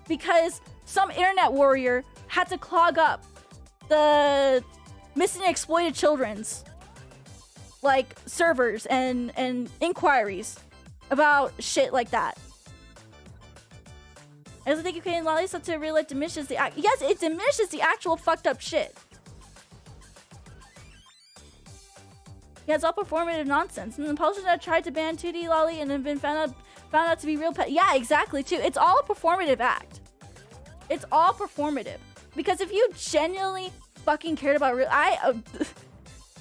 Because some internet warrior had to clog up the missing and exploited children's like servers and inquiries about shit like that. I also think UK and lollies to real life diminishes the yes, it diminishes the actual fucked up shit. Yeah, it's all performative nonsense. And the publishers that tried to ban 2D lolly and have been found out to be real pet. Yeah, exactly too. It's all a performative act. It's all performative. Because if you genuinely fucking cared about real,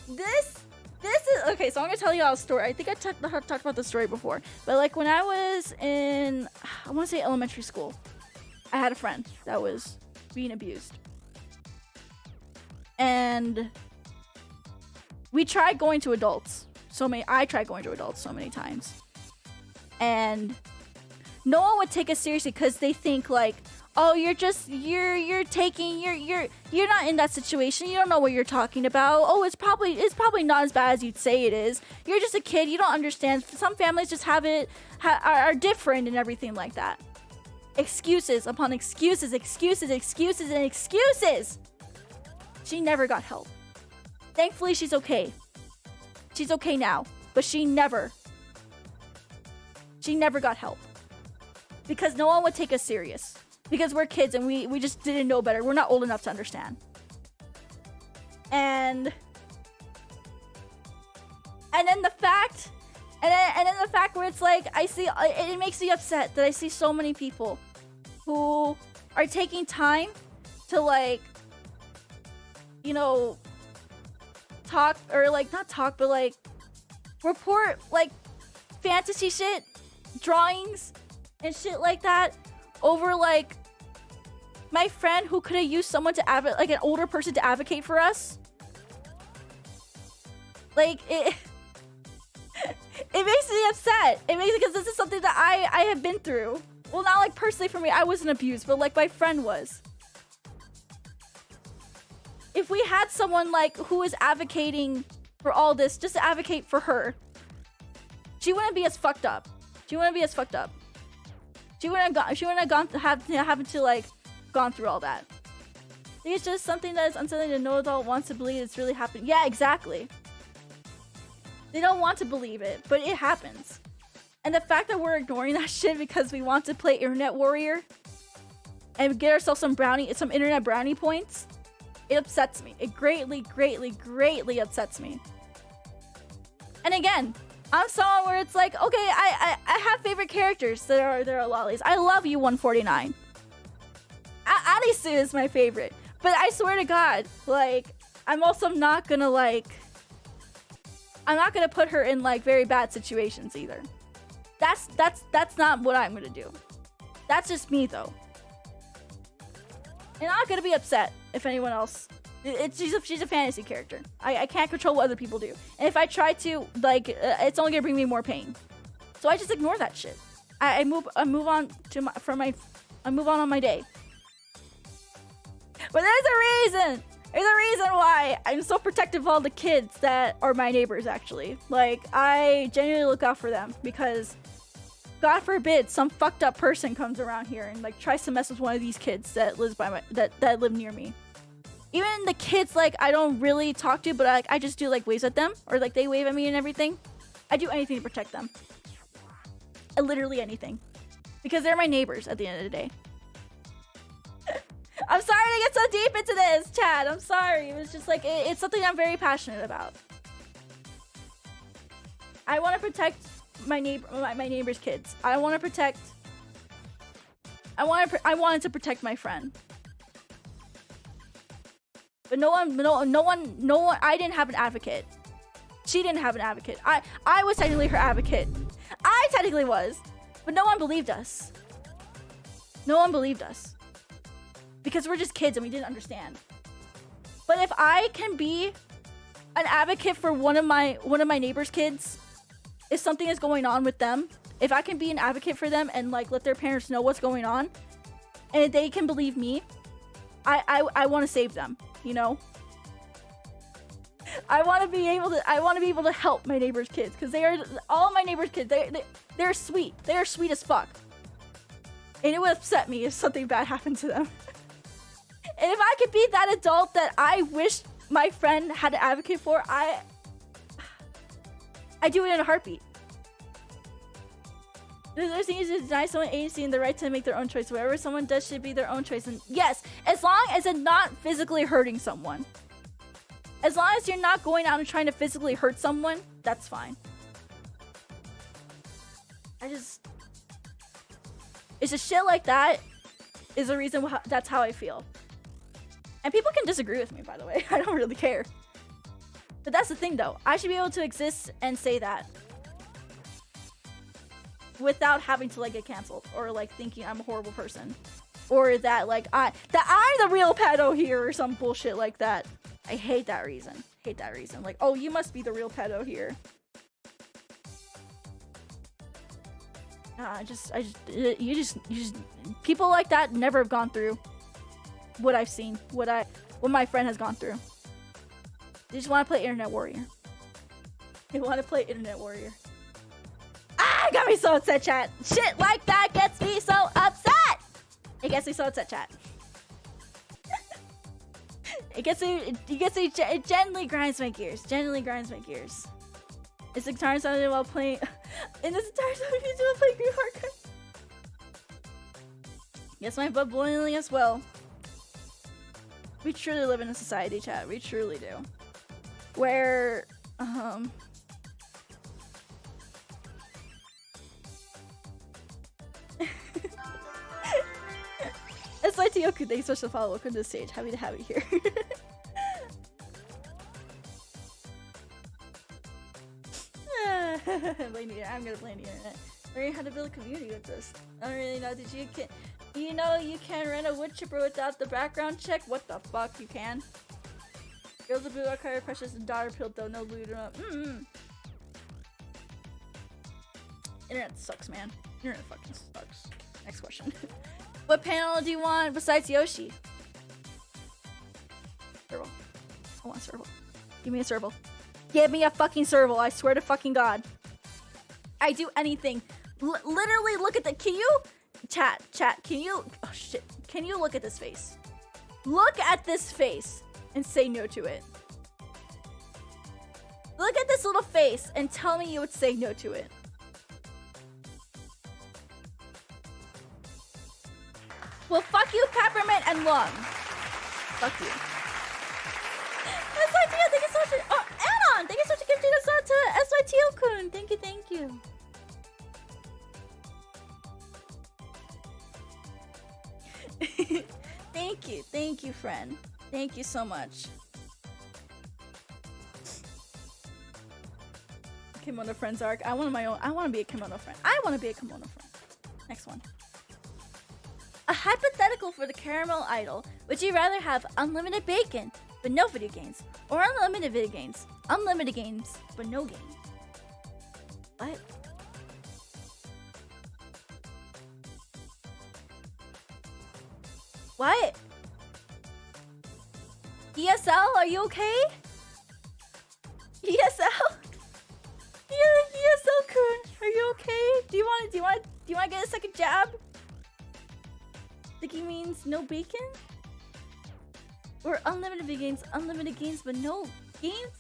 this is okay. So I'm gonna tell you all a story. I think I talked about this story before. But like when I was in, I want to say elementary school, I had a friend that was being abused, and we tried going to adults. I tried going to adults so many times, and no one would take us seriously because they think like, oh, you're not in that situation. You don't know what you're talking about. Oh, it's probably not as bad as you'd say it is. You're just a kid. You don't understand. Some families just are different and everything like that. Excuses upon excuses, excuses, excuses, and excuses. She never got help. Thankfully, she's okay. She's okay now, but she never got help because no one would take us serious. Because we're kids and we just didn't know better. We're not old enough to understand. And And then the fact, and then the fact where it's like, I see, it makes me upset that I see so many people who are taking time to like, you know, talk, or like, not talk, but like, report like fantasy shit, drawings, and shit like that over like my friend who could have used someone to advocate, like an older person to advocate for us. Like it makes me upset. It makes me, because this is something that I have been through. Well, not like personally for me, I wasn't abused, but like my friend was. If we had someone like who is advocating for all this, just to advocate for her, she wouldn't be as fucked up. She wouldn't be as fucked up. She wouldn't have gone to like gone through all that. I think it's just something that is unsettling that no adult wants to believe it's really happening. Yeah, exactly. They don't want to believe it, but it happens. And the fact that we're ignoring that shit because we want to play Internet Warrior and get ourselves some internet brownie points, it upsets me. It greatly, greatly, greatly upsets me. And again, I'm someone where it's like, okay, I have favorite characters that are lollies. I love you, 149. Arisu is my favorite. But I swear to God, like, I'm also not gonna like, I'm not gonna put her in like very bad situations either. That's not what I'm gonna do. That's just me though. And I'm not gonna be upset if anyone else. She's a fantasy character. I can't control what other people do. And if I try to, like, it's only gonna bring me more pain. So I just ignore that shit. I move on on my day. But there's a reason. There's a reason why I'm so protective of all the kids that are my neighbors. Actually, like, I genuinely look out for them because, God forbid, some fucked up person comes around here and like tries to mess with one of these kids that lives that live near me. Even the kids like I don't really talk to, but I just do like waves at them, or like they wave at me and everything. I do anything to protect them. Literally anything, because they're my neighbors at the end of the day. I'm sorry to get so deep into this, Chad. I'm sorry. It was just like it's something I'm very passionate about. I want to protect my neighbor's kids. I wanted to protect my friend. But no one, I didn't have an advocate. She didn't have an advocate. I was technically her advocate. I technically was. But no one believed us. No one believed us. Because we're just kids and we didn't understand. But if I can be an advocate for one of my neighbor's kids, if something is going on with them, if I can be an advocate for them and like let their parents know what's going on, and if they can believe me, I want to save them, you know? I want to be able to help my neighbor's kids, because they are all my neighbor's kids. They're sweet. They are sweet as fuck. And it would upset me if something bad happened to them. And if I could be that adult that I wish my friend had to advocate for, I do it in a heartbeat. There's things to deny someone agency and the right to make their own choice. Whatever someone does should be their own choice. And yes, as long as it's not physically hurting someone. As long as you're not going out and trying to physically hurt someone, that's fine. It's just shit like that is the reason that's how I feel. And people can disagree with me, by the way. I don't really care. But that's the thing, though. I should be able to exist and say that without having to like get canceled or like thinking I'm a horrible person, or that like I'm the real pedo here or some bullshit like that. I hate that reason. Like, oh, you must be the real pedo here. You just people like that never have gone through what I've seen, what my friend has gone through. They just want to play Internet Warrior. Ah, it got me so upset, chat. Shit like that gets me so upset. It gets me so upset, chat. It gently grinds my gears. It's the guitar sounded while playing. And this entire song is while playing Green Heart Card. Yes, my blood boiling as well. We truly live in a society, chat. We truly do. Where, SYTOku, thanks so much for the follow. Welcome to the stage. Happy to have you here. Blame the internet. I'm gonna blame the internet. Learning how to build a community with this. I don't really know. Did you can you know you can rent a wood chipper without the background check? What the fuck? You can? Girls of blue are kind of precious and daughter pill though. No loot or not. Internet sucks, man. Internet fucking sucks. Next question. What panel do you want besides Yoshi? Serval. I want a serval. Give me a serval. Give me a fucking serval. I swear to fucking God. I do anything. Literally look at the. Can you? Chat. Can you? Oh shit. Can you look at this face? Look at this face and say no to it. Look at this little face and tell me you would say no to it. Well, fuck you, Peppermint and Lung. Fuck you. SYTO, thank you so much. Oh, Anon, thank you so much for gifting us out to SYTO-kun. Thank you. Thank you, friend. Thank you so much. Kimono Friends arc. I want to be a kimono friend. Next one. A hypothetical for the caramel idol. Would you rather have unlimited bacon but no video games, or unlimited video games, unlimited games but no games? What? What? ESL, are you okay? ESL? ESL-kun, are you okay? Do you want to get a second jab? Think he means no bacon? Or unlimited video games, unlimited games but no games?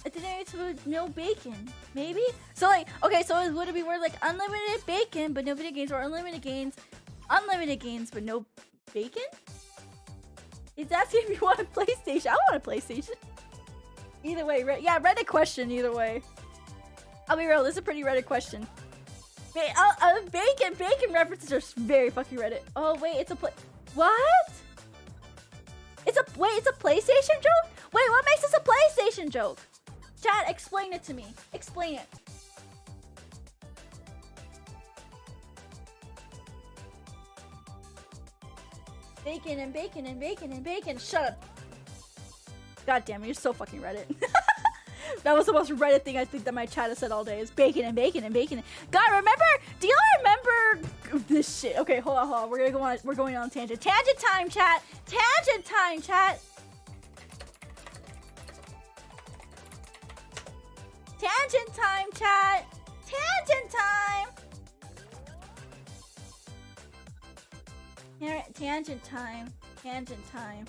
I think it's with no bacon, maybe? So like, okay, so would it be worth like unlimited bacon but no video games, or unlimited games but no bacon? It's asking if you want a PlayStation. I want a PlayStation. Either way, yeah, Reddit question either way. I'll be real, this is a pretty Reddit question. Bacon references are very fucking Reddit. Oh wait, it's a what? It's a PlayStation joke? Wait, what makes this a PlayStation joke? Chat, explain it to me. Explain it. Bacon and bacon and bacon and bacon. Shut up. God damn it, you're so fucking Reddit. That was the most Reddit thing I think that my chat has said all day is bacon and bacon and bacon. God, remember? Do y'all remember this shit? Okay, hold on. We're going on tangent. Tangent time, chat. Tangent time, chat. Tangent time, chat. Tangent time. Tangent time. Tangent time.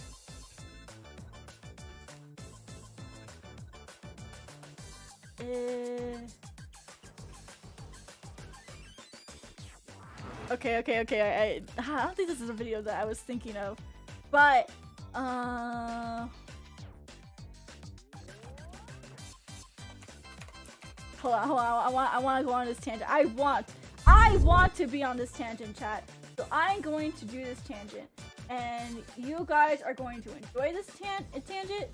Okay. I don't think this is a video that I was thinking of, but hold on. I want to go on this tangent. I want to be on this tangent, chat. So I'm going to do this tangent, and you guys are going to enjoy this tangent.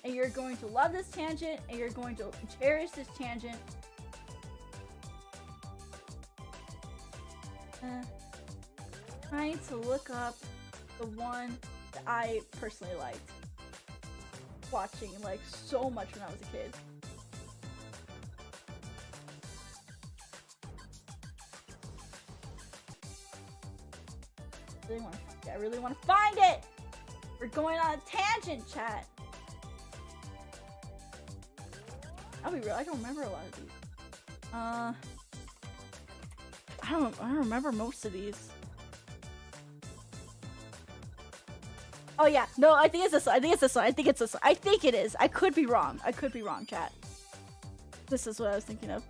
And you're going to love this tangent, and you're going to cherish this tangent. Trying to look up the one that I personally liked watching like so much when I was a kid. I really want to find it. We're going on a tangent, chat. I'll be real, I don't remember a lot of these. I don't remember most of these. Oh yeah, no, I think it's this one. I think it's this one. I think it is. I could be wrong, chat. This is what I was thinking of.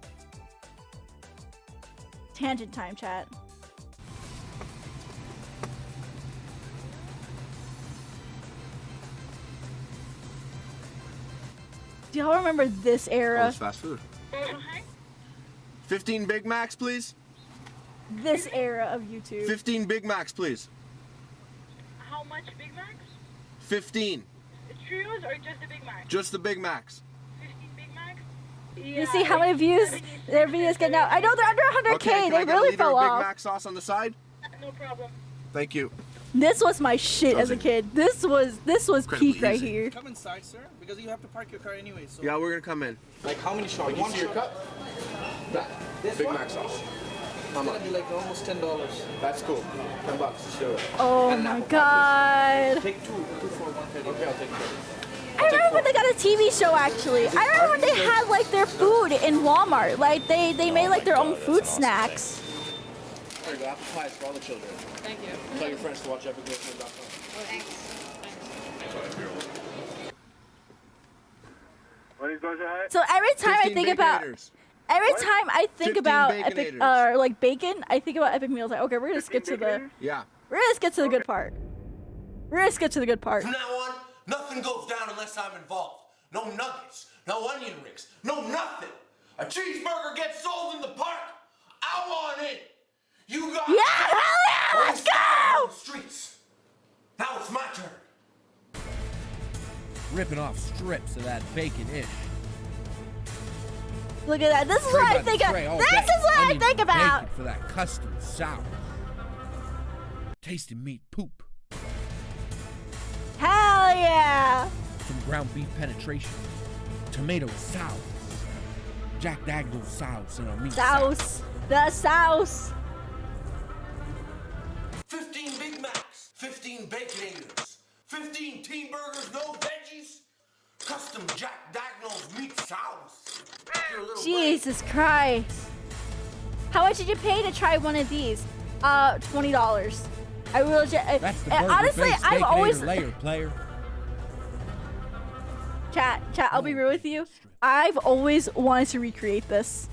Tangent time, chat. Do y'all remember this era? Oh, it's fast food. 15 Big Macs, please. this era of YouTube. 15 Big Macs, please. How much Big Macs? 15. The trios or just the Big Macs? Just the Big Macs. 15 Big Macs? You see how many views their videos get now? I know they're under 100K. Okay, can They I get really a liter fell of Big off. Mac sauce on the side? No problem. Thank you. This was my shit as a kid. This was Incredibly peak right easy. here. Come inside, sir, because you have to park your car anyway. So, Yeah, we're gonna come in. like, how many shots? One shot. cup? That. This Big one? Mac sauce. It's gonna be like almost $10. That's cool. $10. Sure. Oh my god. Take two for 130. Okay, I'll take two. I remember when they got a TV show actually. I remember when they had like their food in Walmart. Like they made like their own food snacks. There you go. Apple pies for all the children. Thank you. Tell your friends to watch epicgirlfriend.com. So every time I think about every time I think 15 about epic Baconators. like bacon, I think about epic meals. Like, okay, we're gonna skip to the Yeah. the good part. We're gonna skip to the good part. From now on, nothing goes down unless I'm involved. No nuggets, no onion rings, no nothing. A cheeseburger gets sold in the park. I want it. You got Yeah, hell yeah, let's go! Streets. Now it's my turn. Ripping off strips of that bacon-ish. Look at that. This is Tray what I by think of. tray all This day. is what I need think about. bacon for that custard sour. Tasty meat poop. Hell yeah. Some ground beef penetration. Tomato sauce. Jack Daniel's sauce and a meat Sauce. The sauce. 15 Big Macs, 15 Baconators, 15 Teen Burgers, no veggies, custom Jack Daniel's meat sauce. Your little Jesus Christ. How much did you pay to try one of these? $20. I will just That's the honestly, burger-based I've Baconator always layer, player. chat, I'll be real with you. I've always wanted to recreate this.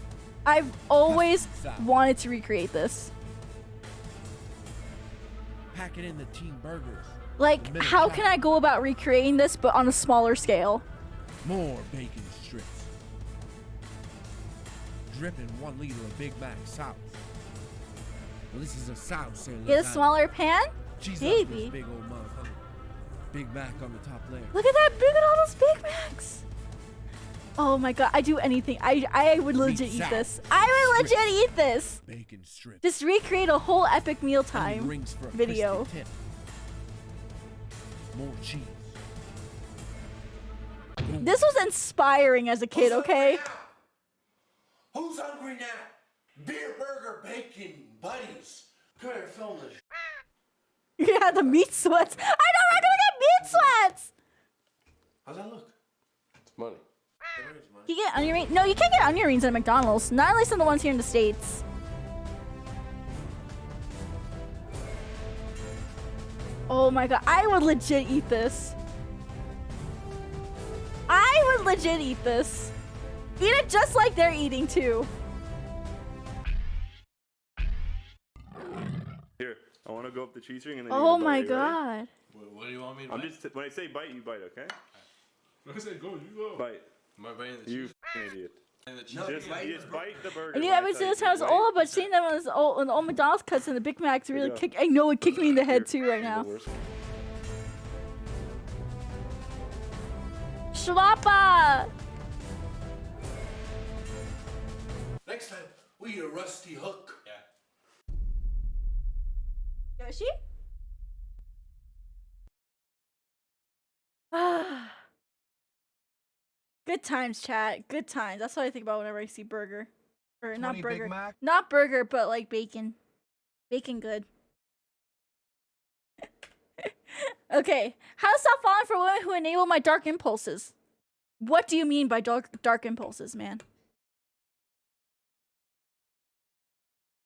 I've always wanted to recreate this. Pack it in the teen burgers. Like, how can I go about recreating this but on a smaller scale? More bacon strips. Dripping 1 liter of Big Mac sauce. Well, this is a sauce. So Get a smaller pan? Cheese Maybe. big old motherfucker. Big Mac on the top layer. Look at that! Look at all those Big Macs! Oh my god, I'd do anything. I would legit eat this. I would legit eat this! Bacon strips. Just recreate a whole epic Onion mealtime rings for a video. crispy tip. More cheese. This was inspiring as a kid, okay? Who's hungry now? Beer, burger, bacon, buddies. Come here, film this. Yeah, the meat sweats. I know we're gonna get meat sweats! How's that look? It's money. You get onion rings? No, you can't get onion rings at McDonald's. Not at least in the ones here in the States. Oh my god, I would legit eat this. I would legit eat this. Eat it just like they're eating too. Here, I want to go up the cheese ring and then. Oh you my bite, you ready? god. What do you want me to I'm just when I say bite, you bite, okay? I said go, you go. Bite. Am I biting the You cheese? f***ing idiot. And the cheese? Just bite the burger. I knew when that was tell you just to, how I was right? old, but seeing them on the old McDonald's cuts and the Big Macs really Yeah. kick. I know it kicked me in the head Here, too right the now. worst. Schlappa! Next time, we eat a rusty hook. Yoshi? Good times, chat. Good times. That's what I think about whenever I see burger. Or not 20 Big burger. Mac? Not burger, but like bacon. Bacon good. Okay. How to stop falling for women who enable my dark impulses? What do you mean by dark impulses, man?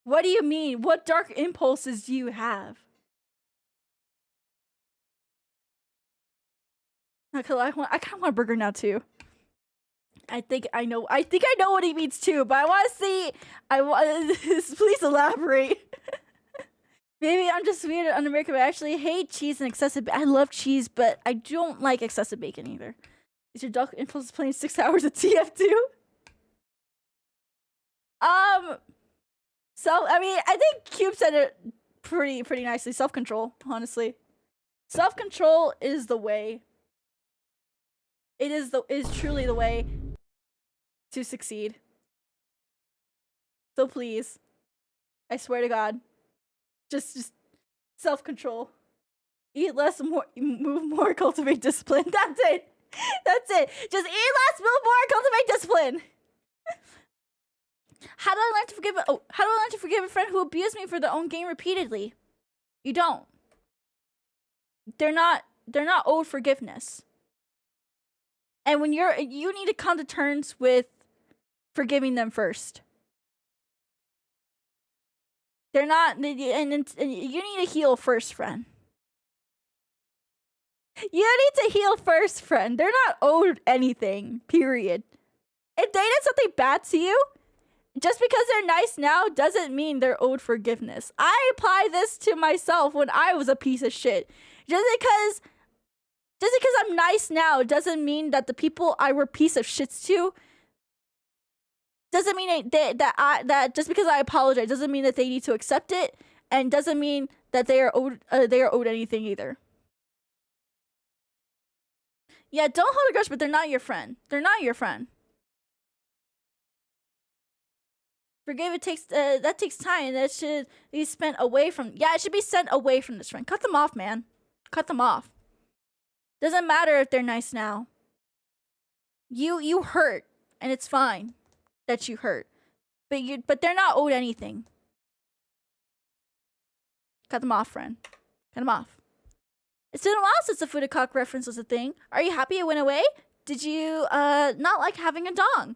What do you mean? What dark impulses do you have? I kind of want a burger now too. I think I know what he means too, but I want to see. Please elaborate. Maybe I'm just weird and un-American, but I actually hate cheese and excessive. I love cheese, but I don't like excessive bacon either. Is your dark impulse playing 6 hours of TF2? So, I mean, I think Cube said it pretty nicely. Self-control, honestly. Self-control is the way. It is truly the way to succeed. So please, I swear to God, just self-control. Eat less, move more, cultivate discipline. That's it. That's it. Just eat less, move more, cultivate discipline. How do I learn to forgive? Oh, how do I learn to forgive a friend who abused me for their own gain repeatedly? You don't. They're not owed forgiveness. And when you need to come to terms with forgiving them first. They're not, and you need to heal first, friend. You need to heal first, friend. They're not owed anything, period. If they did something bad to you, just because they're nice now doesn't mean they're owed forgiveness. I apply this to myself when I was a piece of shit. Just because I'm nice now doesn't mean that the people I were piece of shits to doesn't mean that just because I apologize doesn't mean that they need to accept it, and doesn't mean that they are owed anything either. Yeah, don't hold a grudge, but they're not your friend. They're not your friend. Forgive that takes time, and that should be spent away from. Yeah, it should be sent away from this friend. Cut them off, man. Cut them off. Doesn't matter if they're nice now. You hurt, and it's fine that you hurt, but they're not owed anything. Cut them off, friend. Cut them off. It's been a while since the Fudacock reference was a thing. Are you happy it went away? Did you not like having a dong?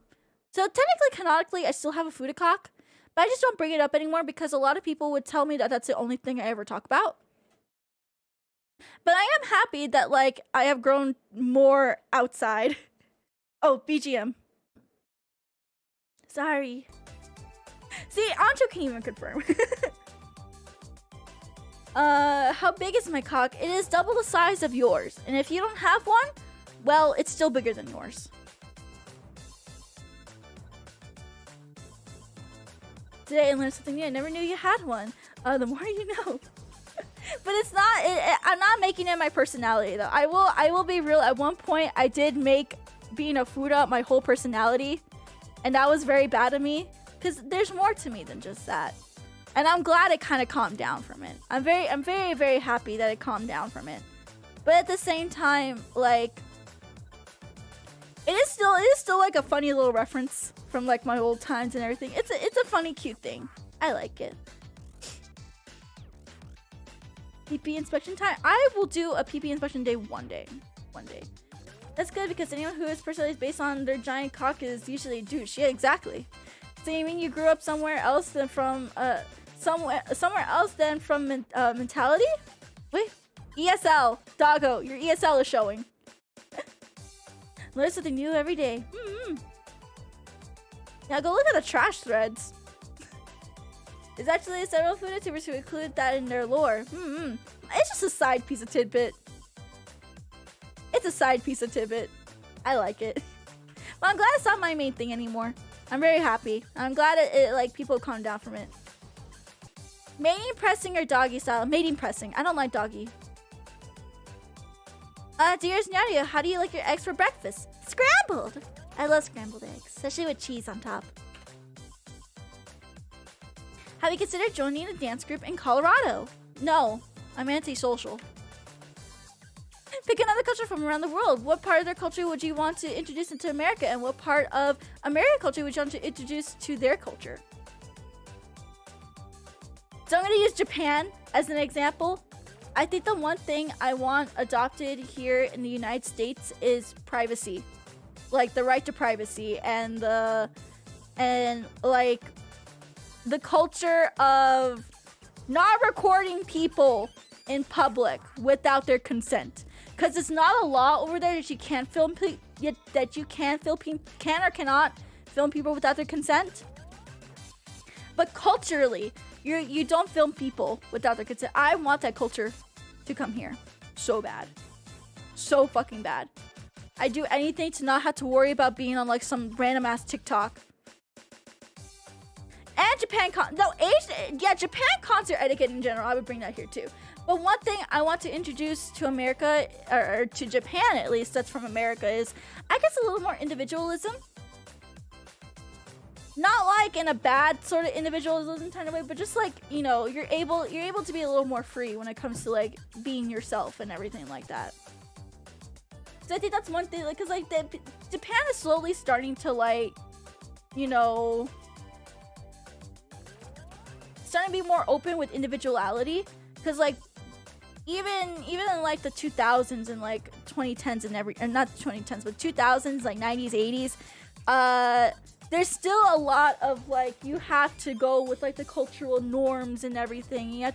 So technically, canonically, I still have a Fudacock, but I just don't bring it up anymore because a lot of people would tell me that that's the only thing I ever talk about. But I am happy that, like, I have grown more outside. Oh, BGM. Sorry. See, Ancho can even confirm. How big is my cock? It is double the size of yours. And if you don't have one, well, it's still bigger than yours. Today I learned something new. I never knew you had one. The more you know. But it's not, I'm not making it my personality though. I will be real. At one point I did make being a Fuda my whole personality. And that was very bad of me. Because there's more to me than just that. And I'm glad it kind of calmed down from it. I'm very, very happy that it calmed down from it. But at the same time, like, it is still like a funny little reference from like my old times and everything. It's a funny, cute thing. I like it. PP inspection time. I will do a PP inspection day one day. That's good because anyone whose personality is based on their giant cock is usually a douche. Yeah, exactly. So you mean you grew up somewhere else than from somewhere else than from mentality? Wait, ESL, doggo, your ESL is showing. Learn something new every day. Now go look at the trash threads. There's actually several food YouTubers who include that in their lore. It's just a side piece of tidbit. It's a side piece of tidbit. I like it. But I'm glad it's not my main thing anymore. I'm very happy. I'm glad it like people calm down from it. Mating pressing or doggy style? Mating pressing. I don't like doggy. Dearest Nyaru, how do you like your eggs for breakfast? Scrambled! I love scrambled eggs, especially with cheese on top. Have you considered joining a dance group in Colorado? No, I'm antisocial. Pick another culture from around the world. What part of their culture would you want to introduce into America, and what part of American culture would you want to introduce to their culture? So I'm going to use Japan as an example. I think the one thing I want adopted here in the United States is privacy. Like the right to privacy and like the culture of not recording people in public without their consent. Because it's not a law over there that you can't film can or cannot film people without their consent. But culturally, you don't film people without their consent. I want that culture to come here so bad, so fucking bad. I do anything to not have to worry about being on like some random ass TikTok. And Japan Japan concert etiquette in general. I would bring that here too. But one thing I want to introduce to America, or to Japan at least, that's from America, is I guess a little more individualism. Not like in a bad sort of individualism kind of way, but just like, you know, you're able to be a little more free when it comes to like being yourself and everything like that. So I think that's one thing, like, cause like Japan is slowly starting to like, you know, starting to be more open with individuality. Cause like even in like the 2000s and like 2010s and not 2010s, but 2000s, like 90s, 80s, there's still a lot of like you have to go with like the cultural norms and everything. You have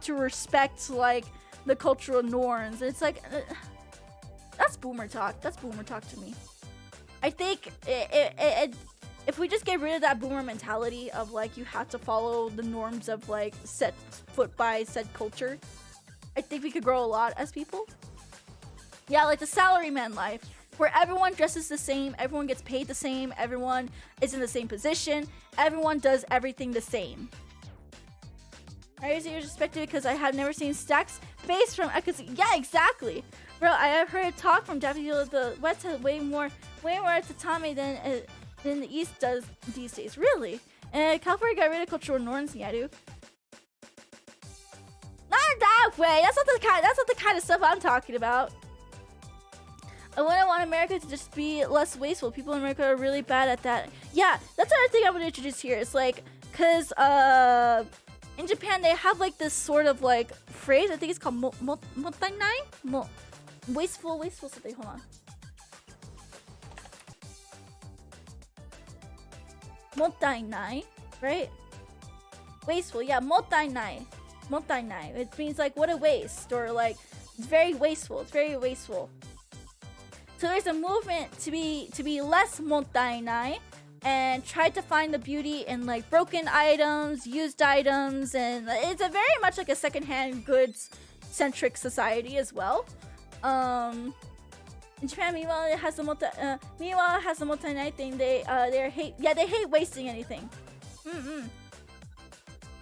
to respect like the cultural norms. It's like that's boomer talk. That's boomer talk to me. I think if we just get rid of that boomer mentality of like you have to follow the norms of like set foot by said culture, I think we could grow a lot as people. Yeah, like the salaryman life, where everyone dresses the same, everyone gets paid the same, everyone is in the same position, everyone does everything the same. I usually respect it because I have never seen Stack's face from yeah, exactly. Bro, I have heard talk from Japanese the West has way more tatami than the East does these days. Really? And California got rid of cultural norms, Nyaru. Not that way. That's not the kind of stuff I'm talking about. I wouldn't want America to just be less wasteful. People in America are really bad at that. Yeah, that's another thing I would introduce here. It's like, cause in Japan they have like this sort of like phrase. I think it's called mottainai. Wasteful something. Hold on. Mottainai, right? Wasteful, yeah. Mottainai. It means like what a waste, or like it's very wasteful. It's very wasteful. So there's a movement to be less mottainai and try to find the beauty in like broken items, used items, and it's a very much like a secondhand goods centric society as well. In Japan, meanwhile, it has the mottainai thing. They hate wasting anything.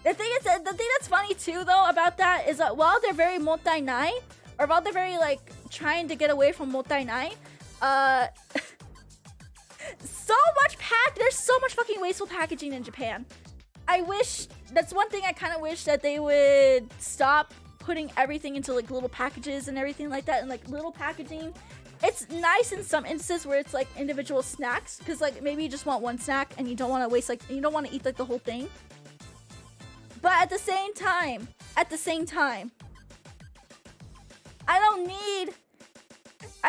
The thing that's funny too though about that is that while they're very mottainai, or while they're very like trying to get away from mottainai, there's so much fucking wasteful packaging in Japan. That's one thing I kind of wish that they would stop putting everything into like little packages and everything like that, and like little packaging. It's nice in some instances where it's like individual snacks, because like maybe you just want one snack and you don't want to waste like you don't want to eat like the whole thing. But at the same time, I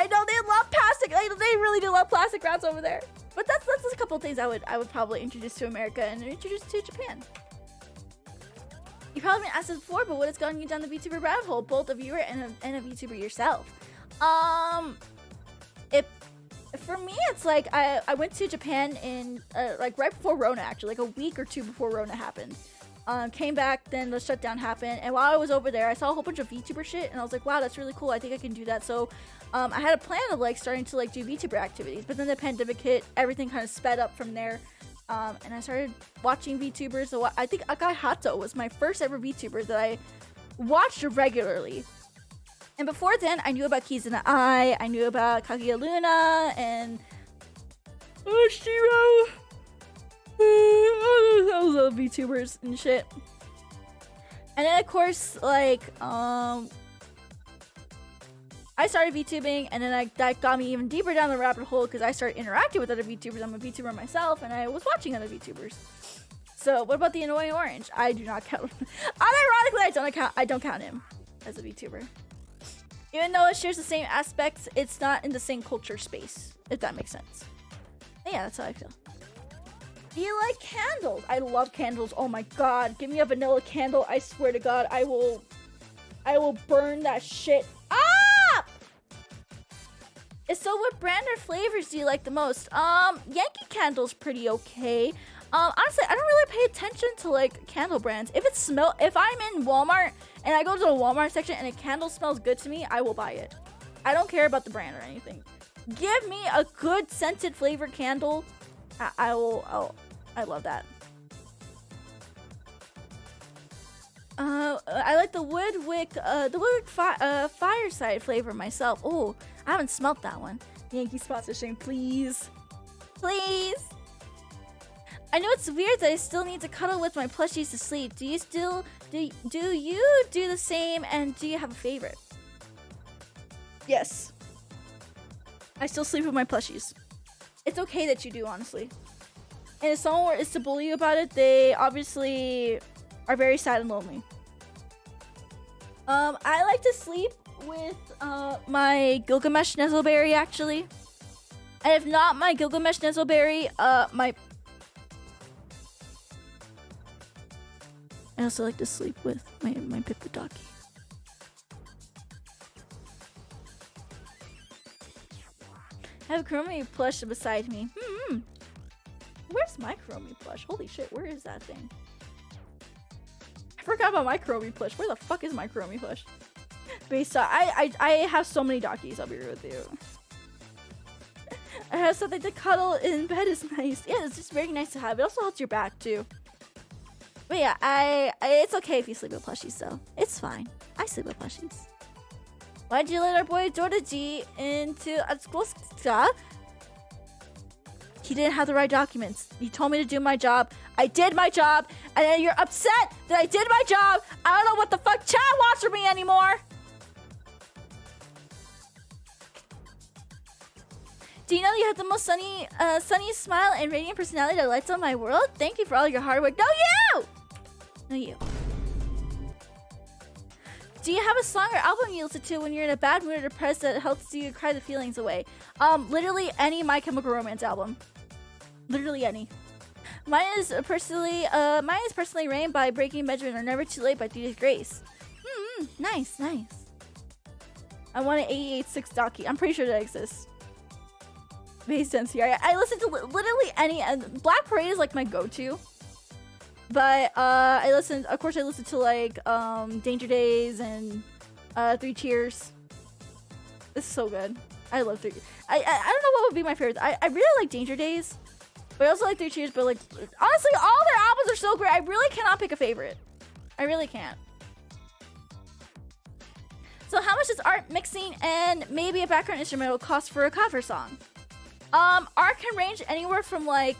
know they love plastic. They really do love plastic wraps over there. But that's a couple of things I would probably introduce to America and introduce to Japan. You've probably been asked this before, but what has gotten you down the VTuber rabbit hole? Both a viewer and a VTuber yourself. For me, it's like I went to Japan in like right before Rona, actually, like a week or two before Rona happened. Came back, then the shutdown happened, and while I was over there, I saw a whole bunch of VTuber shit, and I was like, wow, that's really cool. I think I can do that. So I had a plan of like starting to like do VTuber activities, but then the pandemic hit, everything kind of sped up from there, and I started watching VTubers. So I think Akai Hato was my first ever VTuber that I watched regularly. And before then, I knew about Kizuna Ai, I knew about Kaguya Luna, and Shiro. Those little VTubers and shit. And then of course, like, I started VTubing, and then that got me even deeper down the rabbit hole because I started interacting with other VTubers. I'm a VTuber myself, and I was watching other VTubers. So what about the annoying orange? I do not count. Unironically, I don't count him as a VTuber. Even though it shares the same aspects, it's not in the same culture space, if that makes sense. And yeah, that's how I feel. Do you like candles? I love candles. Oh my god, give me a vanilla candle. I swear to god, I will burn that shit up. So what brand or flavors do you like the most? Yankee Candle's pretty okay. Honestly, I don't really pay attention to like candle brands. If I'm in Walmart and I go to the Walmart section and a candle smells good to me, I will buy it. I don't care about the brand or anything. Give me a good scented flavored candle. I love that. I like the Woodwick Fireside flavor myself. Oh, I haven't smelt that one. Yankee sponsorship, please. Please. I know it's weird that I still need to cuddle with my plushies to sleep. Do you do the same, and do you have a favorite? Yes. I still sleep with my plushies. It's okay that you do, honestly. And if someone is to bully you about it, they obviously are very sad and lonely. I like to sleep with my Gilgamesh Nezzleberry, actually. And if not my Gilgamesh Nezzleberry, I also like to sleep with my Pipidaki. I have a Chromie plush beside me. Where's my Chromie plush? Holy shit, where is that thing? I forgot about my Chromie plush. Where the fuck is my Chromie plush? Based on I have so many Dockies, I'll be real with you. I have something to cuddle in bed is nice. Yeah, it's just very nice to have. It also helps your back too. But yeah, it's okay if you sleep with plushies though. It's fine. I sleep with plushies. Why'd you let our boy Jordaji into Atsukoska? He didn't have the right documents. You told me to do my job. I did my job, and then you're upset that I did my job. I don't know what the fuck chat wants from me anymore. Do you know you have the most sunny smile and radiant personality that lights up my world? Thank you for all your hard work. No, you! No, you. Do you have a song or album you listen to when you're in a bad mood or depressed that helps you cry the feelings away? Literally any My Chemical Romance album. Literally any. Mine is personally Rain by Breaking Benjamin or Never Too Late by Thea Grace. Nice, nice. I want an 88.6 Docky. I'm pretty sure that exists. Makes sense here. I listen to literally any, and Black Parade is like my go-to. But of course I listen to like Danger Days and 3 Cheers. It's so good. I love 3. I don't know what would be my favorite. I really like Danger Days, but I also like 3 Cheers. But like honestly, all their albums are so great. I really cannot pick a favorite. I really can't. So how much does art, mixing, and maybe a background instrumental cost for a cover song? Art can range anywhere from like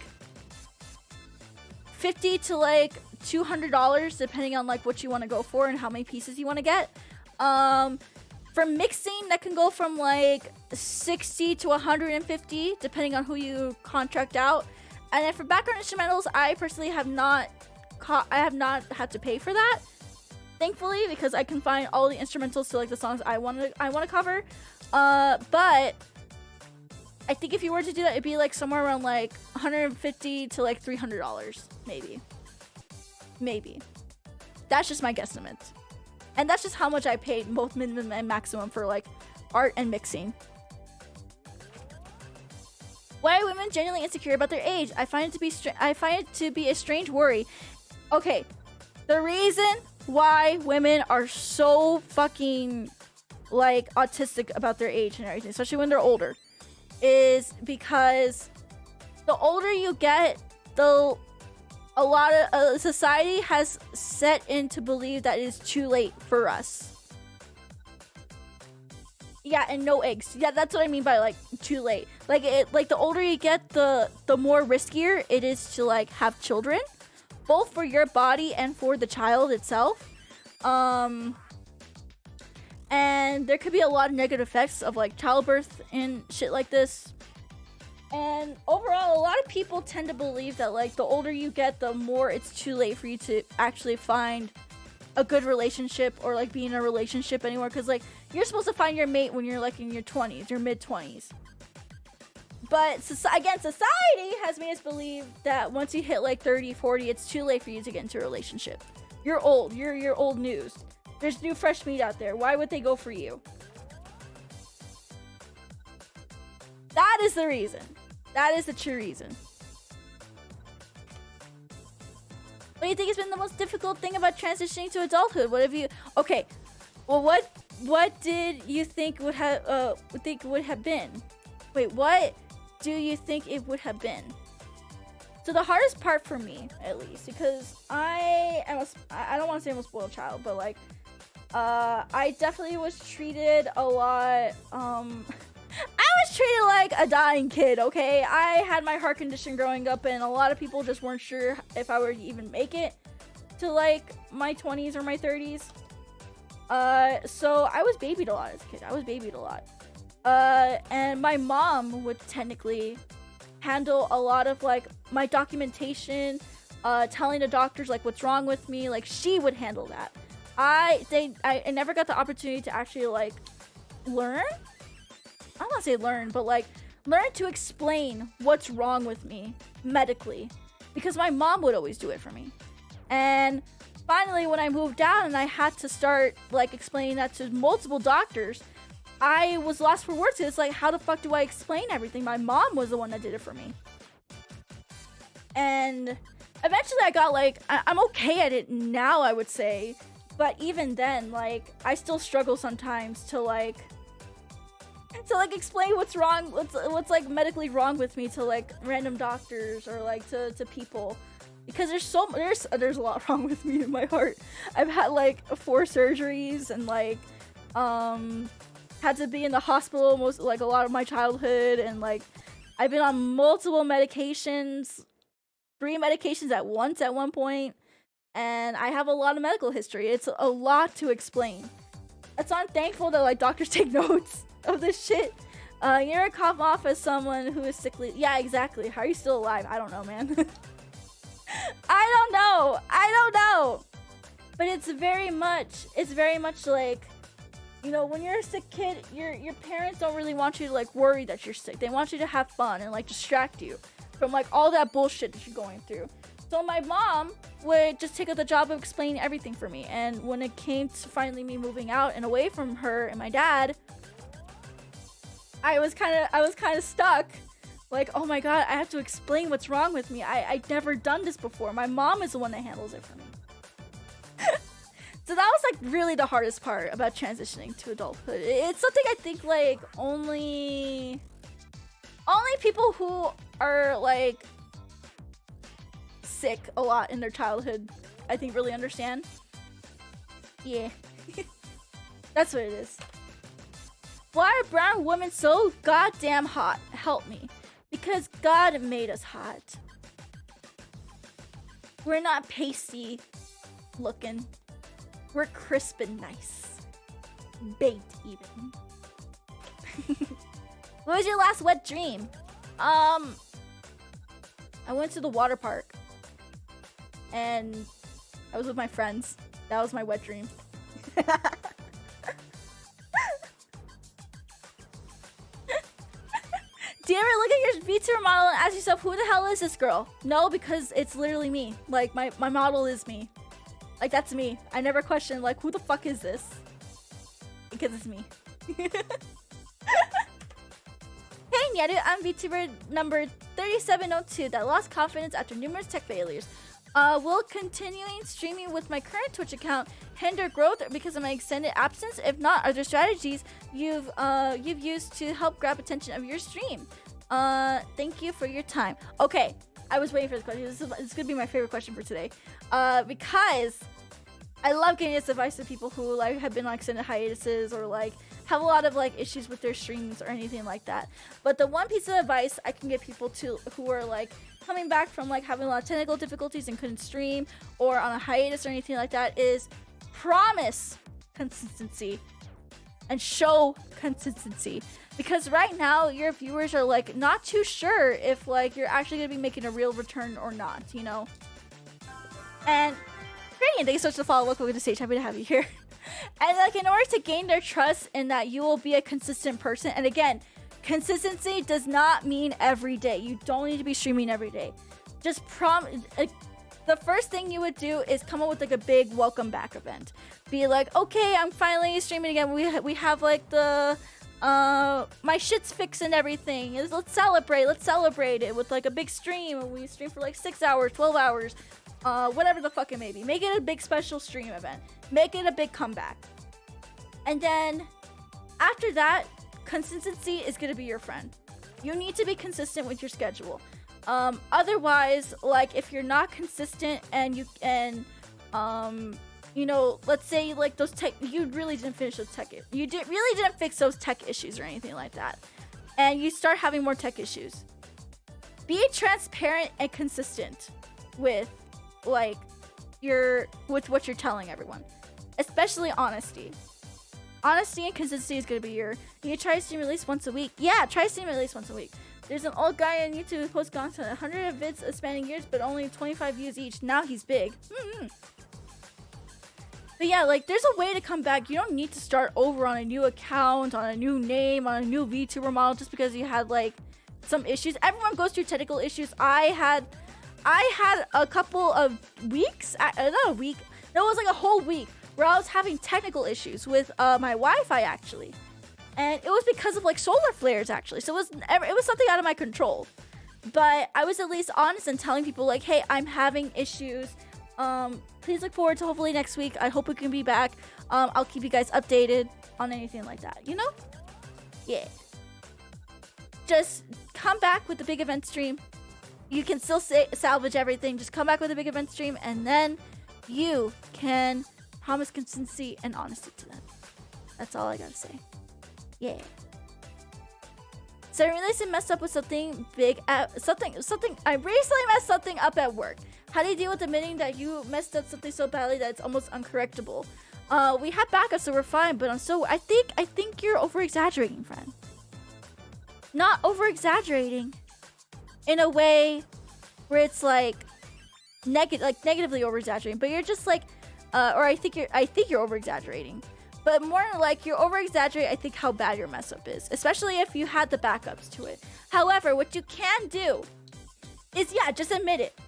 $50 to like $200 depending on like what you want to go for and how many pieces you want to get. For mixing, that can go from like $60 to $150 depending on who you contract out. And then for background instrumentals, I personally have not had to pay for that, thankfully, because I can find all the instrumentals to like the songs I want to cover. But I think if you were to do that, it'd be like somewhere around like $150 to like $300, maybe. That's just my guesstimate, and that's just how much I paid both minimum and maximum for like art and mixing. Why are women genuinely insecure about their age? I find it to be a strange worry. Okay, the reason why women are so fucking like autistic about their age and everything, especially when they're older, is because the older you get, a lot of society has set in to believe that it is too late for us. Yeah, and no eggs. Yeah, that's what I mean by like too late. Like the older you get, the more riskier it is to like have children, both for your body and for the child itself. And there could be a lot of negative effects of like childbirth and shit like this. And overall, a lot of people tend to believe that like the older you get, the more it's too late for you to actually find a good relationship or like be in a relationship anymore. Because like you're supposed to find your mate when you're like in your 20s, your mid-20s. But again, society has made us believe that once you hit like 30, 40, it's too late for you to get into a relationship. You're old. You're old news. There's new fresh meat out there. Why would they go for you? That is the reason. That is the true reason. What do you think has been the most difficult thing about transitioning to adulthood? What have you... Okay. Well, what did you think would have been? Wait, what do you think it would have been? So the hardest part for me, at least, because I don't want to say I'm a spoiled child, but like, I definitely was treated a lot, I was treated like a dying kid, okay? I had my heart condition growing up, and a lot of people just weren't sure if I would even make it to like my 20s or my 30s. So I was babied a lot as a kid. I was babied a lot. And my mom would technically handle a lot of like my documentation, telling the doctors like what's wrong with me. Like she would handle that. I never got the opportunity to actually like learn. I don't want to say learn, but like learn to explain what's wrong with me medically, because my mom would always do it for me. And finally, when I moved out and I had to start like explaining that to multiple doctors, I was lost for words. It's like, how the fuck do I explain everything? My mom was the one that did it for me. And eventually I got like, I'm okay at it now, I would say. But even then, like, I still struggle sometimes to like explain what's wrong, what's like medically wrong with me to like random doctors or like to people. Because there's a lot wrong with me in my heart. I've had like 4 surgeries and like, had to be in the hospital most like a lot of my childhood, and like I've been on multiple medications, 3 medications at once at one point, and I have a lot of medical history. It's a lot to explain. So I'm thankful that like doctors take notes of this shit. You're gonna come off as someone who is sickly. Yeah, exactly. How are you still alive? I don't know, man. I don't know. But it's very much like, you know, when you're a sick kid, your parents don't really want you to like worry that you're sick. They want you to have fun and like distract you from like all that bullshit that you're going through. So my mom would just take up the job of explaining everything for me. And when it came to finally me moving out and away from her and my dad, I was kind of stuck. Like, oh my god, I have to explain what's wrong with me. I'd never done this before. My mom is the one that handles it for me. So that was like really the hardest part about transitioning to adulthood. It's something I think like only people who are like sick a lot in their childhood, I think, really understand. Yeah. That's what it is. Why are brown women so goddamn hot? Help me. Because God made us hot. We're not pasty looking. We're crisp and nice. Baked even. What was your last wet dream? I went to the water park. And I was with my friends. That was my wet dream. Do you ever look at your VTuber model and ask yourself, who the hell is this girl? No, because it's literally me. Like, my model is me. Like, that's me. I never question, like, who the fuck is this? Because it's me. Hey, Nyaru, I'm VTuber number 3702 that lost confidence after numerous tech failures. Will continuing streaming with my current Twitch account hinder growth because of my extended absence? If not, are there strategies you've used to help grab attention of your stream? Thank you for your time. Okay, I was waiting for this question. This is gonna be my favorite question for today. Because I love getting this advice to people who like have been on extended hiatuses or like have a lot of like issues with their streams or anything like that. But the one piece of advice I can give people to who are like coming back from like having a lot of technical difficulties and couldn't stream or on a hiatus or anything like that is promise consistency and show consistency. Because right now your viewers are like not too sure if like you're actually gonna be making a real return or not, you know? And Gradient, thank you so much for the follow. Welcome to the stage. Happy to have you here. And like in order to gain their trust in that you will be a consistent person, and again, consistency does not mean every day. You don't need to be streaming every day. Just the first thing you would do is come up with like a big welcome back event. Be like, okay, I'm finally streaming again. We have like the my shit's fixed and everything. Let's celebrate it with like a big stream. We stream for like 6 hours, 12 hours, whatever the fuck it may be. Make it a big special stream event. Make it a big comeback. And then after that, consistency is going to be your friend. You need to be consistent with your schedule. Otherwise, like if you're not consistent and you know, let's say like those tech, you really didn't finish those tech, really didn't fix those tech issues or anything like that, and you start having more tech issues. Be transparent and consistent with like with what you're telling everyone, especially honesty. Honesty and consistency is gonna be you try to stream release once a week. Yeah, try to stream release once a week. There's an old guy on YouTube who posts content 100 vids spanning years, but only 25 views each. Now he's big. But yeah, like there's a way to come back. You don't need to start over on a new account, on a new name, on a new VTuber model just because you had like some issues. Everyone goes through technical issues. I had a couple of weeks, not a week, no, it was like a whole week where I was having technical issues with my Wi-Fi actually. And it was because of like solar flares actually. So it was something out of my control. But I was at least honest in telling people like, hey, I'm having issues. Please look forward to hopefully next week. I hope we can be back. I'll keep you guys updated on anything like that, you know? Yeah. Just come back with the big event stream. You can still salvage everything. Just come back with a big event stream and then you can promise consistency and honesty to them. That's all I gotta say. Yeah. So I recently messed up with something big at I recently messed something up at work. How do you deal with admitting that you messed up something so badly that it's almost uncorrectable? We have backup, so we're fine, but I think you're over exaggerating, friend. Not over exaggerating in a way where it's like negatively over exaggerating, but you're just like or I think you're over exaggerating. But more like you're over exaggerating, I think, how bad your mess up is, especially if you had the backups to it. However, what you can do is, yeah, just admit it.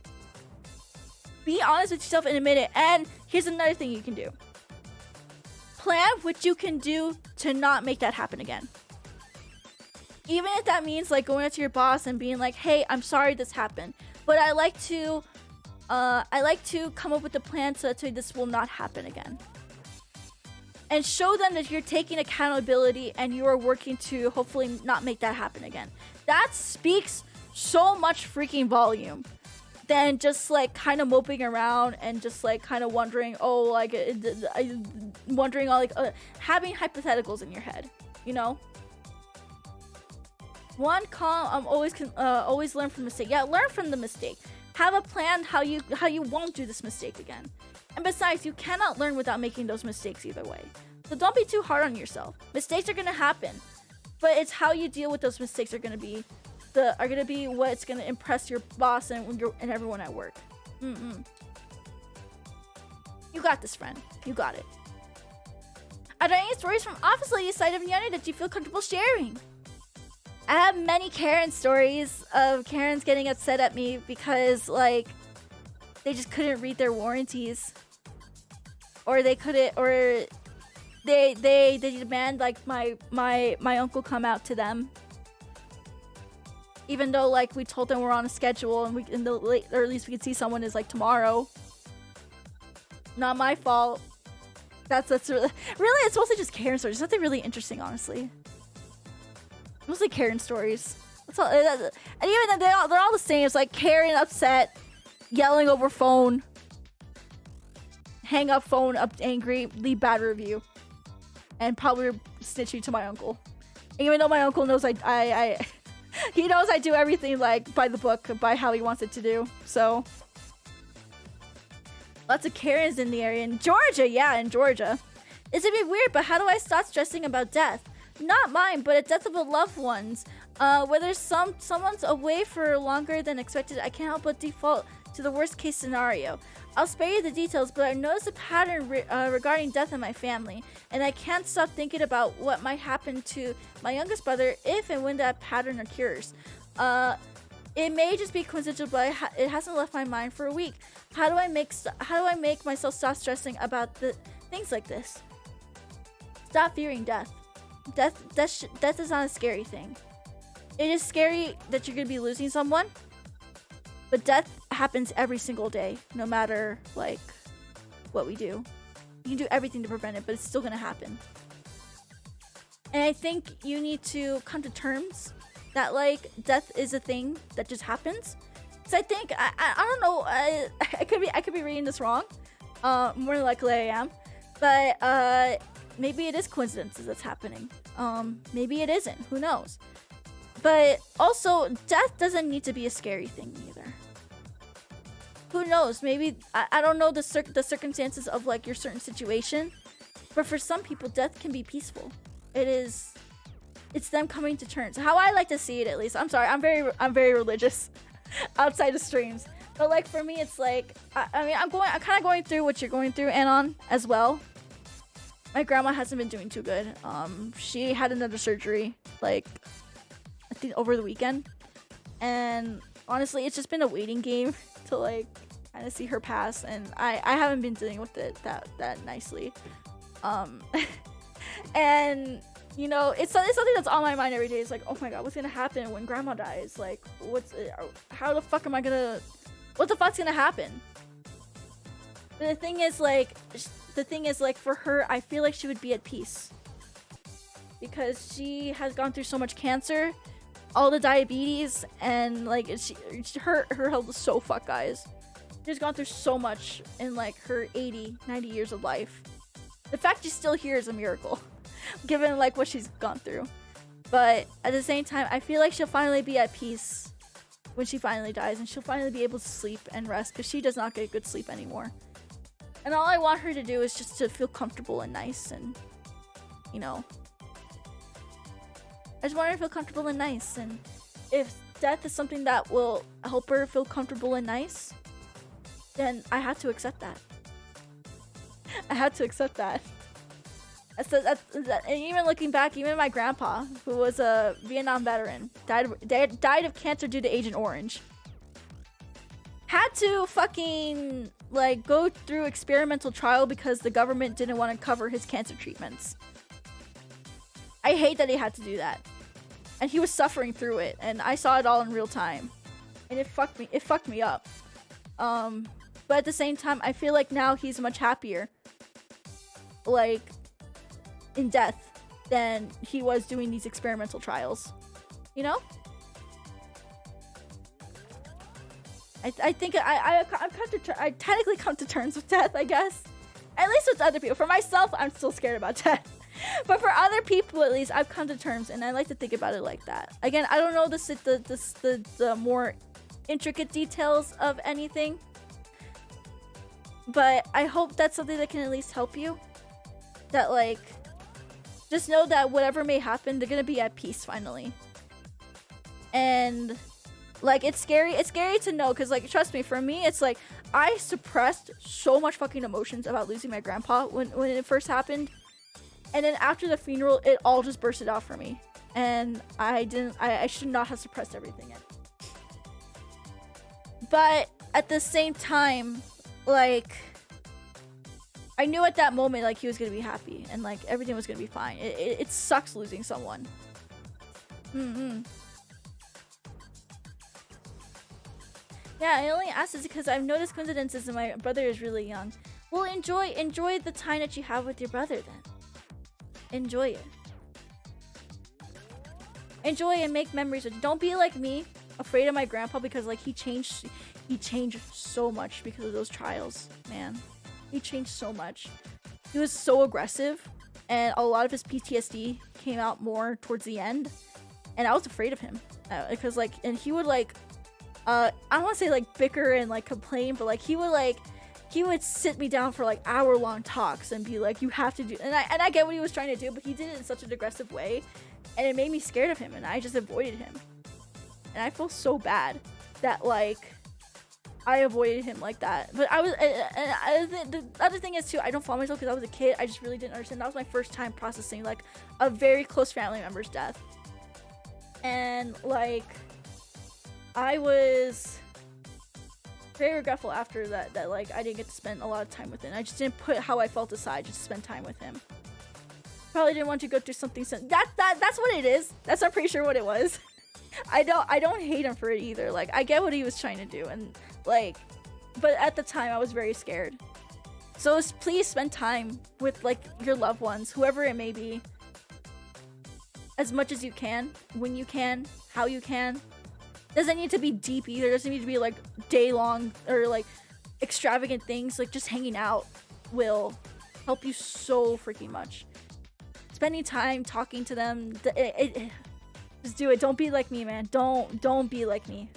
Be honest with yourself and admit it. And here's another thing you can do. Plan what you can do to not make that happen again. Even if that means like going up to your boss and being like, hey, I'm sorry this happened, but I like to come up with a plan so that this will not happen again. And show them that you're taking accountability and you are working to hopefully not make that happen again. That speaks so much freaking volume than just like kind of moping around and just like kind of wondering, having hypotheticals in your head, you know? One calm, always learn from the mistake. Yeah, learn from the mistake. Have a plan how you won't do this mistake again. And besides, you cannot learn without making those mistakes either way. So don't be too hard on yourself. Mistakes are gonna happen, but it's how you deal with those mistakes are gonna be what's gonna impress your boss and everyone at work. You got this, friend. You got it. Are there any stories from Office Lady's side of Nyaru that you feel comfortable sharing? I have many Karen stories of Karens getting upset at me because like they just couldn't read their warranties, or they couldn't, or they demand like my uncle come out to them, even though like we told them we're on a schedule and or at least we could see someone is like tomorrow. Not my fault. That's really it's mostly just Karen stories. Nothing really interesting, honestly. Mostly Karen stories. That's all. And even then, they're all the same. It's like Karen upset, yelling over phone, hang up phone, up angry, leave bad review, and probably snitching to my uncle. Even though my uncle knows he knows I do everything like by the book, by how he wants it to do. So lots of Karens in the area. In Georgia, yeah, in Georgia. It's a bit weird, but how do I stop stressing about death? Not mine, but a death of a loved one's. Whether someone's away for longer than expected, I can't help but default to the worst case scenario. I'll spare you the details, but I noticed a pattern regarding death in my family, and I can't stop thinking about what might happen to my youngest brother if and when that pattern occurs. It may just be coincidental, but it hasn't left my mind for a week. How do I make myself stop stressing about the things like this? Stop fearing death. Death is not a scary thing. It is scary that you're gonna be losing someone, but death happens every single day, no matter like what we do. You can do everything to prevent it, but it's still gonna happen. And I think you need to come to terms that like death is a thing that just happens. Because I think I don't know. I could be reading this wrong. More likely I am. But maybe it is coincidences that's happening. Maybe it isn't. Who knows? But also, death doesn't need to be a scary thing either. Who knows? Maybe I don't know the circumstances of like your certain situation, but for some people, death can be peaceful. It's them coming to terms. How I like to see it, at least. I'm sorry. I'm very religious outside of streams. But like for me, it's like I mean I'm kind of going through what you're going through, Anon, as well. My grandma hasn't been doing too good. She had another surgery like I think over the weekend, and honestly, it's just been a waiting game to like kind of see her pass, and I haven't been dealing with it that nicely. And you know, it's something that's on my mind every day. It's like, oh my god, what's gonna happen when grandma dies? Like, how the fuck am I gonna, what the fuck's gonna happen? But the thing is like for her, I feel like she would be at peace because she has gone through so much cancer, all the diabetes, and like her health is so fucked, guys. She's gone through so much in like her 80, 90 years of life. The fact she's still here is a miracle, given like what she's gone through. But at the same time, I feel like she'll finally be at peace when she finally dies, and she'll finally be able to sleep and rest because she does not get good sleep anymore. And all I want her to do is just to feel comfortable and nice, and you know, I just want her to feel comfortable and nice. And if death is something that will help her feel comfortable and nice, then I had to accept that. I had to accept that. And even looking back, even my grandpa, who was a Vietnam veteran, died of cancer due to Agent Orange, had to fucking like go through experimental trial because the government didn't want to cover his cancer treatments. I hate that he had to do that, and he was suffering through it, and I saw it all in real time, and it fucked me up. But at the same time, I feel like now he's much happier, like, in death than he was doing these experimental trials, you know? I think I technically come to terms with death, I guess. At least with other people. For myself, I'm still scared about death. But for other people, at least, I've come to terms, and I like to think about it like that. Again, I don't know the more intricate details of anything, but I hope that's something that can at least help you. That, like, just know that whatever may happen, they're gonna be at peace finally. And like, it's scary to know, because like, trust me, for me, it's like I suppressed so much fucking emotions about losing my grandpa when it first happened, and then after the funeral, it all just bursted out for me, and I should not have suppressed everything. But at the same time, like, I knew at that moment, like, he was gonna be happy and like everything was gonna be fine. It sucks losing someone. Yeah, I only asked this because I've noticed coincidences and my brother is really young. Well, enjoy the time that you have with your brother then. Enjoy it. Enjoy and make memories. Don't be like me, afraid of my grandpa, because like he changed so much because of those trials, man. He changed so much. He was so aggressive, and a lot of his PTSD came out more towards the end, and I was afraid of him because like, and he would like, I don't want to say like bicker and like complain, but like he would sit me down for like hour-long talks and be like, you have to do, and I get what he was trying to do, but he did it in such an aggressive way, and it made me scared of him, and I just avoided him, and I feel so bad that like I avoided him like that. But the other thing is too, I don't follow myself because I was a kid. I just really didn't understand. That was my first time processing like a very close family member's death, and like I was very regretful after that like I didn't get to spend a lot of time with him. I just didn't put how I felt aside just to spend time with him. Probably didn't want to go through something. That's what it is. That's, I'm pretty sure, what it was. I don't hate him for it either. Like, I get what he was trying to do, and like, but at the time I was very scared. So please spend time with like your loved ones, whoever it may be, as much as you can, when you can, how you can. Doesn't need to be deep either. Doesn't need to be like day long or like extravagant things. Like just hanging out will help you so freaking much. Spending time talking to them, just do it. Don't be like me, man. Don't be like me.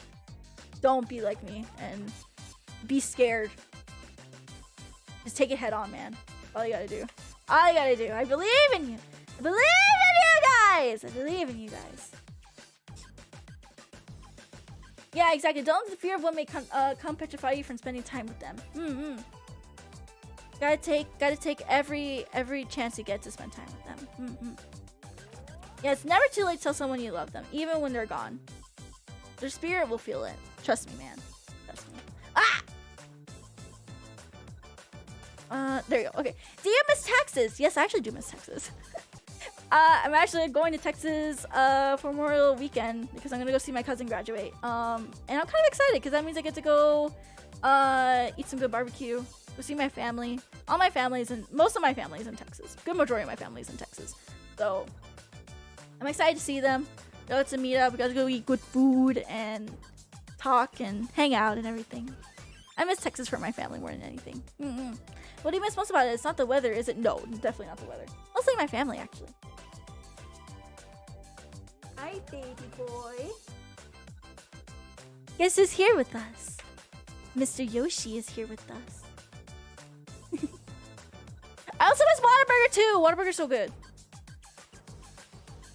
Don't be like me and be scared. Just take it head on, man. All you gotta do. All you gotta do. I believe in you. I believe in you guys. I believe in you guys. Yeah, exactly. Don't let the fear of what may come petrify you from spending time with them. Gotta take every chance you get to spend time with them. Yeah, it's never too late to tell someone you love them, even when they're gone. Their spirit will feel it. Trust me, man. Trust me. There you go. Okay. Do you miss Texas? Yes, I actually do miss Texas. I'm actually going to Texas for Memorial Weekend because I'm gonna go see my cousin graduate. And I'm kind of excited because that means I get to go eat some good barbecue, go see my family. All my families and most of my family is in Texas. Good majority of my family is in Texas. So I'm excited to see them. Go to meet up. We got to go eat good food and talk and hang out and everything. I miss Texas for my family more than anything. What do you miss most about it? It's not the weather, is it? No, definitely not the weather. Mostly my family, actually. Hi, baby boy. Guess who's here with us? Mr. Yoshi is here with us. I also miss Whataburger too. Whataburger's so good.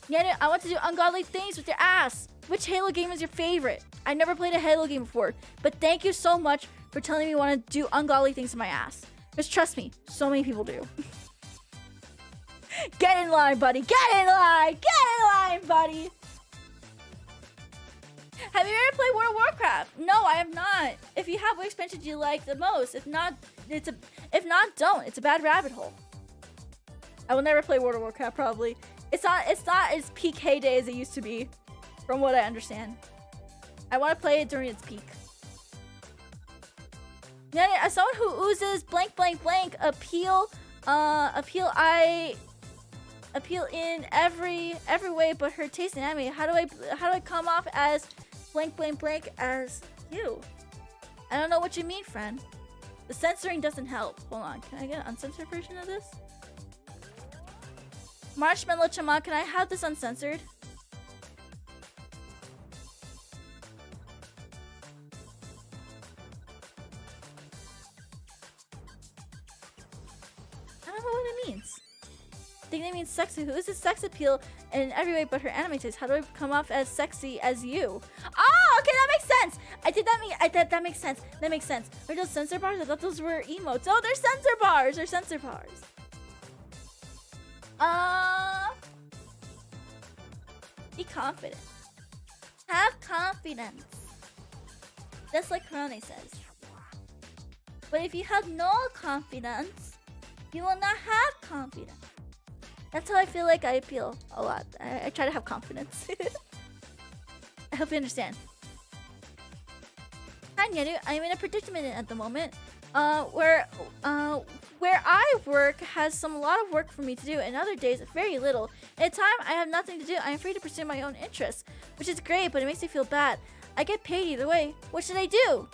Yeah, I want to do ungodly things with your ass. Which Halo game is your favorite? I never played a Halo game before, but thank you so much for telling me you want to do ungodly things to my ass. Because trust me, so many people do. Get in line, buddy. Get in line. Get in line, buddy. Have you ever played World of Warcraft? No, I have not. If you have, what expansion do you like the most? If not, don't. It's a bad rabbit hole. I will never play World of Warcraft, probably. It's not as peak heyday as it used to be, from what I understand. I want to play it during its peak. Yeah, as someone who oozes blank blank blank appeal in every way but her taste in anime. How do I come off as blank blank blank as you? I don't know what you mean, friend. The censoring doesn't help. Hold on, can I get an uncensored version of this? Marshmallow Chama, can I have this uncensored? I don't know what it means. I think it means sexy. Who is this sex appeal in every way but her anime taste? How do I come off as sexy as you? Oh, okay, that makes sense. That makes sense. That makes sense. Are those censor bars? I thought those were emotes. Oh, they're censor bars. They're censor bars. Be confident. Have confidence. Just like Rene says. But if you have no confidence, you will not have confidence. That's how I feel like I appeal a lot. I try to have confidence. I hope you understand. Hi, Nyaru. I'm in a predicament at the moment. Where I work has a lot of work for me to do, and other days very little. At a time I have nothing to do, I am free to pursue my own interests, which is great, but it makes me feel bad. I get paid either way. What should I do?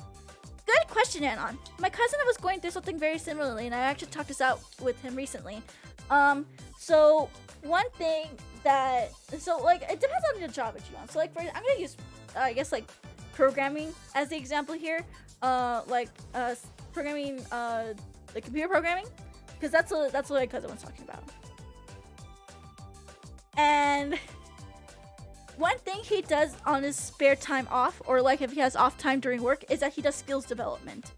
Good question, Anon. My cousin was going through something very similarly, and I actually talked this out with him recently. So one thing that, like, it depends on the job that you want. So like, I'm gonna use, I guess, like, programming as the example here. Programming, like computer programming, because that's what my cousin was talking about. And one thing he does on his spare time off, or like if he has off time during work, is that he does skills development.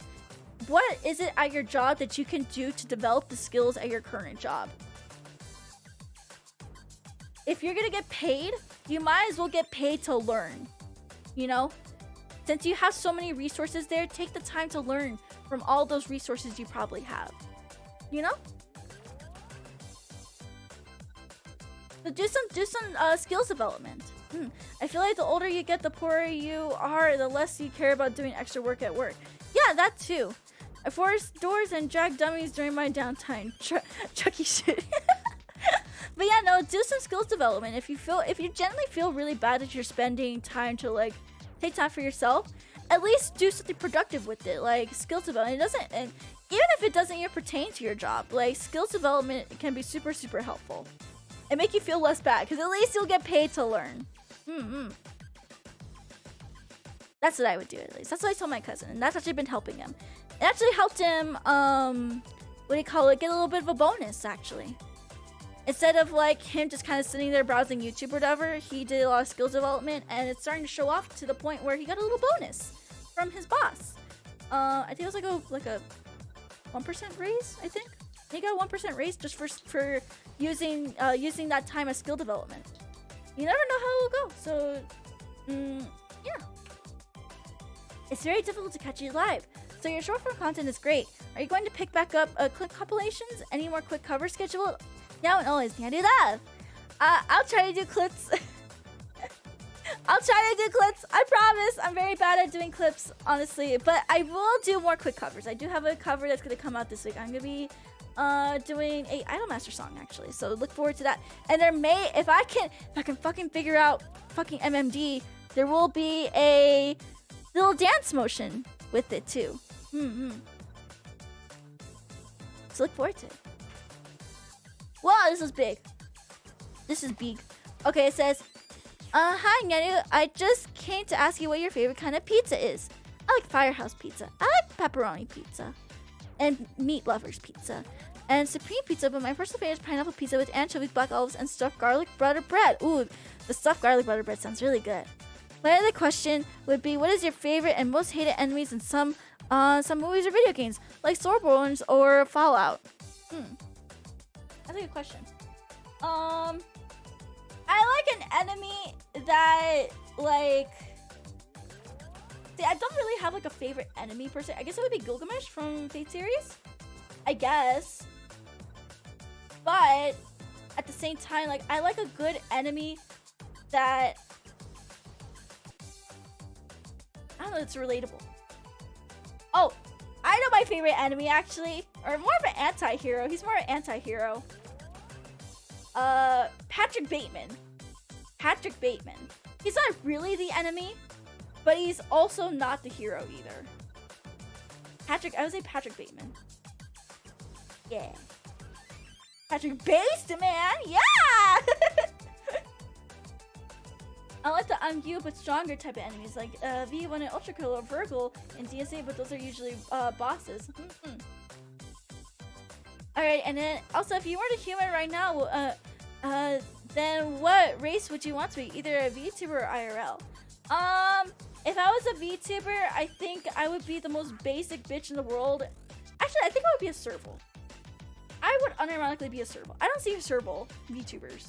What is it at your job that you can do to develop the skills at your current job? If you're gonna get paid, you might as well get paid to learn. You know? Since you have so many resources there, take the time to learn from all those resources you probably have. You know? So do some skills development. I feel like the older you get, the poorer you are, the less you care about doing extra work at work. Yeah, that too. I forced doors and dragged dummies during my downtime. Chucky shit. But yeah, no, do some skills development. If you generally feel really bad that you're spending time to like take time for yourself. At least do something productive with it, like skill development. It doesn't, and even if it doesn't even pertain to your job, like skills development can be super, super helpful and make you feel less bad because at least you'll get paid to learn. That's what I would do at least. That's what I told my cousin, and that's actually been helping him. It actually helped him, what do you call it? Get a little bit of a bonus actually. Instead of like him just kind of sitting there browsing YouTube or whatever, he did a lot of skill development, and it's starting to show off to the point where he got a little bonus from his boss. I think it was like a 1% raise. I think he got a 1% raise just for using that time as skill development. You never know how it will go. So yeah, it's very difficult to catch you live. So your short form content is great. Are you going to pick back up quick compilations? Any more quick cover schedule? Now and always, Nyaru love. I'll try to do clips. I'll try to do clips. I promise. I'm very bad at doing clips, honestly. But I will do more quick covers. I do have a cover that's going to come out this week. I'm going to be doing a Idolmaster song, actually. So look forward to that. And there may, if I can fucking figure out fucking MMD, there will be a little dance motion with it, too. So look forward to it. Wow, this is big. This is big. Okay, it says, hi Nyaru, I just came to ask you what your favorite kind of pizza is. I like Firehouse pizza. I like pepperoni pizza. And meat lovers pizza. And supreme pizza, but my personal favorite is pineapple pizza with anchovies, black olives, and stuffed garlic butter bread. Ooh, the stuffed garlic butter bread sounds really good. My other question would be, what is your favorite and most hated enemies in some movies or video games, like Soulborns or Fallout? That's a good question. I like an enemy that, like... See, I don't really have, like, a favorite enemy, per se. I guess it would be Gilgamesh from Fate series. I guess. But, at the same time, like, I like a good enemy that... I don't know, it's relatable. Oh, I know my favorite enemy, actually. Or more of an anti-hero. He's more an anti-hero. Patrick Bateman. Patrick Bateman. He's not really the enemy, but he's also not the hero either. I would say Patrick Bateman. Yeah. Patrick Bateman, yeah! I like the I'm you but stronger type of enemies, like V1 and Ultra Kill or Virgil in DSA, but those are usually bosses. Alright, and then also if you weren't a human right now, then what race would you want to be? Either a VTuber or IRL? If I was a VTuber, I think I would be the most basic bitch in the world. Actually, I think I would be a serval. I would unironically be a serval. I don't see serval VTubers.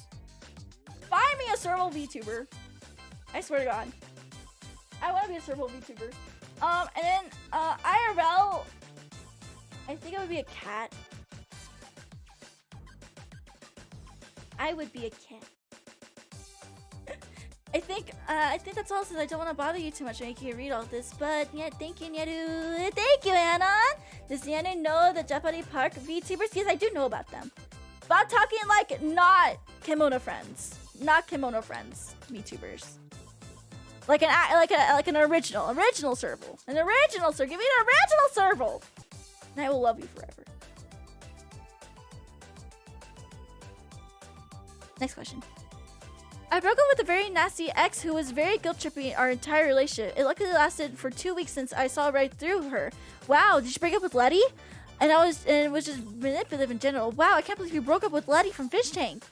Find me a serval VTuber. I swear to God. I want to be a serval VTuber. And then, IRL, I think I would be a cat. I would be a cat. I think that's all, since I don't want to bother you too much making you read all this, but yeah, thank you, Nyaru. Thank you, Anon. Does Nyaru know the Jeopardy Park VTubers? Yes, I do know about them. But I'm talking like not kimono friends. Not kimono friends VTubers. Like an original serval. An original serval. Give me an original serval. And I will love you forever. Next question. I broke up with a very nasty ex who was very guilt-tripping our entire relationship. It luckily lasted for 2 weeks since I saw right through her. Wow, did you break up with Letty? And it was just manipulative in general. Wow, I can't believe you broke up with Letty from Fish Tank.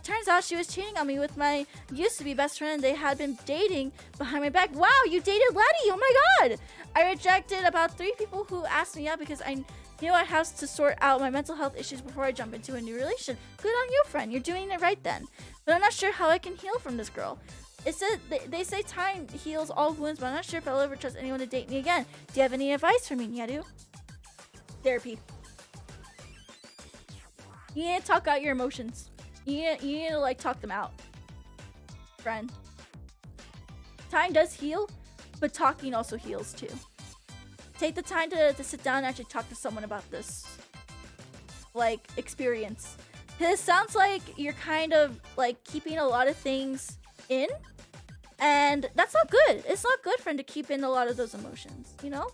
Turns out she was cheating on me with my used-to-be best friend. They had been dating behind my back. Wow, you dated Letty! Oh my god! I rejected about 3 people who asked me out because I knew I had to sort out my mental health issues before I jump into a new relationship. Good on you, friend. You're doing it right then. But I'm not sure how I can heal from this girl. It said they say time heals all wounds, but I'm not sure if I'll ever trust anyone to date me again. Do you have any advice for me, Nyaru? Therapy. You need to talk out your emotions. You need to like talk them out. Friend. Time does heal, but talking also heals too. Take the time to sit down and actually talk to someone about this, like, experience. It sounds like you're kind of like keeping a lot of things in, And that's not good. It's not good for him to keep in a lot of those emotions, you know?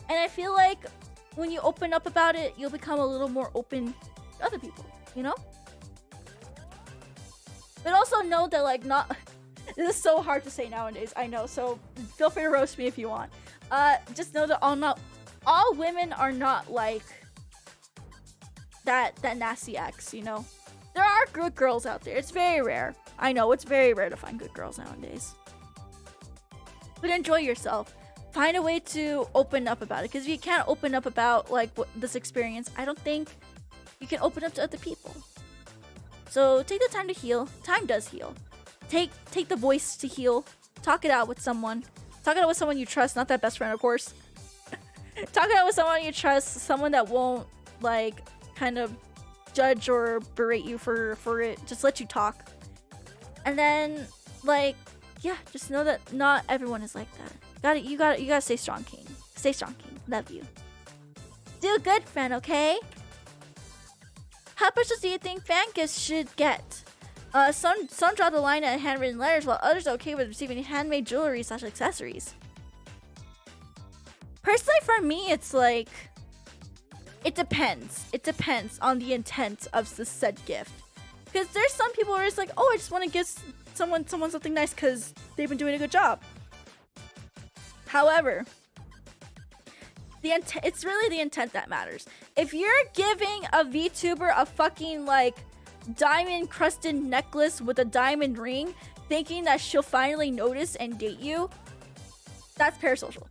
And I feel like when you open up about it, you'll become a little more open to other people, you know? But also know that, like, not... This is so hard to say nowadays, I know, so feel free to roast me if you want. Just know that all women are not like that nasty ex, you know? There are good girls out there. It's very rare. I know, it's very rare to find good girls nowadays. But enjoy yourself. Find a way to open up about it. Because if you can't open up about, like, this experience, I don't think you can open up to other people. So take the time to heal. Time does heal. Take the voice to heal. Talk it out with someone. Talk it out with someone you trust. Not that best friend, of course. Talk it out with someone you trust. Someone that won't, like, kind of judge or berate you for it. Just let you talk. And then, like, yeah, just know that not everyone is like that. You gotta stay strong, King. Stay strong, King. Love you. Do good, friend, okay? How precious do you think fan gifts should get? Some draw the line at handwritten letters, while others are okay with receiving handmade jewelry / accessories. Personally, for me, it's like, it depends. It depends on the intent of the said gift. Because there's some people where it's like, oh, I just want to give someone something nice because they've been doing a good job. However, it's really the intent that matters. If you're giving a VTuber a fucking, like, diamond-crusted necklace with a diamond ring, thinking that she'll finally notice and date you, that's parasocial.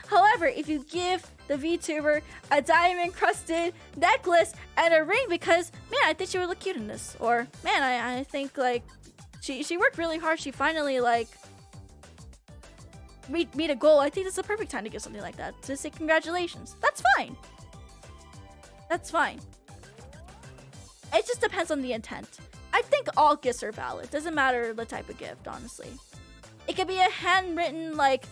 However, if you give the VTuber a diamond-crusted necklace and a ring because, man, I think she would look cute in this, or, man, I think, like, she worked really hard, she finally, like, meet a goal, I think this is the perfect time to give something like that, to say congratulations. That's fine. That's fine. It just depends on the intent. I think all gifts are valid. Doesn't matter the type of gift, honestly. It could be a handwritten, like,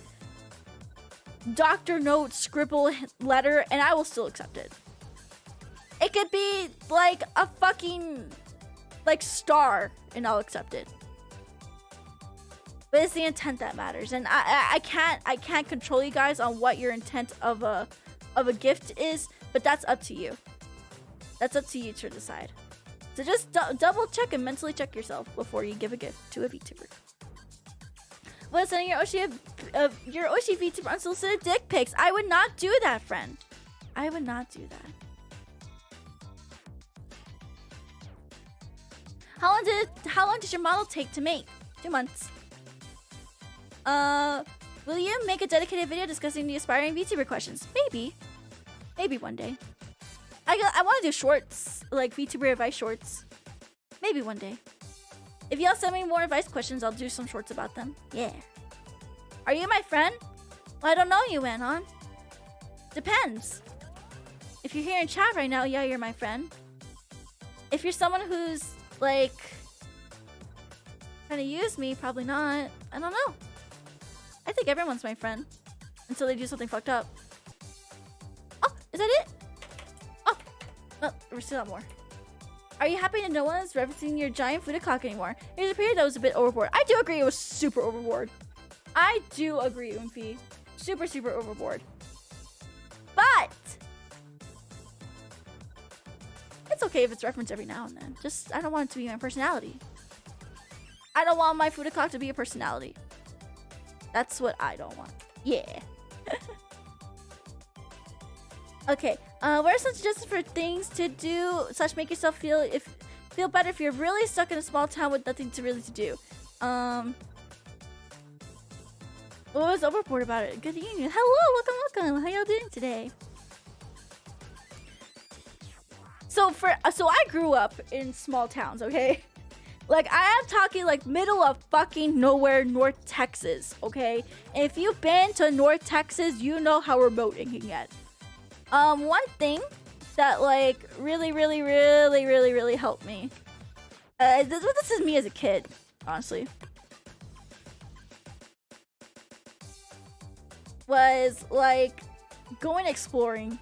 doctor note scribble letter, and I will still accept it. It could be, like, a fucking, like, star, and I'll accept it. But it's the intent that matters, and I can't control you guys on what your intent of a gift is, but that's up to you. That's up to you to decide. So just double check and mentally check yourself before you give a gift to a VTuber. What is sending your Oshi VTuber unsolicited dick pics? I would not do that, friend. I would not do that. How long did your model take to make? 2 months. Will you make a dedicated video discussing the aspiring VTuber questions? Maybe one day. I want to do shorts, like VTuber advice shorts. Maybe one day. If y'all send me more advice questions, I'll do some shorts about them. Yeah. Are you my friend? Well, I don't know you, Anon. Depends. If you're here in chat right now, yeah, you're my friend. If you're someone who's, like, trying to use me, probably not. I don't know. I think everyone's my friend. Until they do something fucked up. Oh, is that it? Oh, we still have more. Are you happy that no one's referencing your giant food o'clock anymore? There's a period that was a bit overboard. I do agree it was super overboard. I do agree, Umfi. Super, super overboard. But it's okay if it's referenced every now and then. Just, I don't want it to be my personality. I don't want my food o'clock to be a personality. That's what I don't want. Yeah. Okay, what are some suggestions for things to do / make yourself feel better if you're really stuck in a small town with nothing to really do? What was overboard about it? Good evening. Hello, welcome. How y'all doing today? So I grew up in small towns, okay? Like, I am talking, like, middle of fucking nowhere, North Texas, okay? And if you've been to North Texas, you know how remote it can get. One thing that, like, really helped me. This is me as a kid, honestly. Was, like, going exploring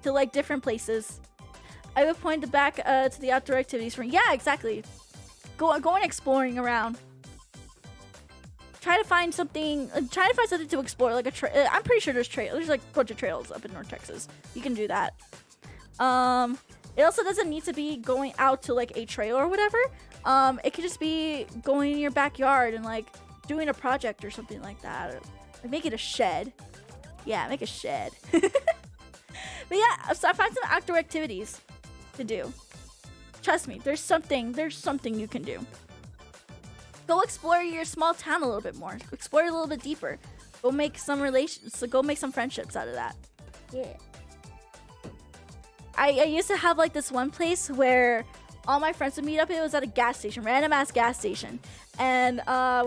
to, like, different places. I would point back to the outdoor activities from, yeah, exactly. Going exploring around. try to find something. Try to find something to explore, like a trail. I'm pretty sure there's There's like a bunch of trails up in North Texas. You can do that. It also doesn't need to be going out to like a trail or whatever. It could just be going in your backyard and like doing a project or something like that, or like make it a shed. Yeah, make a shed. But yeah, so I find some outdoor activities to do. Trust me, there's something you can do. Go explore your small town a little bit more. Explore it a little bit deeper. Go make some relations. So go make some friendships out of that. Yeah. I used to have like this one place where all my friends would meet up. It was at a gas station, random ass gas station, and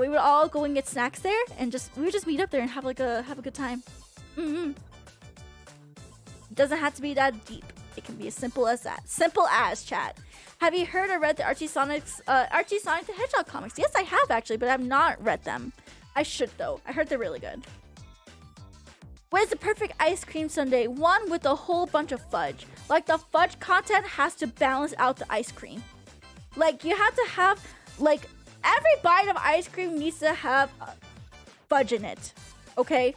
we would all go and get snacks there, and we would just meet up there and have a good time. It doesn't have to be that deep. It can be as simple as that. Simple as, chat. Have you heard or read the Archie Sonic the Hedgehog comics? Yes, I have actually, but I've not read them. I should though. I heard they're really good. What is the perfect ice cream sundae? One with a whole bunch of fudge. Like the fudge content has to balance out the ice cream. Like you have to have, like every bite of ice cream needs to have fudge in it. Okay?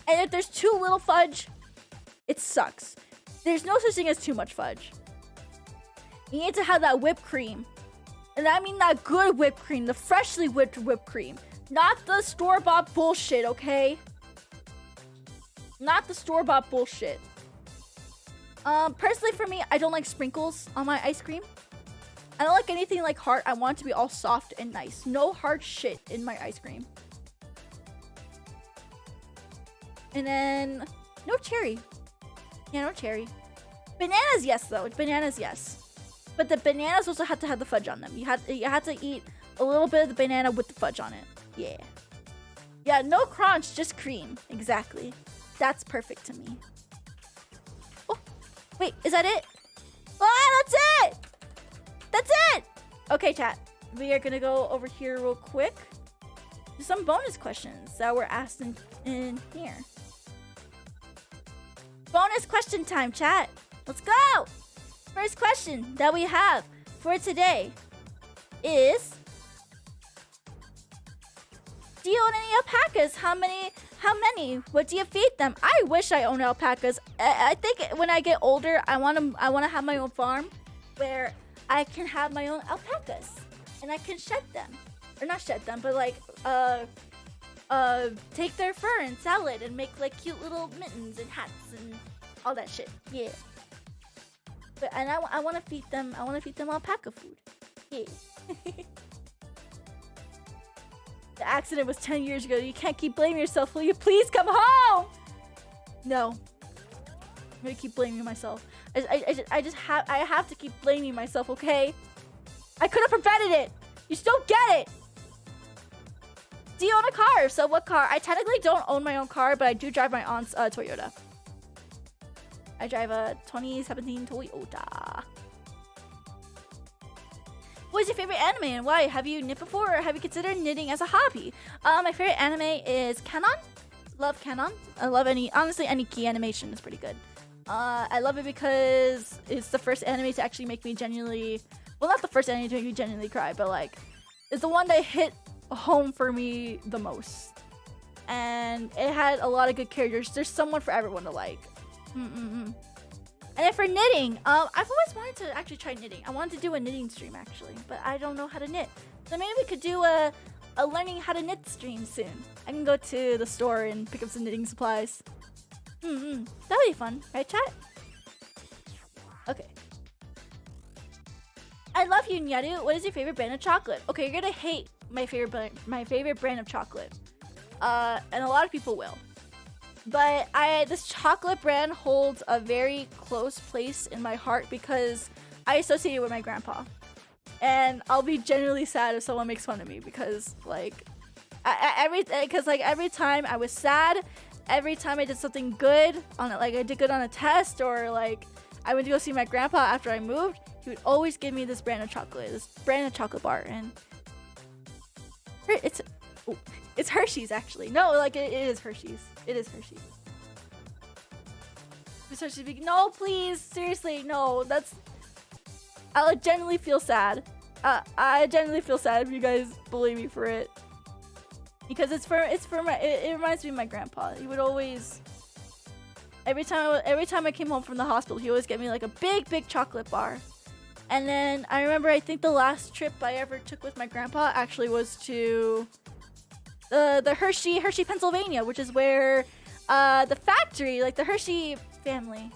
And if there's too little fudge, it sucks. There's no such thing as too much fudge. You need to have that whipped cream. And I mean that good whipped cream, the freshly whipped whipped cream. Not the store-bought bullshit, okay? Not the store-bought bullshit. Personally for me, I don't like sprinkles on my ice cream. I don't like anything like hard. I want it to be all soft and nice. No hard shit in my ice cream. And then, no cherry. Yeah, no cherry. Bananas, yes, though. Bananas, yes. But the bananas also have to have the fudge on them. You have to eat a little bit of the banana with the fudge on it. Yeah. Yeah, no crunch, just cream. Exactly. That's perfect to me. Oh, wait, is that it? Ah, that's it! That's it! Okay, chat. We are gonna go over here real quick. Some bonus questions that were asked in here. Bonus question time, chat. Let's go! First question that we have for today is, do you own any alpacas? How many? What do you feed them? I wish I owned alpacas. I think when I get older, I want to have my own farm where I can have my own alpacas and I can shed them, or not shed them, but like take their fur and sell it and make like cute little mittens and hats and all that shit. Yeah. But and I want to feed them. I want to feed them alpaca food. Yeah. The accident was 10 years ago. You can't keep blaming yourself. Will you please come home? No. I'm gonna keep blaming myself. I have to keep blaming myself, okay? I could have prevented it. You still get it. Do you own a car? If so, what car? I technically don't own my own car, but I do drive my aunt's Toyota. I drive a 2017 Toyota. What is your favorite anime and why? Have you knit before or have you considered knitting as a hobby? My favorite anime is Canon. Love Canon. I love honestly, any key animation is pretty good. I love it because it's the first anime to actually make me genuinely, well, not the first anime to make me genuinely cry, but like, it's the one that hit home for me the most. And it had a lot of good characters. There's someone for everyone to like. And then for knitting, I've always wanted to actually try knitting. I wanted to do a knitting stream actually, but I don't know how to knit. So maybe we could do a learning how to knit stream soon. I can go to the store and pick up some knitting supplies. That would be fun, right, chat? Okay. I love you, Nyaru. What is your favorite brand of chocolate? Okay, you're gonna hate my favorite brand of chocolate, and a lot of people will. But this chocolate brand holds a very close place in my heart because I associate it with my grandpa. And I'll be genuinely sad if someone makes fun of me because like every time I was sad, every time I did something good on it, like I did good on a test or like I went to go see my grandpa after I moved, he would always give me this brand of chocolate bar, and it's Hershey's actually. No, like it is Hershey's. It is Hershey's. It's Hershey's. No, please, seriously, no. I'll genuinely feel sad. I genuinely feel sad if you guys bully me for it. because it's for my. It reminds me of my grandpa. He would always. Every time I came home from the hospital, he always get me like a big chocolate bar. And then I remember, I think the last trip I ever took with my grandpa actually was to the Hershey, Pennsylvania, which is where the factory, like the Hershey family,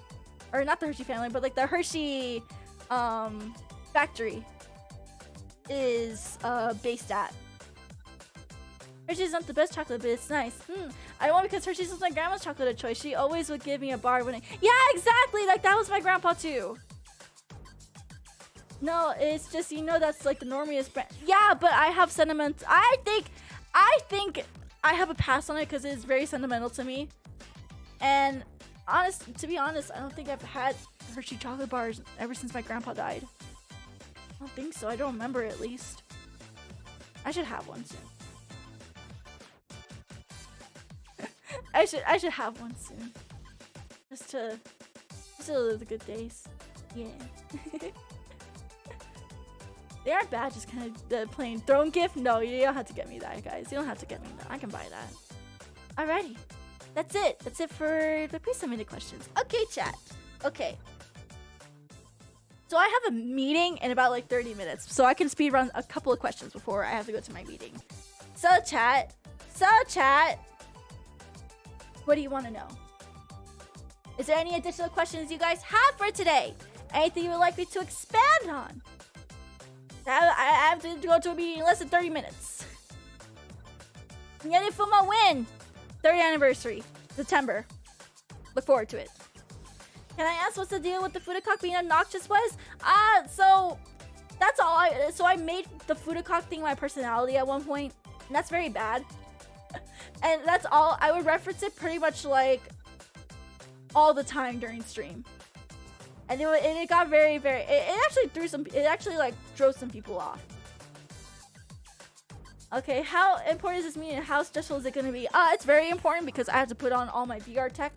or not the Hershey family, but like the Hershey factory is based at. Hershey's not the best chocolate, but it's nice. I want because Hershey's was my grandma's chocolate of choice. She always would give me a bar when yeah, exactly. Like that was my grandpa too. No, it's just, you know, that's like the normiest brand. Yeah, but I have sentiment. I think I have a pass on it because it's very sentimental to me. And to be honest, I don't think I've had Hershey chocolate bars ever since my grandpa died. I don't think so. I don't remember at least. I should have one soon. I should have one soon. Just to live the good days. Yeah. They aren't bad, just kind of the plain throne gift. No, you don't have to get me that, guys. You don't have to get me that. I can buy that. Alrighty. That's it. That's it for the pre-submitted questions. Okay, chat. Okay. So I have a meeting in about like 30 minutes. So I can speed run a couple of questions before I have to go to my meeting. So chat. What do you want to know? Is there any additional questions you guys have for today? Anything you would like me to expand on? I have to go to a meeting in less than 30 minutes. I'm getting for my win. 30th anniversary, September. Look forward to it. Can I ask what's the deal with the Fudacock being obnoxious was? So that's all. So I made the Fudacock thing my personality at one point, and that's very bad. And that's all. I would reference it pretty much like all the time during stream. And it got very, very. It actually like drove some people off. Okay, how important is this meeting? How stressful is it gonna be? It's very important because I have to put on all my VR tech,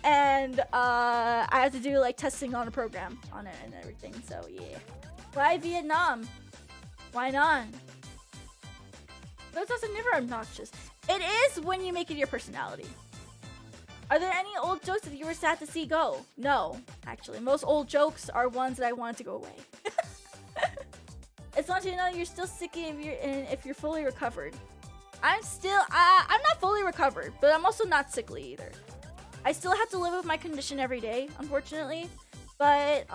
and I have to do like testing on a program on it and everything. So yeah. Why Vietnam? Why not? Those are never obnoxious. It is when you make it your personality. Are there any old jokes that you were sad to see go? No, actually. Most old jokes are ones that I wanted to go away. It's not you know you're still sicky if you're fully recovered. I'm not fully recovered, but I'm also not sickly either. I still have to live with my condition every day, unfortunately. But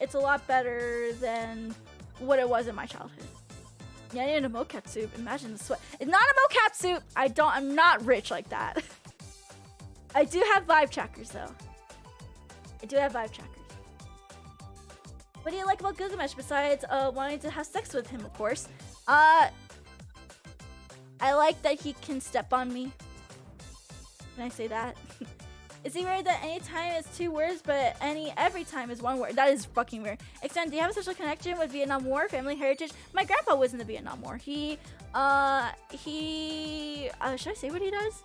it's a lot better than what it was in my childhood. Yeah, I need a mocap suit. Imagine the sweat. It's not a mocap suit. I'm not rich like that. I do have vibe trackers though. I do have vibe trackers. What do you like about Gilgamesh besides wanting to have sex with him, of course? I like that he can step on me. Can I say that? Is it weird that any time is 2 words, but every time is 1 word? That is fucking weird. Extend, do you have a special connection with Vietnam War, family heritage? My grandpa was in the Vietnam War. Should I say what he does?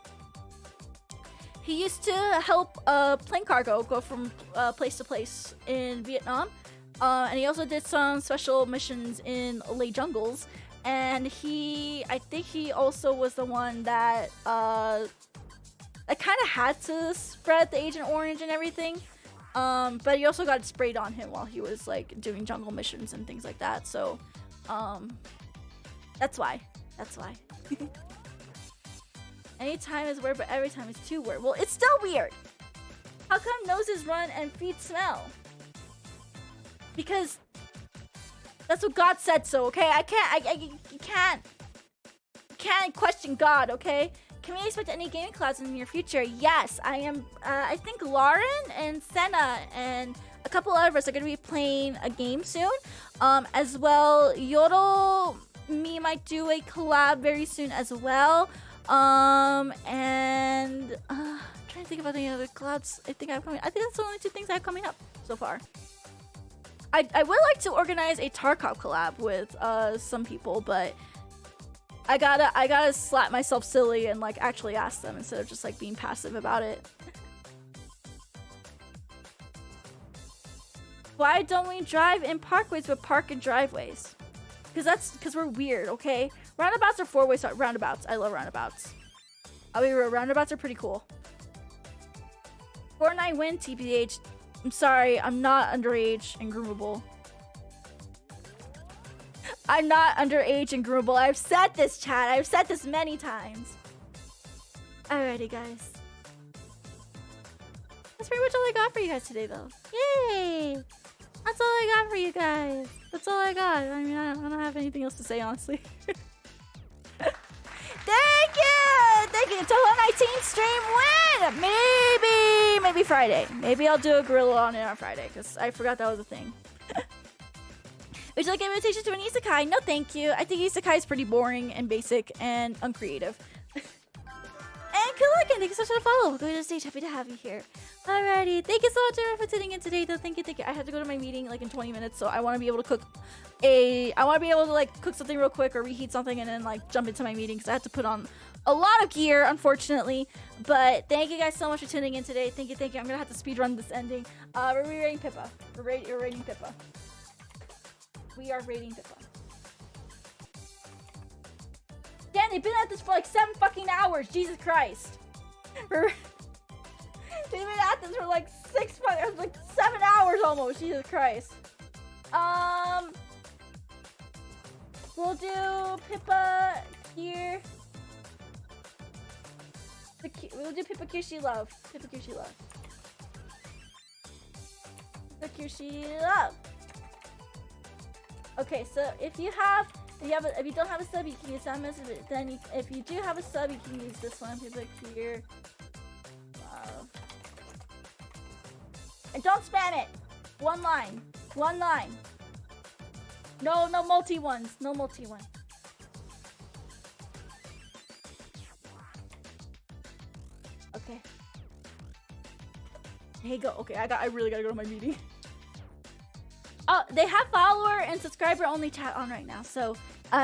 He used to help plane cargo go from place to place in Vietnam. And he also did some special missions in Lay Jungles. And I think he also was the one that I kind of had to spread the Agent Orange and everything. But he also got it sprayed on him while he was like doing jungle missions and things like that. So, that's why. Any time is word, but every time is 2 word. Well, it's still weird. How come noses run and feet smell? Because that's what God said so, okay? You can't question God, okay? Can we expect any gaming collabs in the near future? Yes, I am. I think Lauren and Senna and a couple of us are gonna be playing a game soon. As well, Yodel, me might do a collab very soon as well. I'm trying to think about any other collabs I think I have coming. I think that's the only 2 things I have coming up so far. I would like to organize a Tarkov collab with some people, but I gotta slap myself silly and like actually ask them instead of just like being passive about it. Why don't we drive in parkways but park in driveways? Because we're weird, okay? Roundabouts are four-way roundabouts. I love roundabouts. I'll be real, roundabouts are pretty cool. Fortnite win, TPH. I'm sorry, I'm not underage and groomable. I'm not underage and groomable. I've said this, chat. I've said this many times. Alrighty, guys. That's pretty much all I got for you guys today, though. Yay! That's all I got for you guys. That's all I got. I mean, I don't have anything else to say, honestly. Thank you! Thank you! Until 19 stream win! Maybe Friday. Maybe I'll do a gorilla on it on Friday, because I forgot that was a thing. Would you like invitations to an isekai? No, thank you. I think isekai is pretty boring and basic and uncreative. And Kulikin, thank you so much for the follow. Go to the stage. Happy to have you here. Alrighty. Thank you so much everyone for tuning in today, though. Thank you. I have to go to my meeting like in 20 minutes, so I want to be able to cook I want to be able to like cook something real quick or reheat something and then like jump into my meeting because I have to put on a lot of gear, unfortunately. But thank you guys so much for tuning in today. Thank you. I'm going to have to speedrun this ending. We're rating Pippa. We're rating Pippa. We are rating Pippa. Damn, they've been at this for like 7 fucking hours. Jesus Christ. They've been at this for like 7 hours almost. Jesus Christ. We'll do Pippa here. We'll do Pippa Kirshi Love. Pippa Kirshi Love. Pippa Kirshi Love. Okay, so if you don't have a sub, you can use that message. But then if you do have a sub, you can use this one. Pippa here. Love. And don't spam it. One line. One line. No multi ones. No multi one. Okay. There you go. Okay, I really gotta go to my meeting. Oh, they have follower and subscriber only chat on right now, so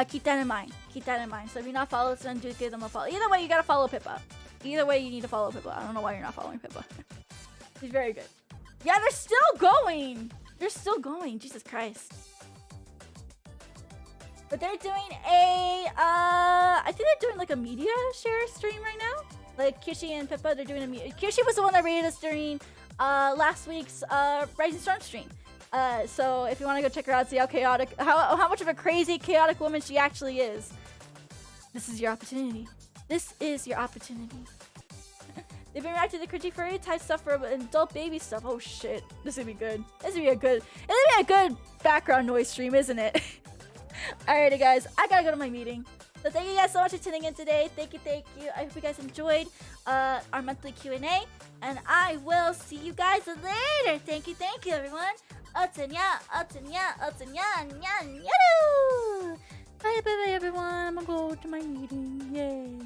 keep that in mind. Keep that in mind. So if you're not following, then do give them a follow. Either way, you gotta follow Pippa. Either way, you need to follow Pippa. I don't know why you're not following Pippa. She's very good. Yeah, they're still going. They're still going. Jesus Christ. But they're doing I think they're doing like a media share stream right now. Like Kishi and Pippa, they're doing a media. Kishi was the one that rated us during last week's Rising Storm stream. So if you want to go check her out, see how chaotic, how much of a crazy, chaotic woman she actually is. This is your opportunity. This is your opportunity. They've been reacting to the cringy furry type stuff for adult baby stuff. Oh shit, this is gonna be good. This is gonna be a good background noise stream, isn't it? Alrighty guys, I gotta go to my meeting. So thank you guys so much for tuning in today. Thank you. I hope you guys enjoyed our monthly Q&A, and I will see you guys later. Thank you everyone. Otanya, Nyaru. Bye everyone. I'm gonna go to my meeting. Yay.